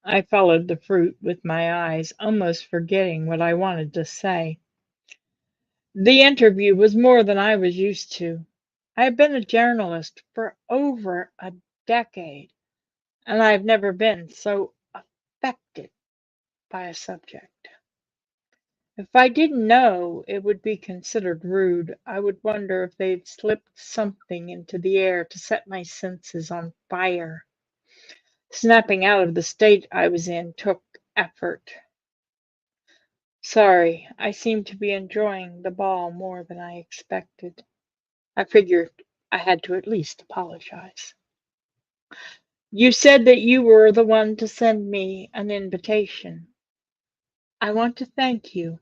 I followed the fruit with my eyes, almost forgetting what I wanted to say. The interview was more than I was used to. I have been a journalist for over a decade, and I have never been so affected by a subject. If I didn't know it would be considered rude, I would wonder if they'd slipped something into the air to set my senses on fire. Snapping out of the state I was in took effort. Sorry, I seem to be enjoying the ball more than I expected. I figured I had to at least apologize. You said that you were the one to send me an invitation. I want to thank you.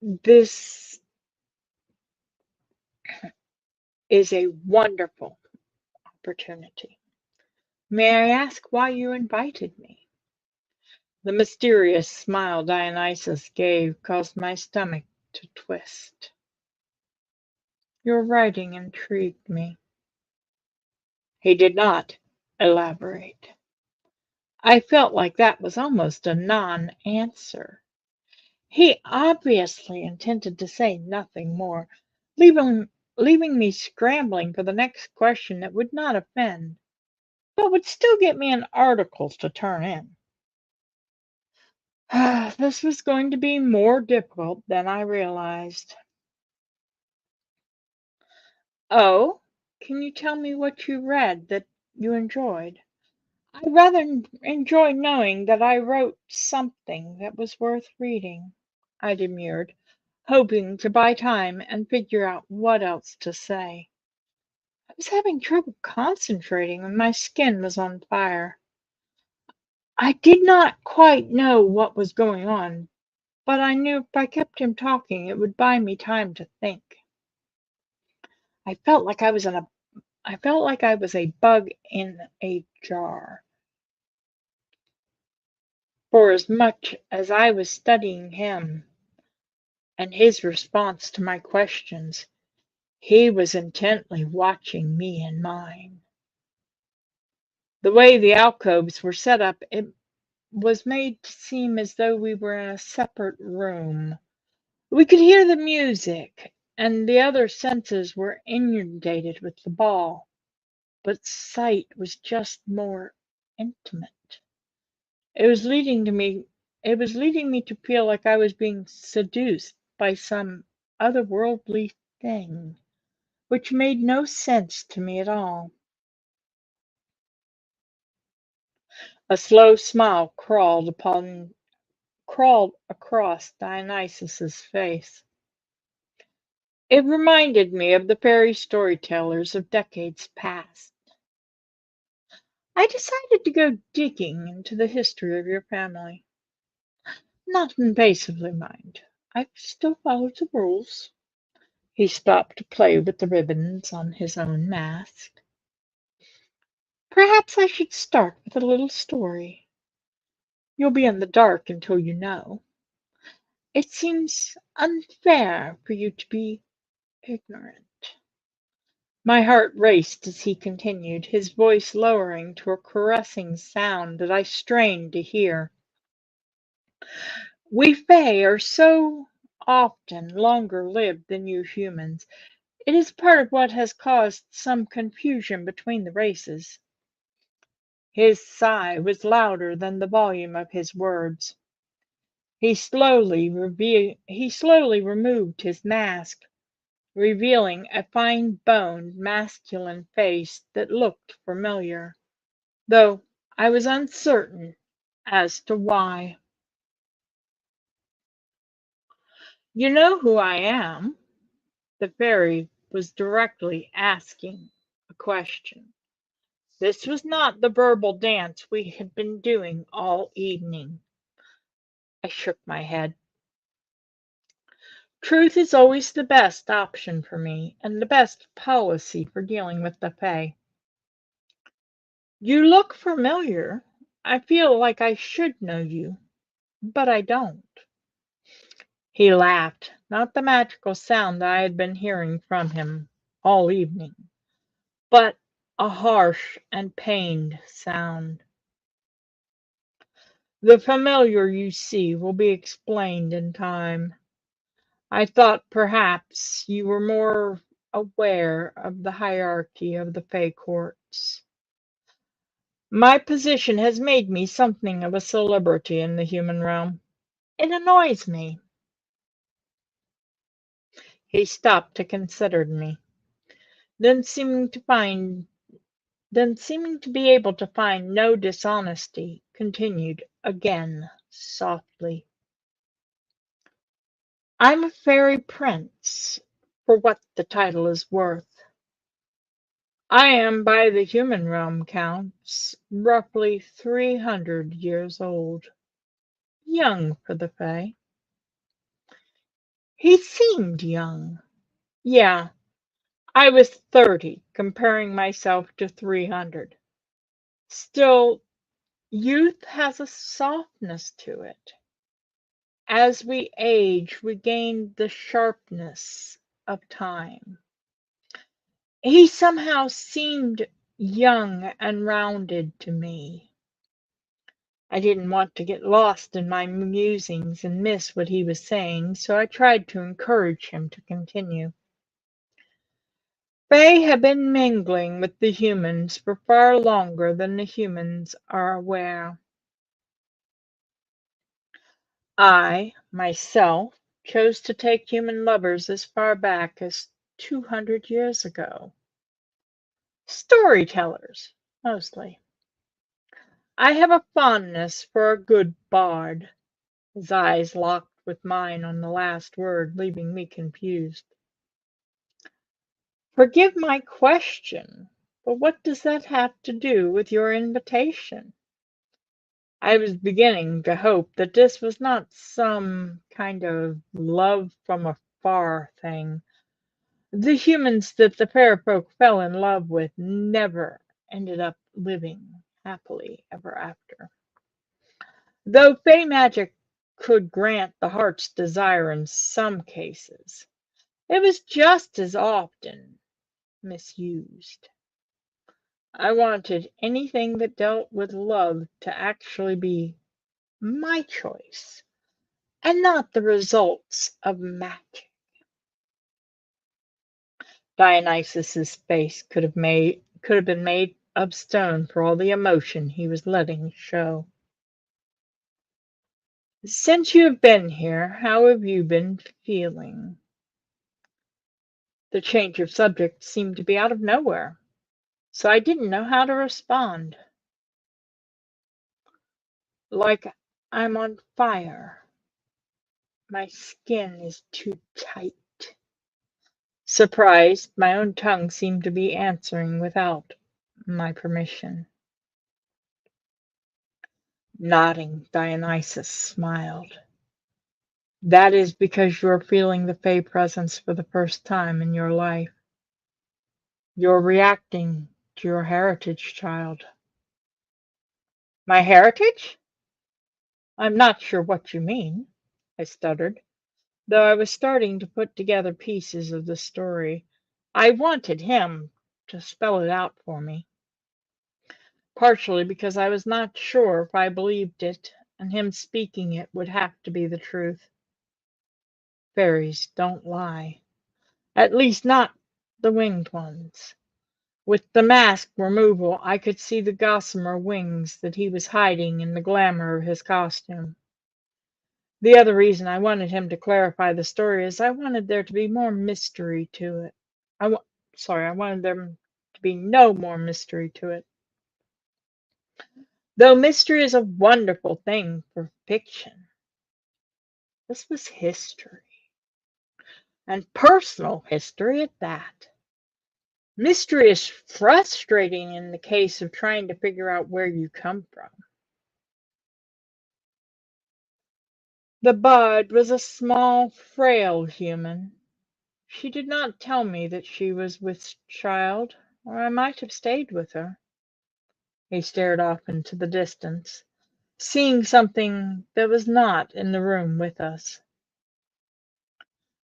This is a wonderful opportunity. May I ask why you invited me? The mysterious smile Dionysus gave caused my stomach to twist. Your writing intrigued me. He did not elaborate. I felt like that was almost a non-answer. He obviously intended to say nothing more, leaving me scrambling for the next question that would not offend, but would still get me an article to turn in. This was going to be more difficult than I realized. Oh, can you tell me what you read that you enjoyed? I rather enjoy knowing that I wrote something that was worth reading, I demurred, hoping to buy time and figure out what else to say. I was having trouble concentrating and my skin was on fire. I did not quite know what was going on, but I knew if I kept him talking, it would buy me time to think. I felt like I was in I felt like I was a bug in a jar. For as much as I was studying him and his response to my questions, he was intently watching me and mine. The way the alcoves were set up, it was made to seem as though we were in a separate room. We could hear the music, and the other senses were inundated with the ball, but sight was just more intimate. It was leading me to feel like I was being seduced by some otherworldly thing, which made no sense to me at all. A slow smile crawled across Dionysus's face. It reminded me of the fairy storytellers of decades past. I decided to go digging into the history of your family. Not invasively, mind. I still followed the rules. He stopped to play with the ribbons on his own mask. Perhaps I should start with a little story. You'll be in the dark until you know. It seems unfair for you to be ignorant. My heart raced as he continued, his voice lowering to a caressing sound that I strained to hear. We Fae are so often longer lived than you humans. It is part of what has caused some confusion between the races. His sigh was louder than the volume of his words. He slowly removed his mask, revealing a fine-boned masculine face that looked familiar, though I was uncertain as to why. You know who I am? The fairy was directly asking a question. This was not the verbal dance we had been doing all evening. I shook my head. Truth is always the best option for me, and the best policy for dealing with the Fae. You look familiar. I feel like I should know you, but I don't. He laughed, not the magical sound I had been hearing from him all evening, but a harsh and pained sound. The familiar you see will be explained in time. I thought perhaps you were more aware of the hierarchy of the Fae courts. My position has made me something of a celebrity in the human realm. It annoys me. He stopped to consider me, then seeming to be able to find no dishonesty, continued again softly. I'm a fairy prince, for what the title is worth. I am, by the human realm counts, roughly 300 years old. Young for the Fae. He seemed young. Yeah, I was 30, comparing myself to 300. Still, youth has a softness to it. As we age, we gain the sharpness of time. He somehow seemed young and rounded to me. I didn't want to get lost in my musings and miss what he was saying, so I tried to encourage him to continue. Fae have been mingling with the humans for far longer than the humans are aware. I, myself, chose to take human lovers as far back as 200 years ago. Storytellers, mostly. I have a fondness for a good bard. His eyes locked with mine on the last word, leaving me confused. Forgive my question, but what does that have to do with your invitation? I was beginning to hope that this was not some kind of love from afar thing, The humans that the fair folk fell in love with never ended up living happily ever after. Though Fae magic could grant the heart's desire in some cases, it was just as often misused. I wanted anything that dealt with love to actually be my choice and not the results of magic. Dionysus's face could have been made of stone for all the emotion he was letting show. Since you have been here, how have you been feeling? The change of subject seemed to be out of nowhere, so I didn't know how to respond. Like I'm on fire. My skin is too tight. Surprised, my own tongue seemed to be answering without my permission. Nodding, Dionysus smiled. That is because you're feeling the Fae presence for the first time in your life. You're reacting to your heritage, child. My heritage? I'm not sure what you mean, I stuttered, though I was starting to put together pieces of the story. I wanted him to spell it out for me, partially because I was not sure if I believed it, and him speaking it would have to be the truth. Fairies don't lie, at least not the winged ones. With the mask removal, I could see the gossamer wings that he was hiding in the glamour of his costume. The other reason I wanted him to clarify the story is I wanted there to be more mystery to it. I wanted there to be no more mystery to it. Though mystery is a wonderful thing for fiction, this was history. And personal history at that. Mystery is frustrating in the case of trying to figure out where you come from. The bud was a small, frail human. She did not tell me that she was with child, or I might have stayed with her. He stared off into the distance, seeing something that was not in the room with us.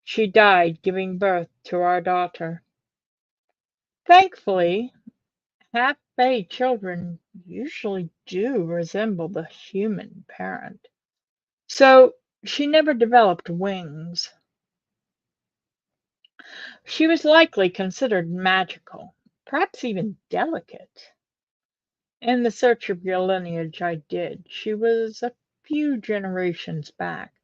She died giving birth to our daughter. Thankfully, half-Fae children usually do resemble the human parent, so she never developed wings. She was likely considered magical, perhaps even delicate. In the search of your lineage I did, she was a few generations back.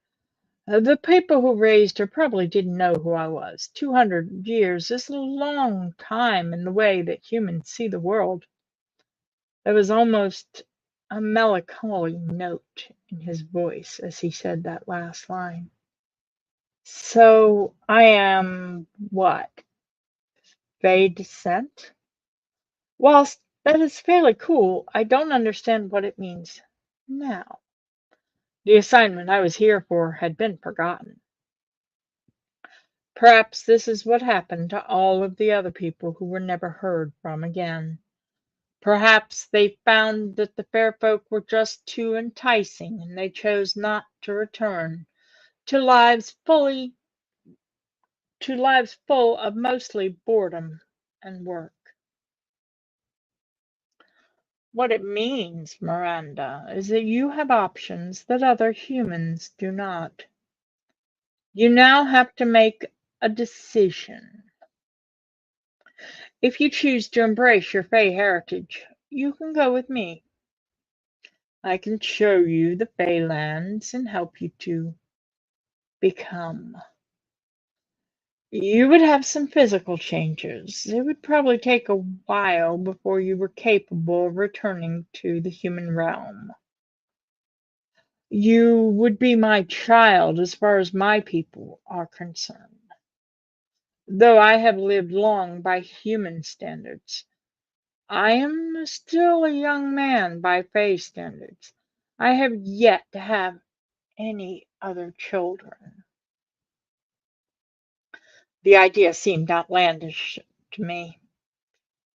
The people who raised her probably didn't know who I was. 200 years is a long time in the way that humans see the world. There was almost a melancholy note in his voice as he said that last line. So I am what? Fae descent? Whilst that is fairly cool, I don't understand what it means now. The assignment I was here for had been forgotten. Perhaps this is what happened to all of the other people who were never heard from again. Perhaps they found that the fair folk were just too enticing and they chose not to return to lives full of mostly boredom and work. What it means, Miranda, is that you have options that other humans do not. You now have to make a decision. If you choose to embrace your Fae heritage, you can go with me. I can show you the Fae lands and help you to become. You would have some physical changes. It would probably take a while before you were capable of returning to the human realm. You would be my child as far as my people are concerned. Though I have lived long by human standards, I am still a young man by Fae standards. I have yet to have any other children. The idea seemed outlandish to me.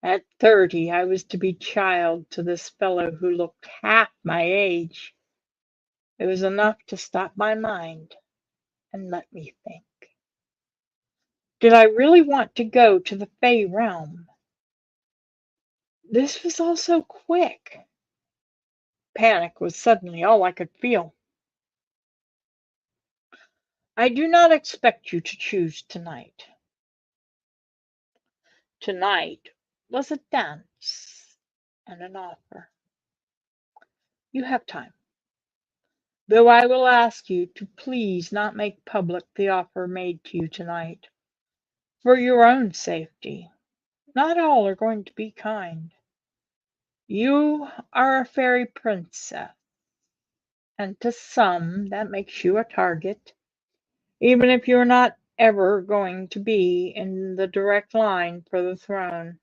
At 30, I was to be child to this fellow who looked half my age. It was enough to stop my mind and let me think. Did I really want to go to the Fae realm? This was all so quick. Panic was suddenly all I could feel. I do not expect you to choose tonight. Tonight was a dance and an offer. You have time, though I will ask you to please not make public the offer made to you tonight. For your own safety, not all are going to be kind. You are a fairy princess, and to some that makes you a target, even if you're not ever going to be in the direct line for the throne.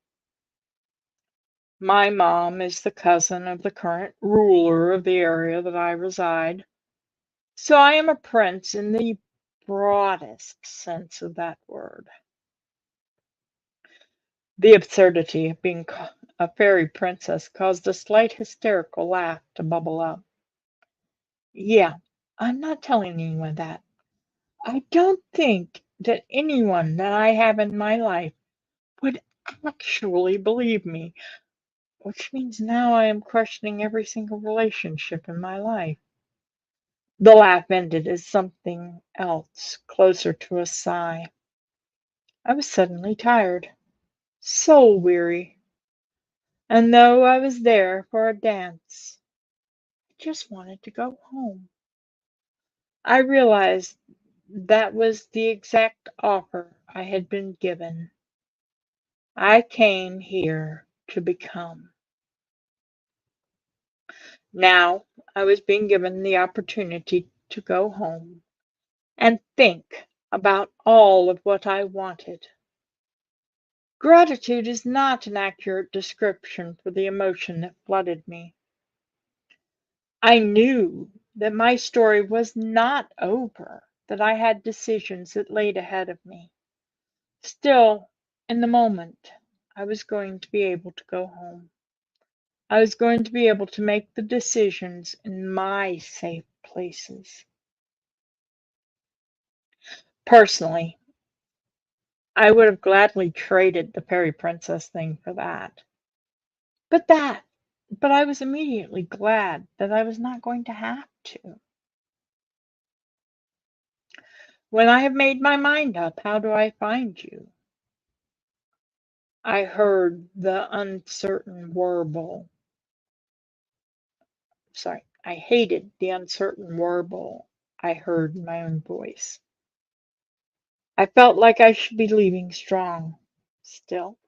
My mom is the cousin of the current ruler of the area that I reside, so I am a prince in the broadest sense of that word. The absurdity of being a fairy princess caused a slight hysterical laugh to bubble up. Yeah, I'm not telling anyone that. I don't think that anyone that I have in my life would actually believe me, which means now I am questioning every single relationship in my life. The laugh ended as something else, closer to a sigh. I was suddenly tired, soul weary, and though I was there for a dance, I just wanted to go home. I realized that was the exact offer I had been given. I came here to become. Now I was being given the opportunity to go home and think about all of what I wanted. Gratitude is not an accurate description for the emotion that flooded me. I knew that my story was not over, that I had decisions that laid ahead of me. Still, in the moment, I was going to be able to go home. I was going to be able to make the decisions in my safe places. Personally, I would have gladly traded the fairy princess thing for that. But I was immediately glad that I was not going to have to. When I have made my mind up, how do I find you? I heard the uncertain warble. Sorry, I hated the uncertain warble I heard in my own voice. I felt like I should be leaving strong. Still,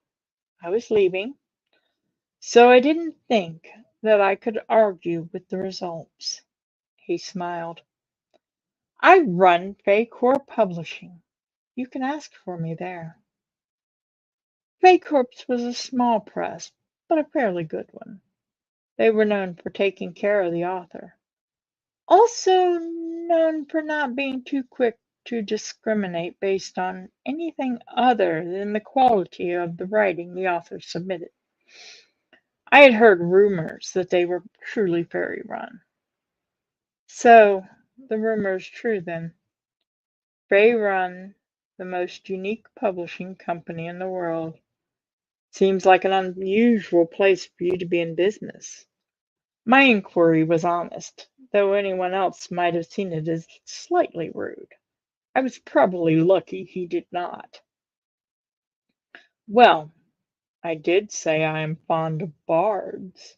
I was leaving, so I didn't think that I could argue with the results. He smiled. I run Fae Corps Publishing. You can ask for me there. Fae Corps was a small press, but a fairly good one. They were known for taking care of the author. Also known for not being too quick to discriminate based on anything other than the quality of the writing the author submitted. I had heard rumors that they were truly fairy run. So, the rumor is true then. Fae run the most unique publishing company in the world. Seems like an unusual place for you to be in business. My inquiry was honest, though anyone else might have seen it as slightly rude. I was probably lucky he did not. Well, I did say I am fond of bards.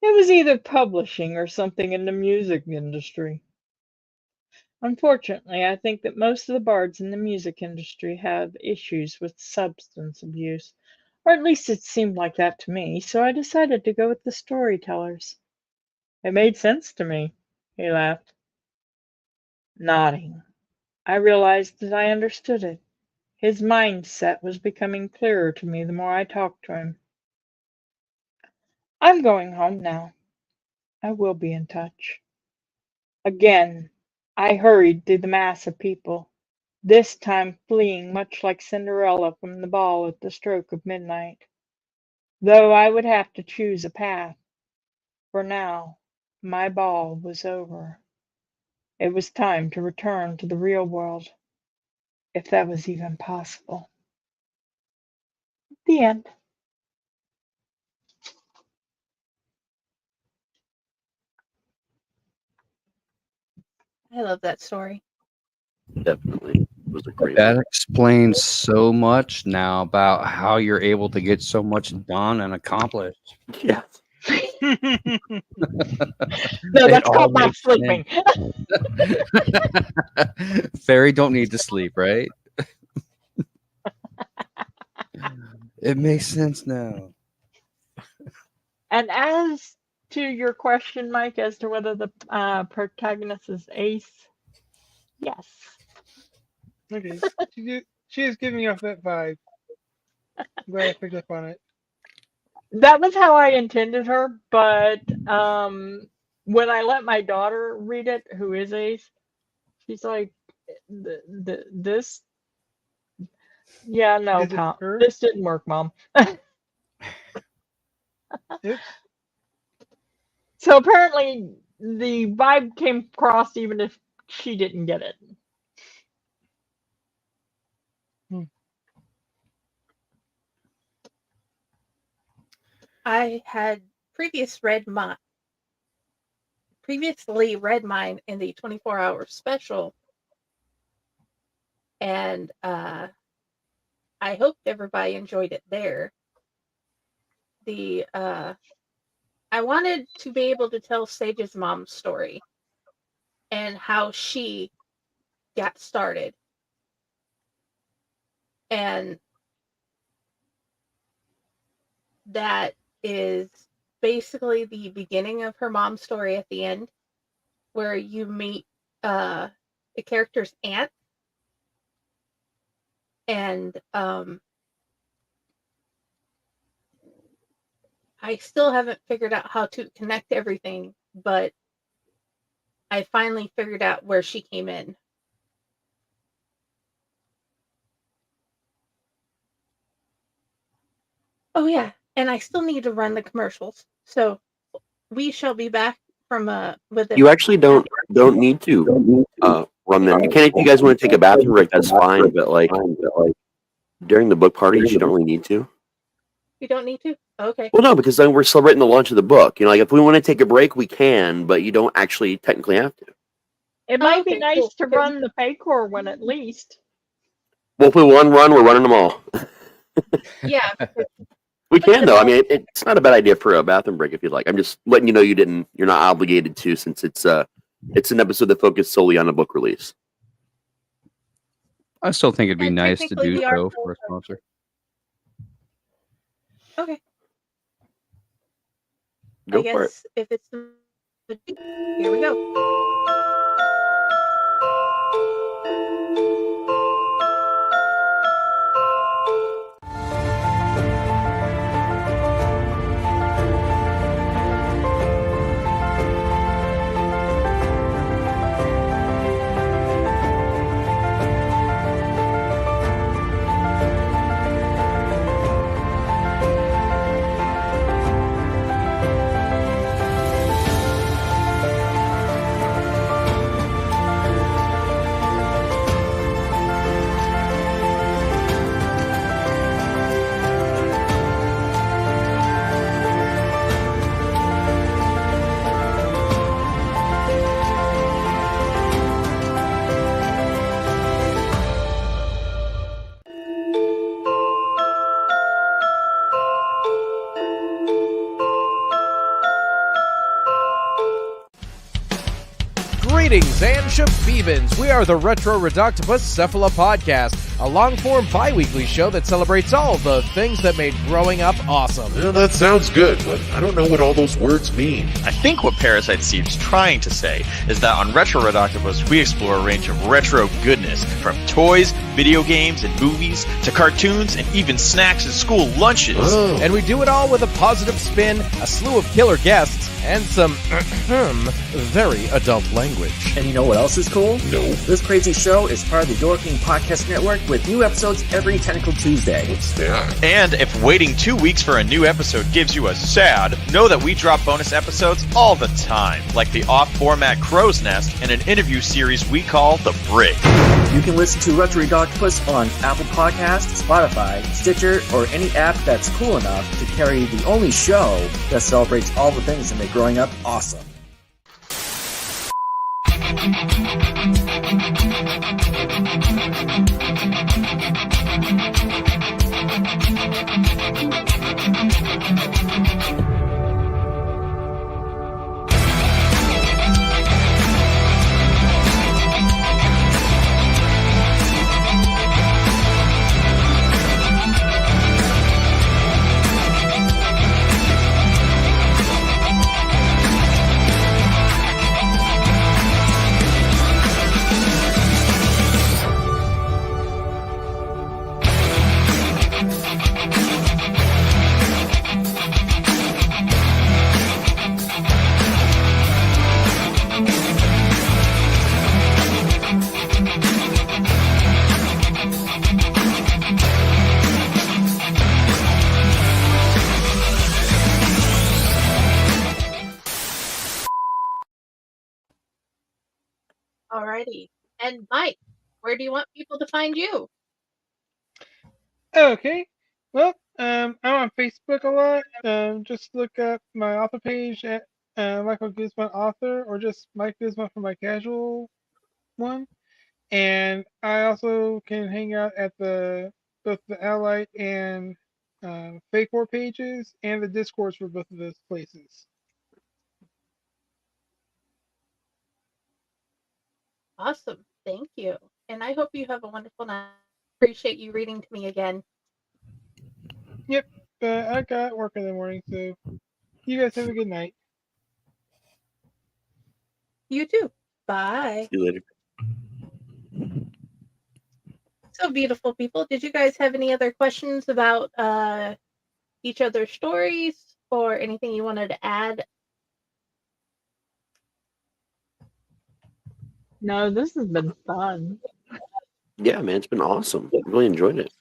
It was either publishing or something in the music industry. Unfortunately, I think that most of the bards in the music industry have issues with substance abuse, or at least it seemed like that to me, so I decided to go with the storytellers. It made sense to me, he laughed. Nodding, I realized that I understood it. His mindset was becoming clearer to me the more I talked to him. I'm going home now. I will be in touch. Again, I hurried through the mass of people. this time fleeing much like Cinderella from the ball at the stroke of midnight. Though I would have to choose a path, for now my ball was over. It was time to return to the real world, if that was even possible. The end. I love that story. Definitely. It was a great That one. explains so much now about how you're able to get so much done and accomplished. Yeah. No, It that's all called not makes sleeping. Fairy don't need to sleep, right? It makes sense now. And as to your question, Mike, as to whether the protagonist is Ace, yes. Okay. She is giving me off that vibe. I'm glad I picked up on it. That was how I intended her, but when I let my daughter read it, who is Ace, she's like, this, yeah, no, Is it Tom, her? this didn't work, Mom. Oops. So apparently the vibe came across even if she didn't get it. I had previously read mine in the 24-hour special, and I hoped everybody enjoyed it there. I wanted to be able to tell Sage's mom's story and how she got started. And that is basically the beginning of her mom's story at the end, where you meet the character's aunt. And I still haven't figured out how to connect everything, but I finally figured out where she came in. Oh yeah, and I still need to run the commercials. So we shall be back from with You actually don't need to run them. You can if you guys want to take a bathroom break, that's fine. But like during the book parties, you don't really need to. You don't need to? Okay. Well, no, because then we're celebrating the launch of the book. You know, like if we want to take a break, we can, but you don't actually technically have to. It might be Okay, nice cool. to run the Fae Corps one at least. Well, if we one run, we're running them all. Yeah. We can though. I mean, it's not a bad idea for a bathroom break if you'd like. I'm just letting you know you're not obligated to, since it's an episode that focused solely on a book release. I still think it'd be And nice to technically do we are so for a sponsor. Okay. Go I for it. guess if it's here we go. Greetings and shabebans. We are the Retro Reductibus Cephala Podcast, a long-form bi-weekly show that celebrates all the things that made growing up awesome. Yeah, that sounds good, but I don't know what all those words mean. I think what Parasite seems trying to say is that on Retro Redoctopus, we explore a range of retro goodness, from toys, video games, and movies, to cartoons, and even snacks and school lunches. And we do it all with a positive spin, a slew of killer guests, and some very adult language. And you know what else is cool? No. This crazy show is part of the Dorking Podcast Network with new episodes every Tentacle Tuesday. What's that? And if waiting 2 weeks for a new episode gives you a sad, know that we drop bonus episodes all the time, like the off-format Crow's Nest and an interview series we call The Brig. You can listen to Retro Octopus on Apple Podcasts, Spotify, Stitcher, or any app that's cool enough to carry the only show that celebrates all the things that make growing up awesome. Alrighty. And Mike, where do you want people to find you? Okay. Well, I'm on Facebook a lot. Just look up my author page at Michael Guzman Author, or just Mike Guzman for my casual one. And I also can hang out at both the Allied and Fae Corps pages and the Discords for both of those places. Awesome. Thank you. And I hope you have a wonderful night. Appreciate you reading to me again. Yep. I got work in the morning, so you guys have a good night. You too. Bye. See you later. So beautiful people. Did you guys have any other questions about each other's stories or anything you wanted to add? No, this has been fun. Yeah, man, it's been awesome. I really enjoyed it.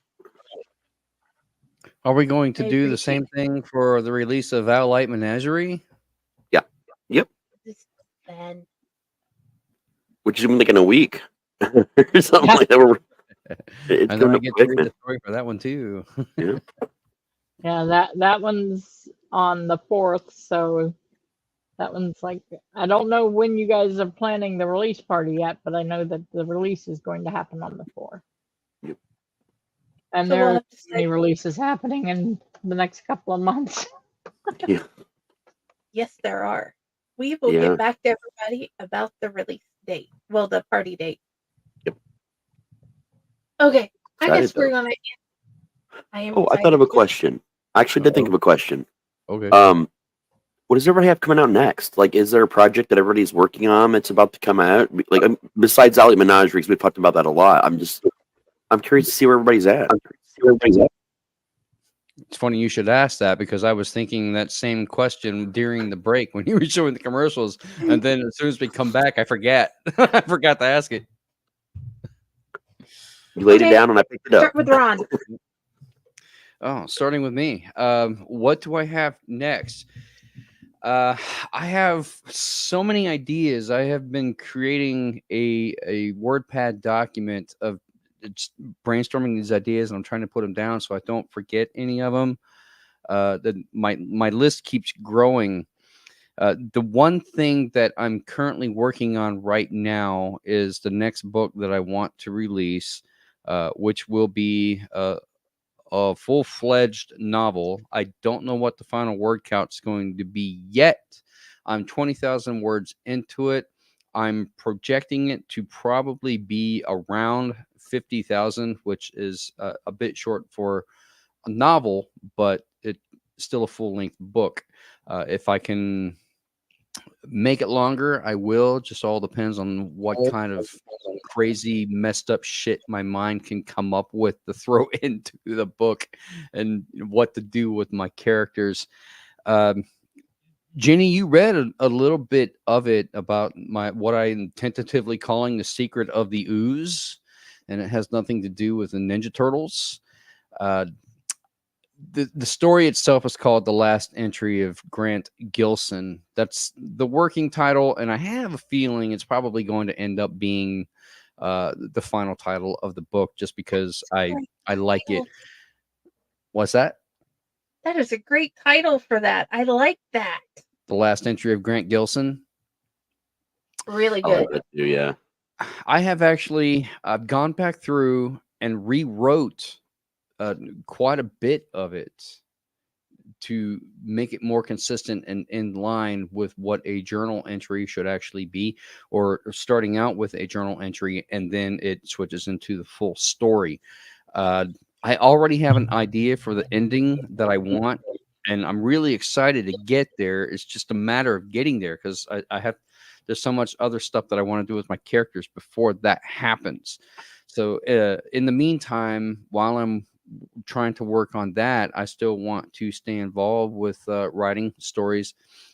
Are we going to I do the appreciate same thing for the release of Allight Menagerie? Yeah. Yep. this. Then Which is like in a week or something like that. It's And then going I up get to quick, read man. the story for that one too. Yeah. Yeah, that one's on the 4th, so that one's like, I don't know when you guys are planning the release party yet, but I know that the release is going to happen on the 4th. Yep. And So there we'll are have to many say- releases happening in the next couple of months. Yeah. yes, there are. We will Yeah. get back to everybody about the release date. Well, the party date. Yep. Okay. I Excited, guess we're though. gonna end. I am Oh, I thought of a excited. question. I actually did think of a question. Okay. What does everybody have coming out next? Like, is there a project that everybody's working on that's about to come out? Like, besides Allied Menagerie, 'cause we've talked about that a lot. I'm curious to see where everybody's at. It's funny you should ask that, because I was thinking that same question during the break when you were showing the commercials, and then as soon as we come back, I forget. I forgot to ask it. You laid it Okay. down and I picked it up. Start with Ron. Oh, starting with me. What do I have next? I have so many ideas. I have been creating a WordPad document of just brainstorming these ideas, and I'm trying to put them down so I don't forget any of them. My list keeps growing. The one thing that I'm currently working on right now is the next book that I want to release, which will be a full-fledged novel. I don't know what the final word count is going to be yet. I'm 20,000 words into it. I'm projecting it to probably be around 50,000, which is a bit short for a novel, but it's still a full-length book. If I can make it longer, I will. Just all depends on what kind of crazy, messed up shit my mind can come up with to throw into the book and what to do with my characters. Jenny, you read a little bit of it about what I'm tentatively calling the secret of the ooze, and it has nothing to do with the Ninja Turtles. The story itself is called The Last Entry of Grant Gilson. That's the working title, and I have a feeling it's probably going to end up being the final title of the book, just because I like it. What's that? That is a great title for that. I like that. The Last Entry of Grant Gilson. Really I like good. that too, yeah. I have actually gone back through and rewrote quite a bit of it to make it more consistent and in line with what a journal entry should actually be, or starting out with a journal entry and then it switches into the full story. I already have an idea for the ending that I want, and I'm really excited to get there. It's just a matter of getting there, because there's so much other stuff that I want to do with my characters before that happens. So in the meantime, while I'm trying to work on that, I still want to stay involved with writing stories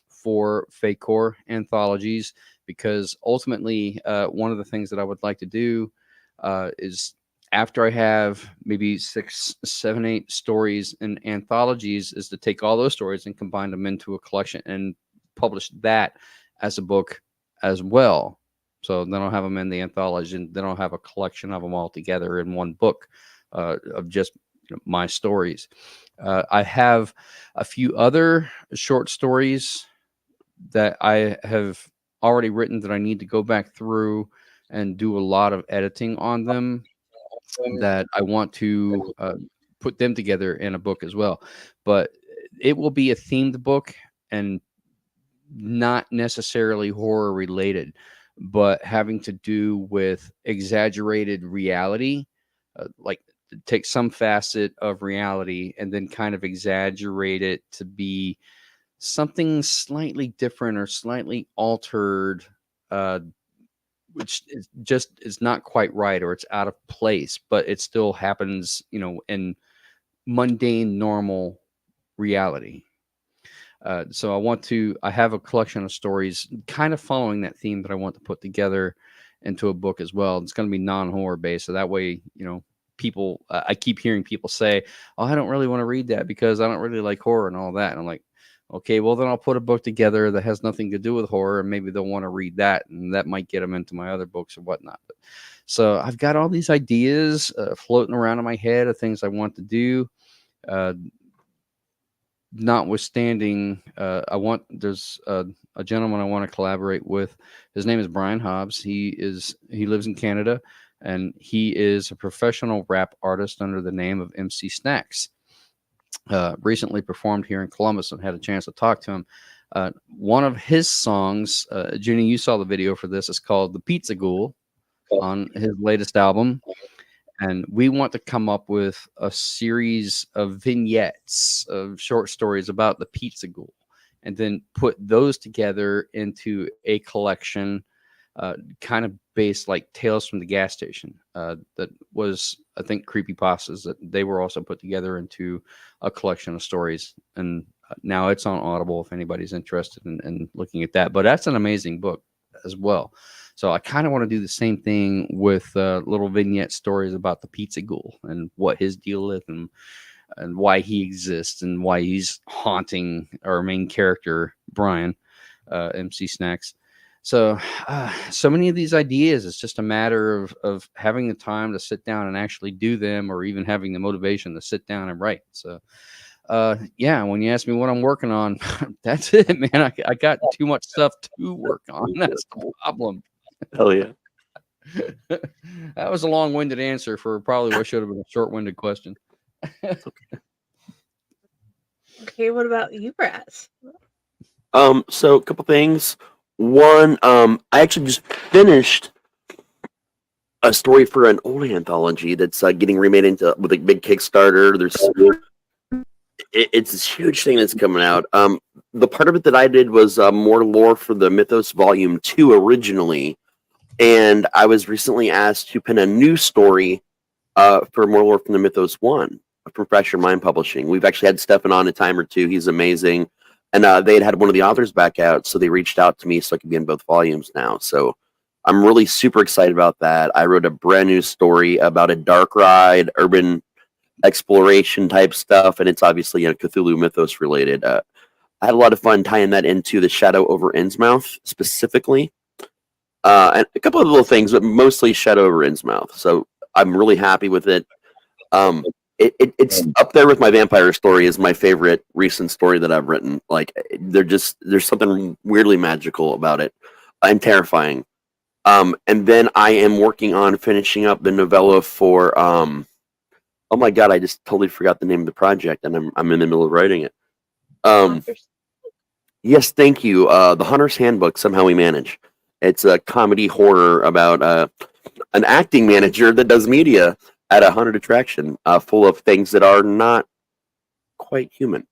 for Fae Corps anthologies, because ultimately one of the things that I would like to do is, after I have maybe 6, 7, 8 stories in anthologies, is to take all those stories and combine them into a collection and publish that as a book as well. So then I'll have them in the anthology, and then I'll have a collection of them all together in one book of just my stories. I have a few other short stories that I have already written that I need to go back through and do a lot of editing on them, that I want to put them together in a book as well. But it will be a themed book and not necessarily horror related, but having to do with exaggerated reality, like take some facet of reality and then kind of exaggerate it to be something slightly different or slightly altered, which is not quite right, or it's out of place, but it still happens, in mundane, normal reality. So I have a collection of stories kind of following that theme that I want to put together into a book as well. It's going to be non-horror based. So that way, people, I keep hearing people say, "Oh, I don't really want to read that because I don't really like horror and all that." And I'm like, okay, well then I'll put a book together that has nothing to do with horror, and maybe they'll want to read that, and that might get them into my other books or whatnot. So I've got all these ideas floating around in my head of things I want to do. Notwithstanding, there's a gentleman I want to collaborate with. His name is Brian Hobbs. He lives in Canada, and he is a professional rap artist under the name of MC Snacks. Recently performed here in Columbus and had a chance to talk to him. One of his songs, Jenny, you saw the video for this, is called The Pizza Ghoul on his latest album. And we want to come up with a series of vignettes of short stories about the Pizza Ghoul, and then put those together into a collection, kind of based like Tales from the Gas Station. That was, I think, creepypastas that they were also put together into a collection of stories. And now it's on Audible if anybody's interested in looking at that. But that's an amazing book as well. So I kind of want to do the same thing with little vignette stories about the Pizza Ghoul and what his deal is, and why he exists, and why he's haunting our main character, Brian, MC Snacks. So many of these ideas, it's just a matter of having the time to sit down and actually do them, or even having the motivation to sit down and write. So yeah, when you ask me what I'm working on, that's it, man. I got too much stuff to work on. That's the problem. Hell yeah. That was a long-winded answer for probably what should have been a short-winded question. Okay, what about you, Braz? So a couple things. One, I actually just finished a story for an old anthology that's getting remade with a big Kickstarter. It's this huge thing that's coming out. The part of it that I did was more lore for the Mythos Volume 2 originally, and I was recently asked to pen a new story for more lore from the Mythos 1 from Fresh Your Mind Publishing. We've actually had Stefan on a time or two. He's amazing. and they had one of the authors back out, so they reached out to me so I could be in both volumes now. So I'm really super excited about that. I wrote a brand new story about a dark ride, urban exploration type stuff, and it's obviously Cthulhu mythos related. I had a lot of fun tying that into the Shadow over Innsmouth specifically, and a couple of little things, but mostly Shadow over Innsmouth. So I'm really happy with it. It's up there with my vampire story as my favorite recent story that I've written. Like there's something weirdly magical about it and terrifying. And then I am working on finishing up the novella for oh my god, I just totally forgot the name of the project, and I'm in the middle of writing it. Yes, thank you. The Hunter's Handbook. Somehow we manage. It's a comedy horror about an acting manager that does media at a haunted attraction, full of things that are not quite human.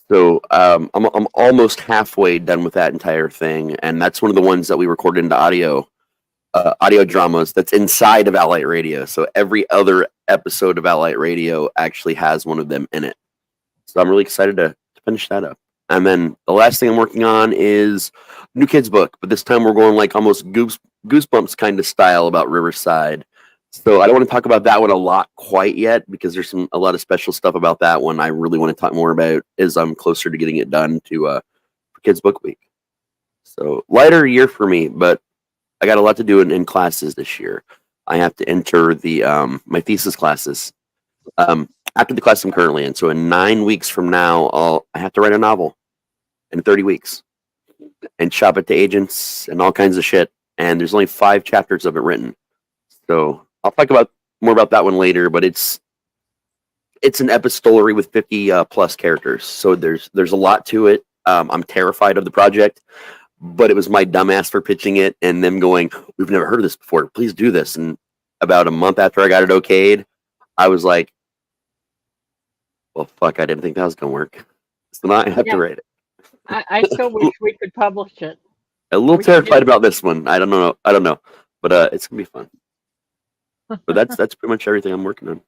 So I'm almost halfway done with that entire thing, and that's one of the ones that we recorded into audio dramas that's inside of Outlight Radio. So every other episode of Outlight Radio actually has one of them in it. So I'm really excited to finish that up. And then the last thing I'm working on is New Kids book, but this time we're going like almost Goosebumps kind of style about Riverside. So I don't want to talk about that one a lot quite yet because there's a lot of special stuff about that one I really want to talk more about as I'm closer to getting it done for Kids Book Week. So lighter year for me, but I got a lot to do in classes this year. I have to enter the my thesis classes after the class I'm currently in. So in 9 weeks from now, I have to write a novel in 30 weeks and shop it to agents and all kinds of shit. And there's only 5 chapters of it written. So I'll talk more about that one later. But it's an epistolary with 50 plus characters. So there's a lot to it. I'm terrified of the project. But it was my dumbass for pitching it and them going, we've never heard of this before. Please do this. And about a month after I got it okayed, I was like, well, fuck, I didn't think that was going to work. So now I have to write it. I still wish we could publish it. A little terrified about this one. I don't know. But it's going to be fun. But that's pretty much everything I'm working on.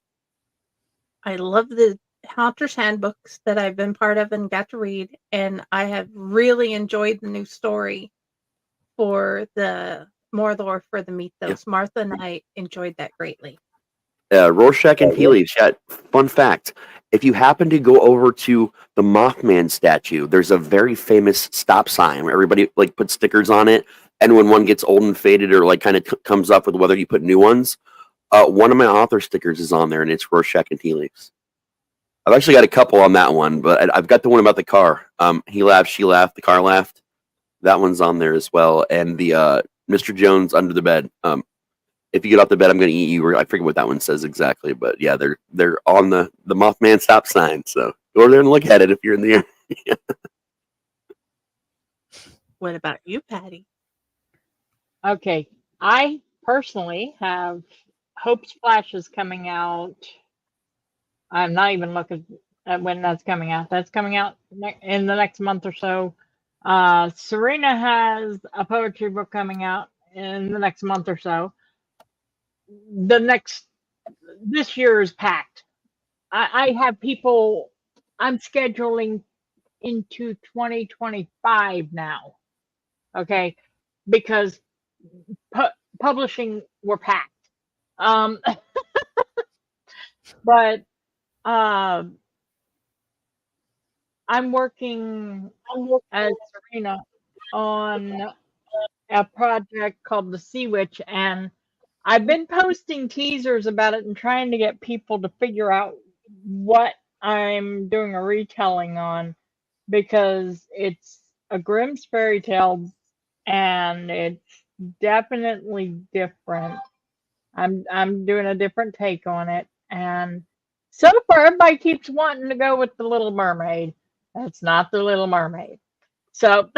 I love the Hunter's Handbooks that I've been part of and got to read, and I have really enjoyed the new story for the Mordor for the Mythos. Yeah. Martha and I enjoyed that greatly. Rorschach and tea leaves. Yeah, fun fact. If you happen to go over to the Mothman statue, there's a very famous stop sign where everybody like puts stickers on it, and when one gets old and faded or like kind of comes up with whether you put new ones, one of my author stickers is on there, and it's Rorschach and tea leaves. I've actually got a couple on that one, but I've got the one about the car. He laughed, she laughed, the car laughed. That one's on there as well. And the Mr. Jones under the bed. If you get off the bed, I'm going to eat you. I forget what that one says exactly, but yeah, they're on the Mothman stop sign. So go over there and look at it if you're in the area. What about you, Patty? Okay, I personally have Hope Splashes coming out. I'm not even looking at when that's coming out. That's coming out in the next month or so. Serena has a poetry book coming out in the next month or so. This year is packed. I have people, I'm scheduling into 2025 now. Okay, because publishing, we're packed. But I'm working as Serena on a project called The Sea Witch, and I've been posting teasers about it and trying to get people to figure out what I'm doing a retelling on, because it's a Grimm's fairy tale and it's definitely different. I'm doing a different take on it, and so far everybody keeps wanting to go with the Little Mermaid. That's not the Little Mermaid. So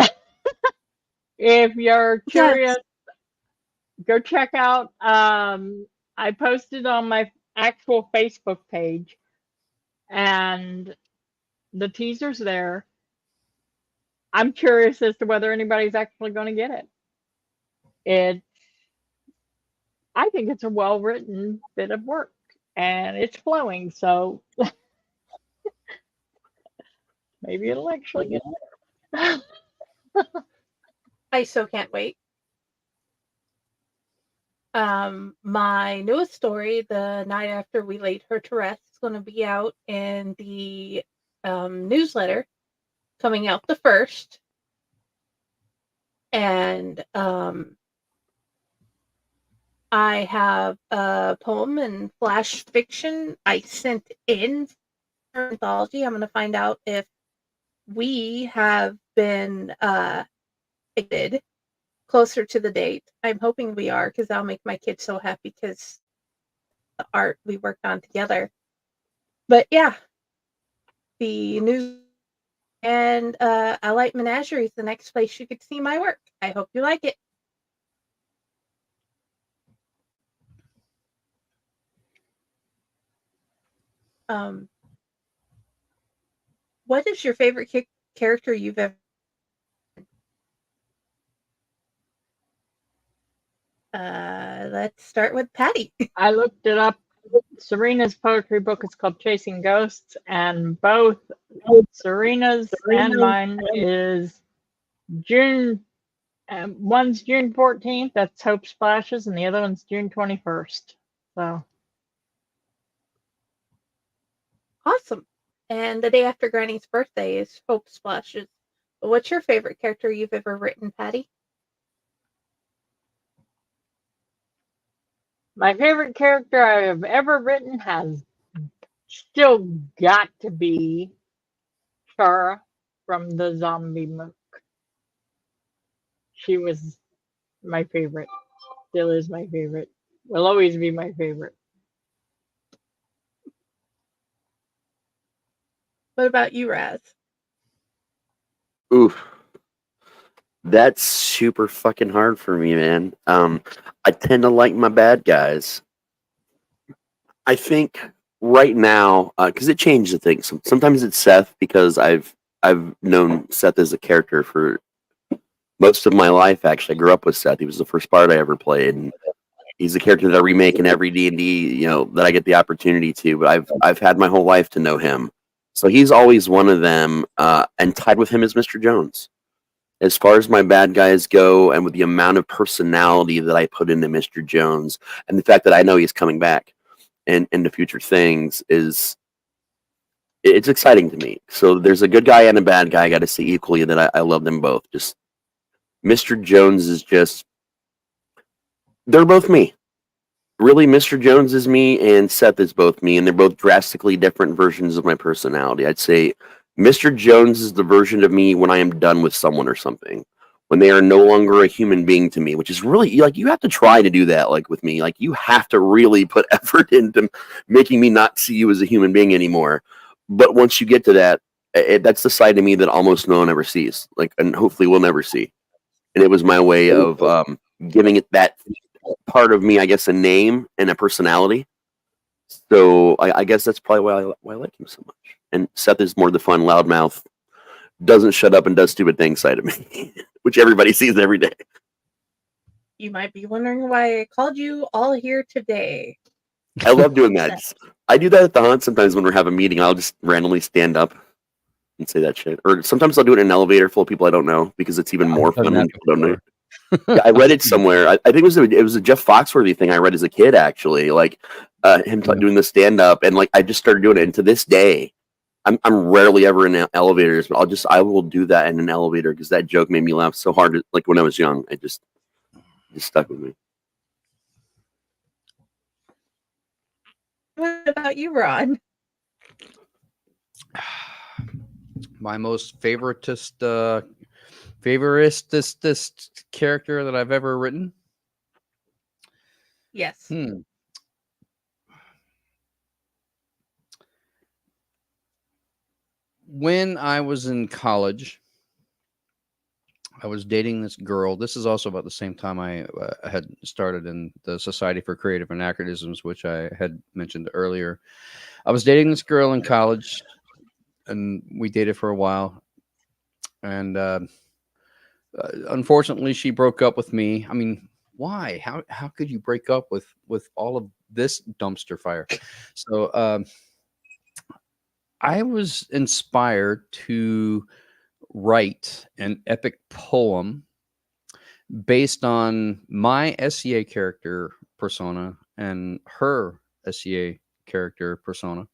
if you're curious, go check out. I posted on my actual Facebook page, and the teaser's there. I'm curious as to whether anybody's actually going to get it. I think it's a well-written bit of work, and it's flowing, so maybe it'll actually get there. I so can't wait. My newest story, The Night After We Laid Her to Rest, is going to be out in the newsletter coming out the 1st. And I have a poem and flash fiction I sent in for Anthology. I'm going to find out if we have been edited closer to the date. I'm hoping we are, because that'll make my kids so happy, because the art we worked on together. But yeah, the news and Elliott Menagerie is the next place you could see my work. I hope you like it. What is your favorite character you've ever? Let's start with Patty. I looked it up. Serena's poetry book is called Chasing Ghosts, and both Serena's and mine is June. One's June 14th. That's Hope Splashes, and the other one's June 21st. So Awesome. And the day after Granny's birthday is Hope Splashes. What's your favorite character you've ever written, Patty? my favorite character I have ever written has still got to be Shara from the Zombie Mook. She was my favorite. Still is my favorite. Will always be my favorite. What about you, Raz? Ooh, that's super fucking hard for me, man. I tend to like my bad guys. I think right now, because it changes things. Sometimes it's Seth, because I've known Seth as a character for most of my life. Actually, I grew up with Seth. He was the first part I ever played, and he's a character that I remake in every D&D, that I get the opportunity to. But I've had my whole life to know him, so he's always one of them. And tied with him is Mr. Jones. As far as my bad guys go, and with the amount of personality that I put into Mr. Jones, and the fact that I know he's coming back and into future things, it's exciting to me. So there's a good guy and a bad guy. I got to say equally that I love them both. Just Mr. Jones is just, they're both me. Really, Mr. Jones is me and Seth is both me, and they're both drastically different versions of my personality. I'd say Mr. Jones is the version of me when I am done with someone or something, when they are no longer a human being to me, which is really, like, you have to try to do that, like, with me. Like, you have to really put effort into making me not see you as a human being anymore. But once you get to that, that's the side of me that almost no one ever sees, like, and hopefully we'll never see. And it was my way of giving it that part of me, I guess, a name and a personality. So I guess that's probably why I like him so much. And Seth is more the fun, loudmouth, doesn't shut up and does stupid things side of me, which everybody sees every day. You might be wondering why I called you all here today. I love doing that. I do that at the hunt sometimes when we're having a meeting. I'll just randomly stand up and say that shit. Or sometimes I'll do it in an elevator full of people I don't know, because it's even more fun when people don't know. Yeah, I read it somewhere. I think it was a Jeff Foxworthy thing I read as a kid, actually. Like him doing the stand up, and like I just started doing it. And to this day, I'm rarely ever in elevators, but I will do that in an elevator because that joke made me laugh so hard. Like when I was young, it just stuck with me. What about you, Ron? My most favoriteest character that I've ever written. Yes. When I was in college, I was dating this girl. This is also about the same time I had started in the Society for Creative Anachronisms, which I had mentioned earlier. I was dating this girl in college, and we dated for a while. And unfortunately, she broke up with me. I mean, why? How could you break up with all of this dumpster fire? So I was inspired to write an epic poem based on my SCA character persona and her SCA character persona,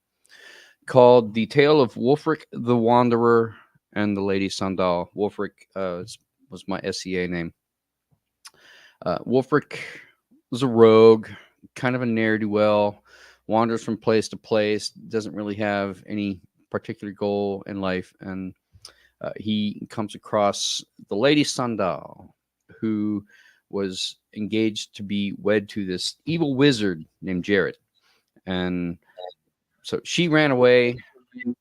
called The Tale of Wulfric the Wanderer and the Lady Sandal. Wulfric was my SCA name. Wulfric was a rogue, kind of a ne'er-do-well, wanders from place to place, doesn't really have any particular goal in life, and he comes across the Lady Sandal, who was engaged to be wed to this evil wizard named Jared. And so she ran away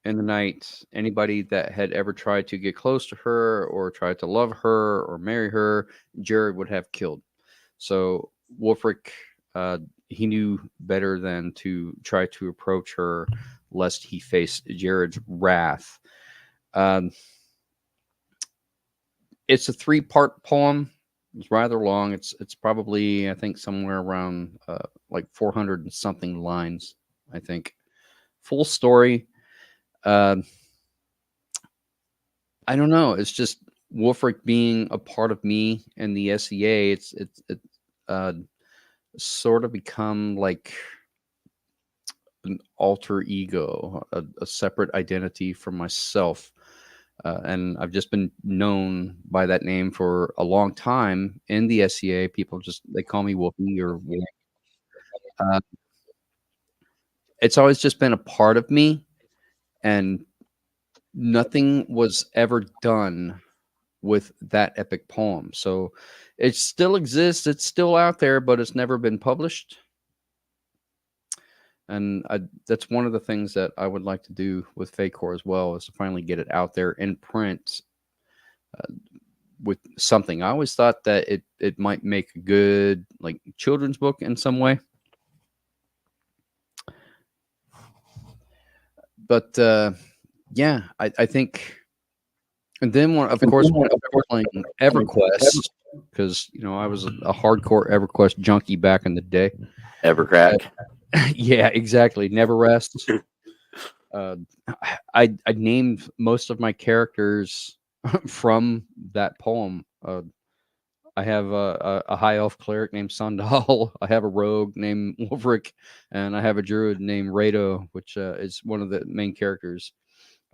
in the night. Anybody that had ever tried to get close to her or tried to love her or marry her, Jared would have killed. So Wulfric, he knew better than to try to approach her lest he face Jared's wrath. It's a 3-part poem. It's rather long. It's probably, I think, somewhere around like 400 and something lines, I think. Full story. I don't know. It's just Wulfric being a part of me and the SCA. It's sort of become like an alter ego, a separate identity from myself. And I've just been known by that name for a long time in the SCA. People they call me Wolfie or Wolf. It's always just been a part of me, and nothing was ever done with that epic poem. So it still exists. It's still out there, but it's never been published. And that's one of the things that I would like to do with Fae Corps as well, is to finally get it out there in print with something. I always thought that it might make a good like children's book in some way. But yeah, I think. And then when I was playing EverQuest, because I was a hardcore EverQuest junkie back in the day. Evercrack. Yeah, exactly. Never rest. I named most of my characters from that poem. I have a high elf cleric named Sandal. I have a rogue named Wulfric, and I have a druid named Rado, which is one of the main characters.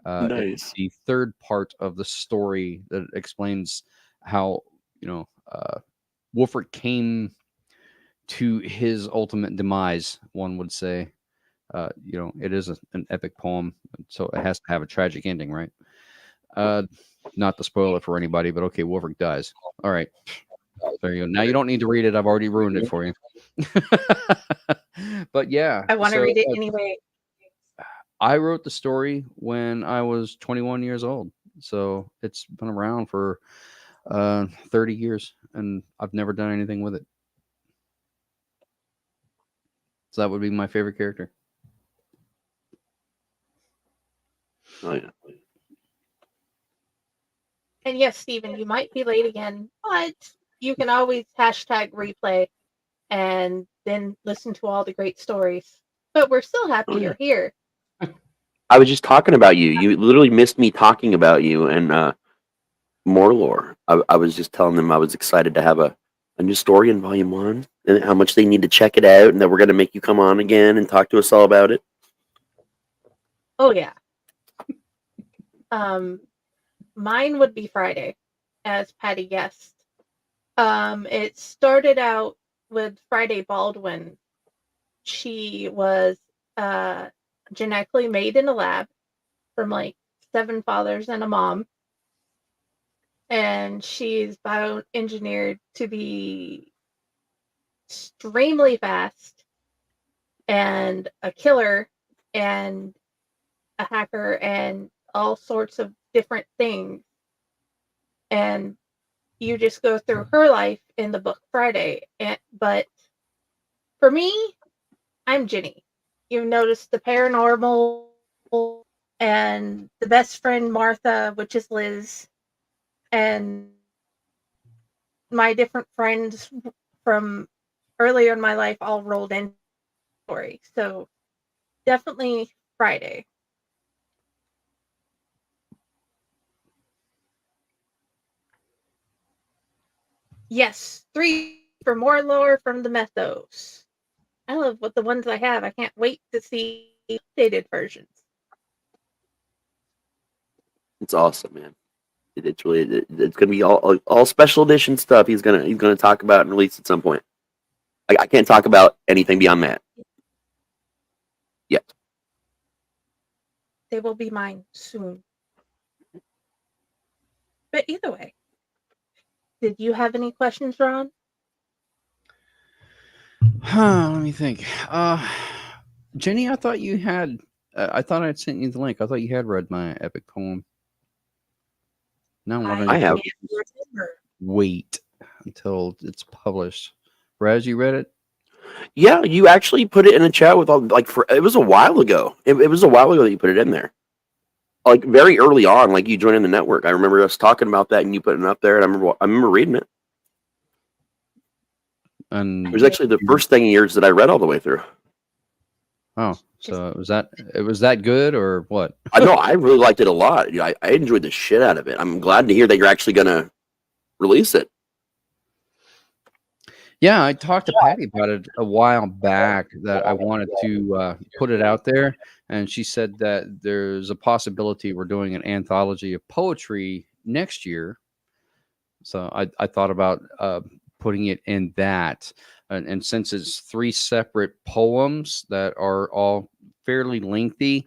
Nice. It's the third part of the story that explains how Wulfric came to his ultimate demise, one would say. It is an epic poem, so it has to have a tragic ending, right? Not to spoil it for anybody, but okay, Wulfric dies. All right. There you go. Now you don't need to read it. I've already ruined it for you. But yeah. I want to read it anyway. I wrote the story when I was 21 years old. So it's been around for 30 years, and I've never done anything with it. So that would be my favorite character. Oh, yeah. And yes, Stephen, you might be late again, but you can always #replay and then listen to all the great stories. But we're still happy you're here. I was just talking about you. You literally missed me talking about you and more lore. I was just telling them I was excited to have a new story in Volume 1 and how much they need to check it out, and that we're going to make you come on again and talk to us all about it. Oh, yeah. Mine would be Friday, as Patty guessed. It started out with Friday Baldwin. She was genetically made in a lab from like 7 fathers and a mom. And she's bioengineered to be extremely fast and a killer and a hacker and all sorts of different things. And you just go through her life in the book Friday. But for me, I'm Ginny. You've noticed the paranormal and the best friend Martha, which is Liz, and my different friends from earlier in my life all rolled in the story. So definitely Friday. Yes, 3 for more lore from the Mythos. I love what the ones I have. I can't wait to see updated versions. It's awesome, man. It's really it's gonna be all special edition stuff. He's gonna talk about and release at some point. I can't talk about anything beyond that yet. They will be mine soon. But either way, did you have any questions, Ron? Let me think. Jenny, I thought you had. I thought I'd sent you the link. I thought you had read my epic poem. No, I have. Wait until it's published. Raz, you read it? Yeah, you actually put it in a chat with all it was a while ago. It was a while ago that you put it in there. Like very early on, like you joined in the network. I remember us talking about that and you putting it up there, and I remember reading it. And it was actually the first thing of yours that I read all the way through. Oh, so it was that good or what? I know I really liked it a lot. I enjoyed the shit out of it. I'm glad to hear that you're actually gonna release it. Yeah, I talked to Patty about it a while back that I wanted to put it out there, and she said that there's a possibility we're doing an anthology of poetry next year. So I thought about putting it in that, and since it's 3 separate poems that are all fairly lengthy,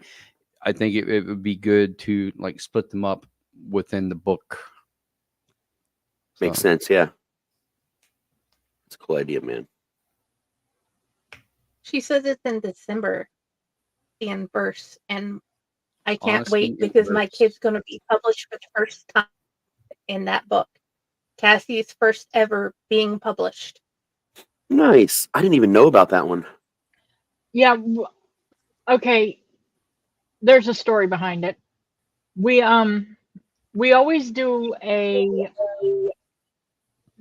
I think it would be good to like split them up within the book. Makes sense, yeah. It's a cool idea, man. She says it's in December in verse, and I can't Honestly, wait because my kid's going to be published for the first time in that book. Cassie's first ever being published. Nice. I didn't even know about that one. Yeah. Okay. There's a story behind it. We always do a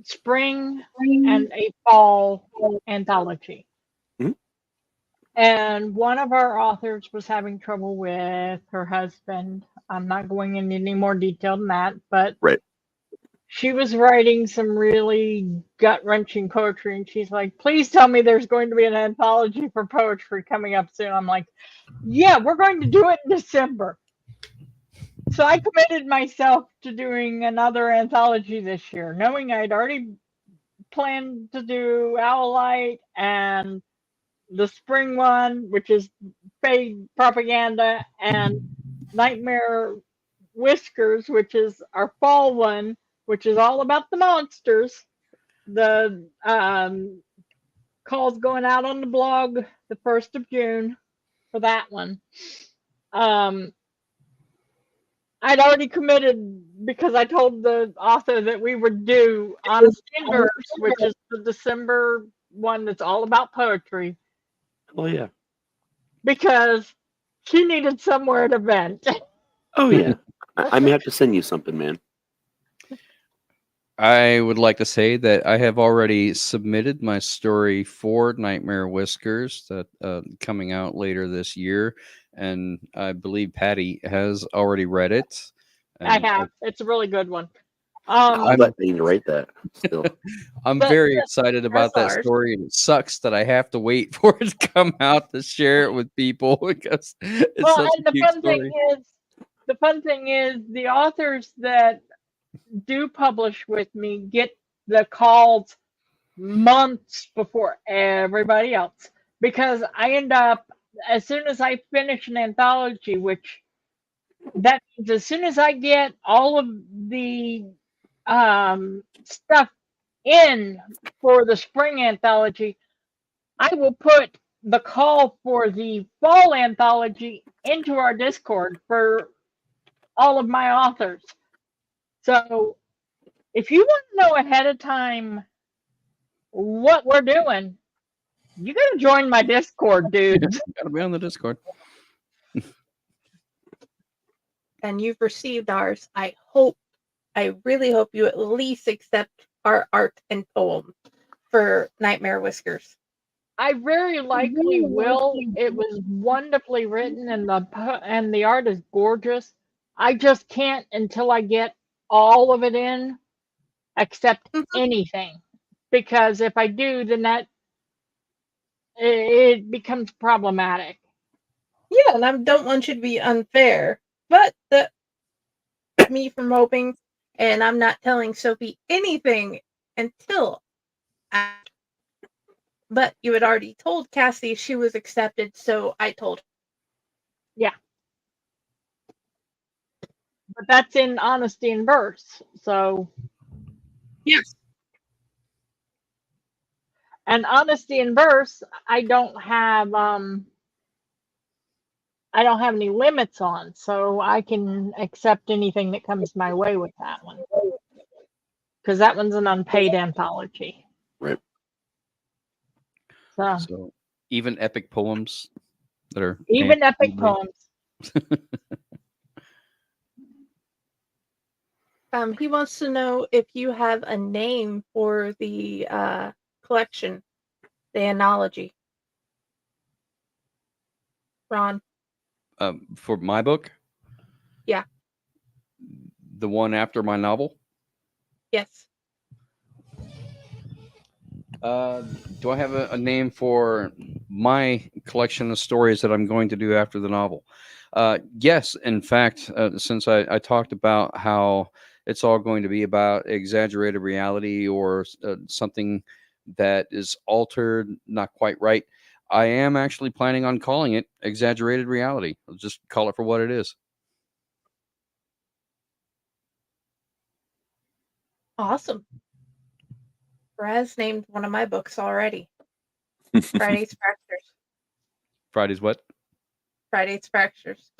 spring and a fall anthology. Mm-hmm. And one of our authors was having trouble with her husband. I'm not going into any more detail than that, but right. She was writing some really gut-wrenching poetry, and she's like, please tell me there's going to be an anthology for poetry coming up soon. I'm like, yeah, we're going to do it in December. So I committed myself to doing another anthology this year, knowing I'd already planned to do Owlite and the spring one, which is Fae Propaganda, and Nightmare Whiskers, which is our fall one, which is all about the monsters. The call's going out on the blog the 1st of June for that one. I'd already committed because I told the author that we would do Honest Inverse, which is the December one that's all about poetry. Oh, yeah. Because she needed somewhere to vent. Oh, yeah. I may have to send you something, man. I would like to say that I have already submitted my story for Nightmare Whiskers that coming out later this year, and I believe Patty has already read it. I have. It's a really good one. I'd like to write that still. I'm very excited about that story, and it sucks that I have to wait for it to come out to share it with people because it's such a cute story. The fun thing is the authors that do publish with me get the calls months before everybody else, because I end up, as soon as I finish an anthology, which that means as soon as I get all of the stuff in for the spring anthology, I will put the call for the fall anthology into our Discord for all of my authors. So if you want to know ahead of time what we're doing, you got to join my Discord, dude. Got to be on the Discord. And you've received ours. I really hope you at least accept our art and poem for Nightmare Whiskers. I very likely will. It was wonderfully written, and the art is gorgeous. I just can't until I get all of it in. accept anything, because if I do, then it becomes problematic. Yeah, and I don't want you to be unfair, but that me from hoping, and I'm not telling Sophie anything until after. But you had already told Cassie she was accepted, so I told her. Yeah. But that's in honesty and verse, so. Yes. And honesty and verse, I don't have any limits on, so I can accept anything that comes my way with that one. Because that one's an unpaid anthology. Right. So even epic poems that are even epic poems. He wants to know if you have a name for the collection, the Anthology. Ron. For my book? Yeah. The one after my novel? Yes. Do I have a name for my collection of stories that I'm going to do after the novel? Yes. In fact, since I talked about how it's all going to be about exaggerated reality or something that is altered, not quite right, I am actually planning on calling it exaggerated reality. I'll just call it for what it is. Awesome. Braz named one of my books already. Friday's Fractures. Friday's what? Friday's Fractures.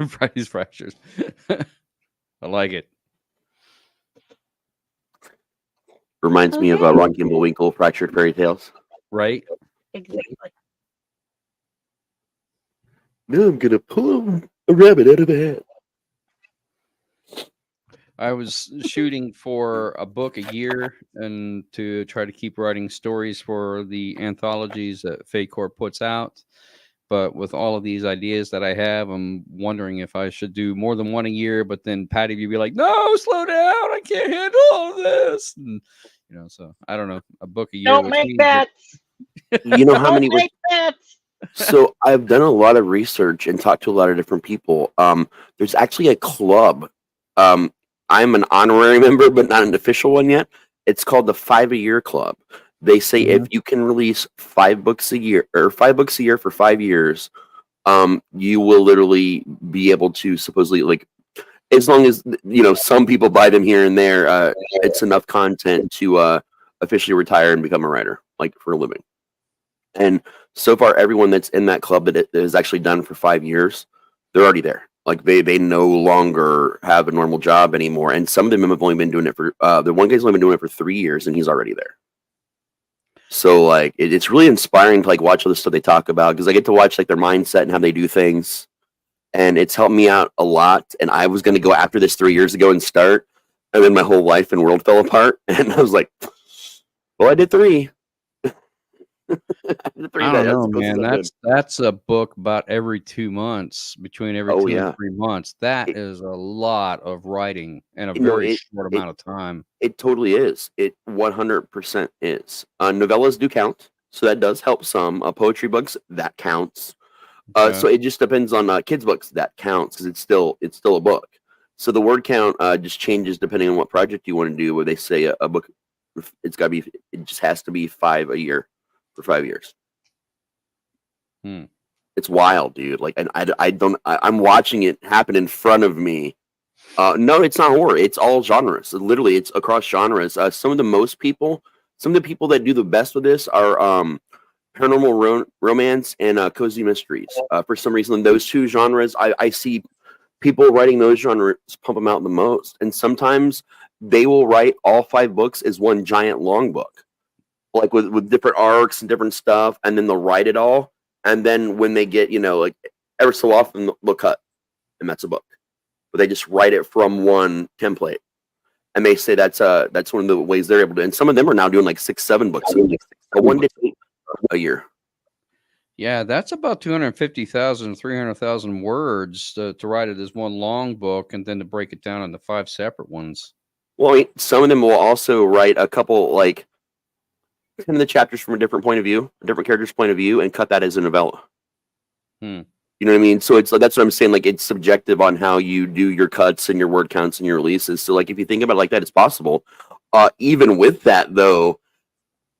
Friday's Fractures. I like it. Reminds me of Ron Kimball Fractured Fairy Tales. Right? Exactly. Now I'm going to pull a rabbit out of a hat. I was shooting for a book a year and to try to keep writing stories for the anthologies that Fae Corps puts out. But with all of these ideas that I have, I'm wondering if I should do more than one a year. But then Patty would be like, "No, slow down! I can't handle all of this." And, so I don't know, a book a year. Don't make bets. You know how many? Don't make bets. So I've done a lot of research and talked to a lot of different people. There's actually a club. I'm an honorary member, but not an official one yet. It's called the 5 a Year Club. They say if you can release 5 books a year or 5 books a year for 5 years, you will literally be able to supposedly, like, as long as some people buy them here and there, it's enough content to officially retire and become a writer, like, for a living. And so far, everyone that's in that club that it is actually done for 5 years, they're already there. Like, they no longer have a normal job anymore. And some of them have only been doing it for, the one guy's only been doing it for 3 years, and he's already there. So, like, it's really inspiring to, like, watch all the stuff they talk about, because I get to watch, like, their mindset and how they do things. And it's helped me out a lot. And I was going to go after this 3 years ago and start, and then my whole life and world fell apart. And I was like, well, I did 3. I don't know, man. That's a book about every 2 months, between every 2 and 3 months. That is a lot of writing in a very short amount of time. It totally is. It 100% is. Novellas do count, so that does help some. Poetry books, that counts. So it just depends on kids' books. That counts because it's still a book. So the word count just changes depending on what project you want to do. Where they say a book, it just has to be 5 a year. For 5 years. It's wild, dude. Like, and I'm watching it happen in front of me. No, it's not horror. It's all genres. Literally, it's across genres. Some of the people that do the best with this are paranormal romance and cozy mysteries. For some reason, those 2 genres, I see people writing those genres pump them out the most. And sometimes they will write all 5 books as one giant long book, like with different arcs and different stuff, and then they'll write it all. And then when they get, like, ever so often they'll cut, and that's a book. But they just write it from one template. And they say that's one of the ways they're able to. And some of them are now doing like 6, 7 books, 1 to 8 a year. Yeah, that's about 250,000, 300,000 words to write it as one long book, and then to break it down into 5 separate ones. Well, I mean, some of them will also write a couple, like, 10 of the chapters from a different point of view, a different character's point of view, and cut that as a novella. Hmm. You know what I mean? So it's that's what I'm saying. Like, it's subjective on how you do your cuts and your word counts and your releases. So, like, if you think about it like that, it's possible. Even with that, though,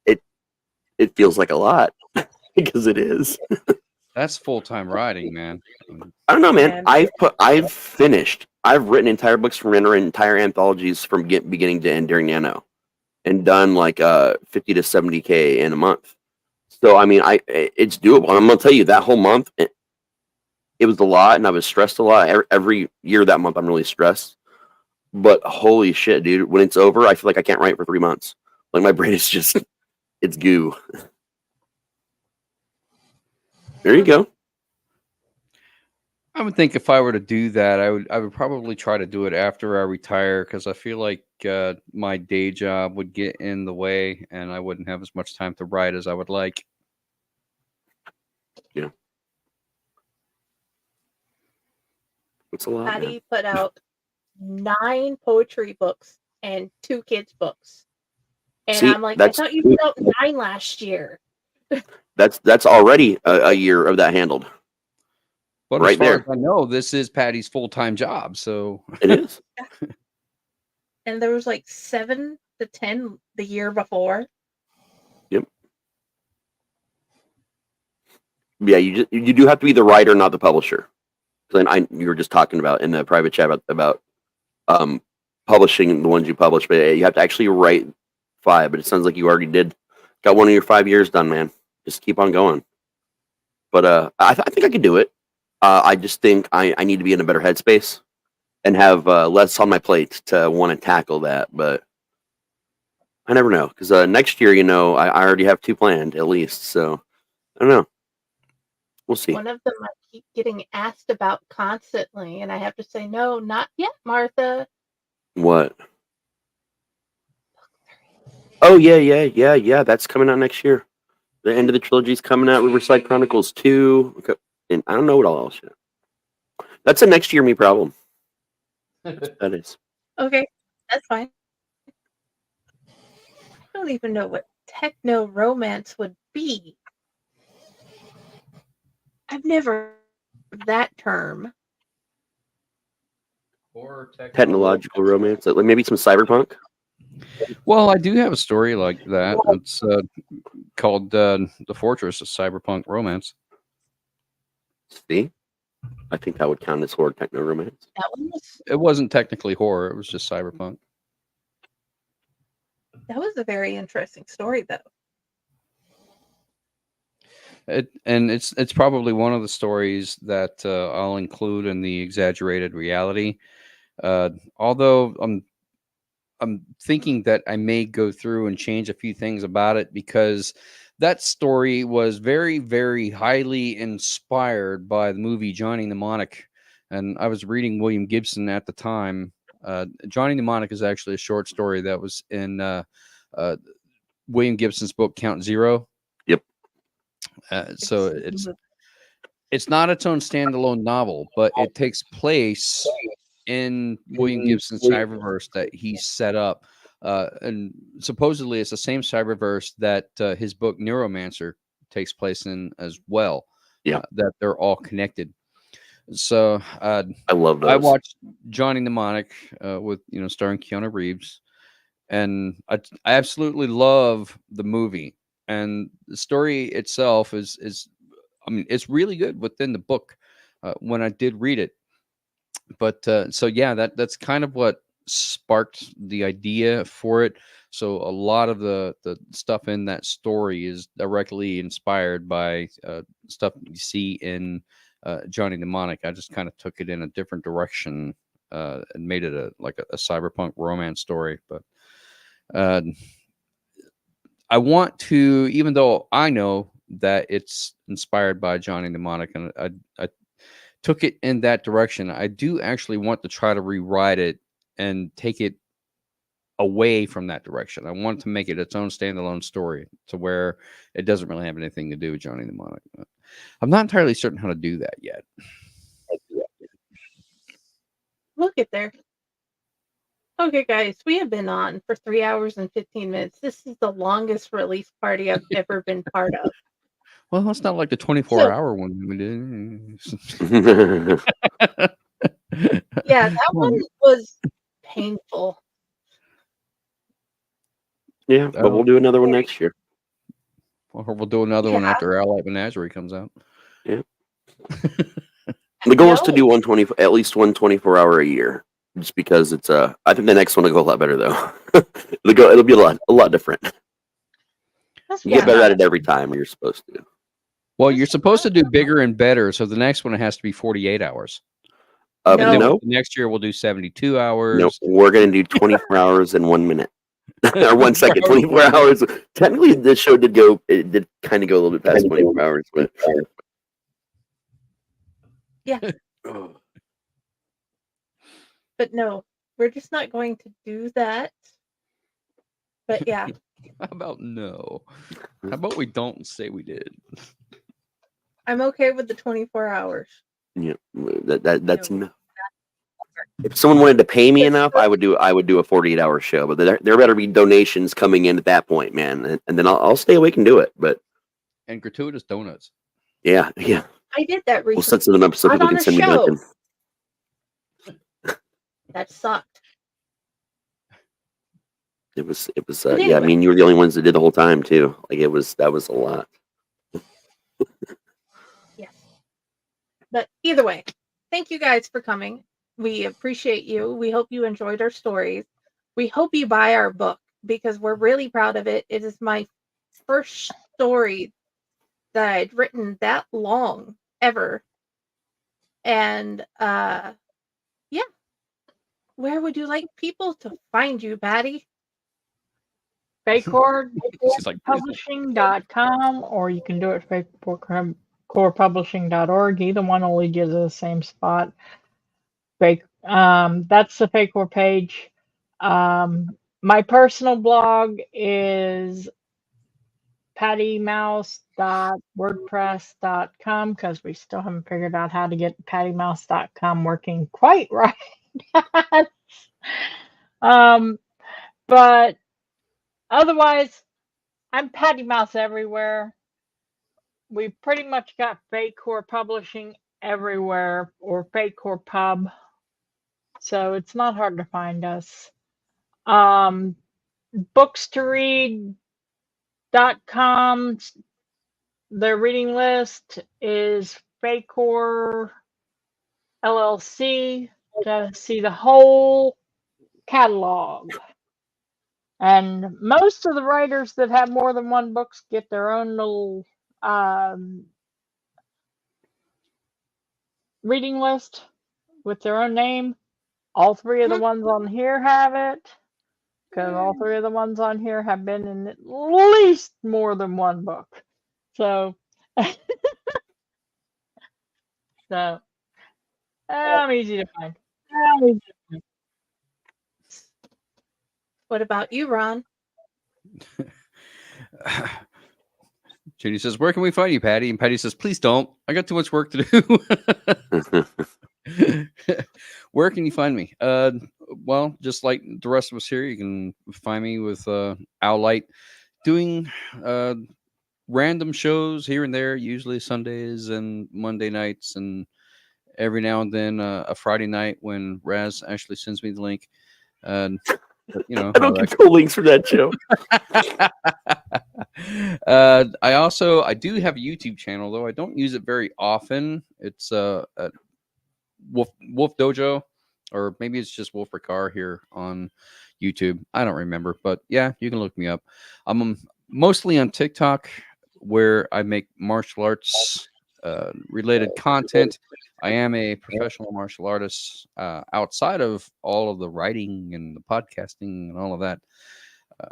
it feels like a lot because it is. That's full-time writing, man. I don't know, man. Yeah. I've written entire books from or entire anthologies from beginning to end during Nano, and done like 50 to 70K in a month. So I mean, it's doable. And I'm gonna tell you that whole month, it was a lot, and I was stressed a lot. Every year that month, I'm really stressed. But holy shit, dude! When it's over, I feel like I can't write for 3 months. Like my brain is just, it's goo. There you go. I would think if I were to do that, I would probably try to do it after I retire, because I feel like my day job would get in the way, and I wouldn't have as much time to write as I would like. Yeah, it's a lot. Man. Patty put out 9 poetry books and 2 kids books. And See, I'm like, I thought you put out 9 last year. That's already a year of that handled. But right as far there. as I know, this is Patty's full-time job, so It is. And there was like 7 to 10 the year before. Yep. Yeah, you do have to be the writer, not the publisher. Then you were just talking about in the private chat about publishing the ones you publish, but you have to actually write 5. But it sounds like you already got one of your 5 years done, man. Just keep on going. But I think I could do it. I just think I need to be in a better headspace and have less on my plate to want to tackle that. But I never know, because next year, I already have 2 planned at least. So I don't know. We'll see. One of them I keep getting asked about constantly, and I have to say, no, not yet, Martha. What? Oh yeah. That's coming out next year. The end of the trilogy is coming out. Riverside Chronicles 2. Okay. And I don't know what else yet. That's a next year me problem. That is. Okay, that's fine. I don't even know what techno romance would be. I've never heard that term. or Technological romance, like maybe some cyberpunk. Well, I do have a story like that. It's called The Fortress, a cyberpunk romance. See, I think that would count as horror techno romance. That one was It wasn't technically horror; it was just cyberpunk. that was a very interesting story, though. It's probably one of the stories that I'll include in the exaggerated reality. Although I'm thinking that I may go through and change a few things about it, because that story was very, very highly inspired by the movie Johnny Mnemonic. And I was reading William Gibson at the time. Johnny Mnemonic is actually a short story that was in William Gibson's book Count Zero. Yep. So it's not its own standalone novel, but it takes place in William Gibson's cyberverse that he set up. And supposedly it's the same cyberverse that his book Neuromancer takes place in as well. Yeah. That they're all connected. So I love those. I watched Johnny Mnemonic with starring Keanu Reeves, and I absolutely love the movie, and the story itself is I mean, it's really good within the book when I did read it. But so yeah, that's kind of what sparked the idea for it. So a lot of the stuff in that story is directly inspired by stuff you see in Johnny Mnemonic. I just kind of took it in a different direction and made it a cyberpunk romance story. But I want to, even though I know that it's inspired by Johnny Mnemonic, and I took it in that direction, I do actually want to try to rewrite it and take it away from that direction. I want to make it its own standalone story to where it doesn't really have anything to do with Johnny Mnemonic. I'm not entirely certain how to do that yet. We'll get there. Okay, guys, we have been on for 3 hours and 15 minutes. This is the longest release party I've ever been part of. Well, it's not like the 24-hour one we did. Yeah, that one was painful. Yeah, but we'll do another one next year. Or we'll do another one after Allight Menagerie comes out. Yeah. The goal is to do at least 124-hour a year, just because it's I think the next one will go a lot better though. It'll be a lot different. You get better at it every time you're supposed to. Well, you're supposed to do bigger and better, so the next one has to be 48 hours. And then next year we'll do 72 hours. No, we're going to do 24 hours and 1 minute. Or 1 second, 24 hours. Technically, this show did kind of go a little bit past 24 hours. But yeah. But no, we're just not going to do that. But yeah. How about no? How about we don't say we did? I'm okay with the 24 hours. Yeah, that's enough. If someone wanted to pay me enough, I would do a 48-hour show. But there better be donations coming in at that point, man, and then I'll stay awake and do it. But and gratuitous donuts. Yeah. I did that recently. We'll set something up so people can send me Duncan. That sucked. It was. Anyway. Yeah, I mean, you were the only ones that did the whole time too. Like that was a lot. Yes. But either way, thank you guys for coming. We appreciate you. We hope you enjoyed our stories. We hope you buy our book because we're really proud of it. It is my first story that I'd written that long ever. And yeah. Where would you like people to find you, Patty? Fae Corps Publishing.com, or you can do it at FaeCorpsPublishing.org. Either one will lead you to the same spot. That's the Fae Corps page. My personal blog is pattymouse.wordpress.com because we still haven't figured out how to get pattymouse.com working quite right. But otherwise, I'm Patty Mouse everywhere. We pretty much got Fae Corps Publishing everywhere, or Fae Corps Pub. So it's not hard to find us. Books to read.com. Their reading list is Fae Corps LLC to see the whole catalog. And most of the writers that have more than one books get their own little reading list with their own name. All three of the ones on here have it, because all three of the ones on here have been in at least more than one book. So, I'm easy to find. What about you, Ron? Judy says, "Where can we find you, Patty?" And Patty says, "Please don't. I got too much work to do." Where can you find me? Well, just like the rest of us here, you can find me with Owlite doing random shows here and there, usually Sundays and Monday nights, and every now and then a Friday night when Raz actually sends me the link. You know, I don't control links for that show. I do have a YouTube channel, though I don't use it very often. It's Wolf Dojo, or maybe it's just Wolf Ricard here on YouTube. I don't remember, but yeah, you can look me up. I'm mostly on TikTok, where I make martial arts related content. I am a professional martial artist outside of all of the writing and the podcasting and all of that.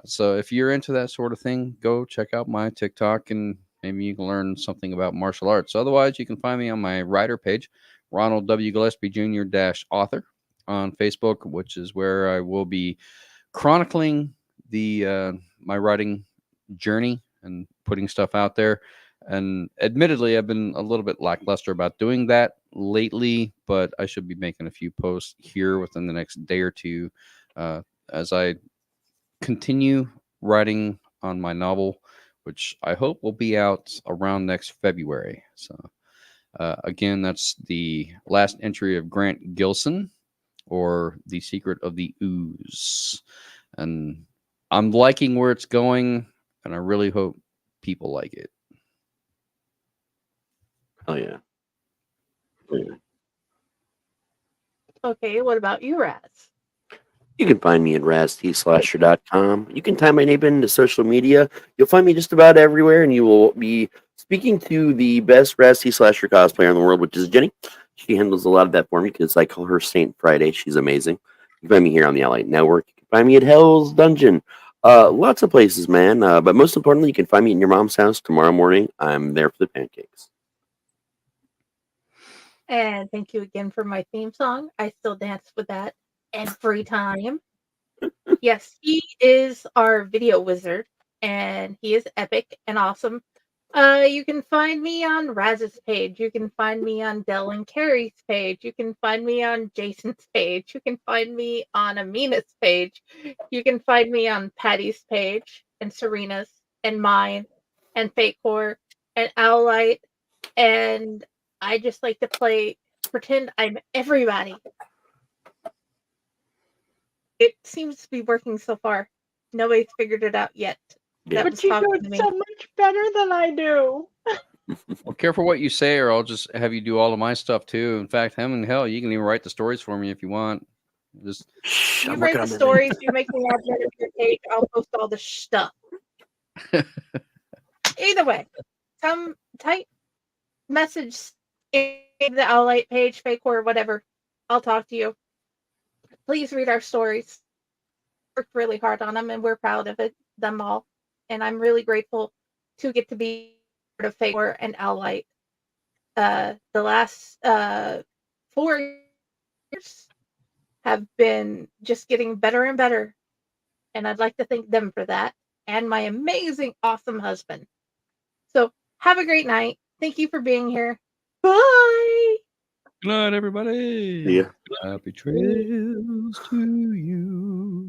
So if you're into that sort of thing, go check out my TikTok and maybe you can learn something about martial arts. Otherwise, you can find me on my writer page, Ronald W. Gillespie Jr. -author on Facebook, which is where I will be chronicling my writing journey and putting stuff out there. And admittedly, I've been a little bit lackluster about doing that lately, but I should be making a few posts here within the next day or two as I continue writing on my novel, which I hope will be out around next February. So, again, that's the last entry of Grant Gilson, or The Secret of the Ooze. And I'm liking where it's going, and I really hope people like it. Oh, yeah. Okay, what about you, Raz? You can find me at raztslasher.com. You can type my name into social media. You'll find me just about everywhere, and you will be speaking to the best Raz Slasher cosplayer in the world, which is Jenny. She handles a lot of that for me because I call her Saint Friday. She's amazing. You can find me here on the Allied Network. You can find me at Hell's Dungeon. Lots of places, man. But most importantly, you can find me in your mom's house tomorrow morning. I'm there for the pancakes. And thank you again for my theme song. I still dance with that every time. Yes, he is our video wizard, and he is epic and awesome. You can find me on Raz's page. You can find me on Del and Carrie's page. You can find me on Jason's page. You can find me on Amina's page. You can find me on Patty's page, and Serena's, and mine, and Fae Corps, and Elliott, and I just like to pretend I'm everybody. It seems to be working so far. Nobody's figured it out yet. Yeah. But you do it so much better than I do. Well, careful what you say, or I'll just have you do all of my stuff too. In fact, hell, you can even write the stories for me if you want. Just you write the stories, you make the admin of your page, I'll post all the stuff. Either way, come type message in the Elliott page, Fae Corps, whatever. I'll talk to you. Please read our stories. Worked really hard on them, and we're proud of them all. And I'm really grateful to get to be part of Fae Corps and Elliott. The last 4 years have been just getting better and better. And I'd like to thank them for that. And my amazing, awesome husband. So have a great night. Thank you for being here. Bye. Good night, everybody. Yeah. Happy trails to you.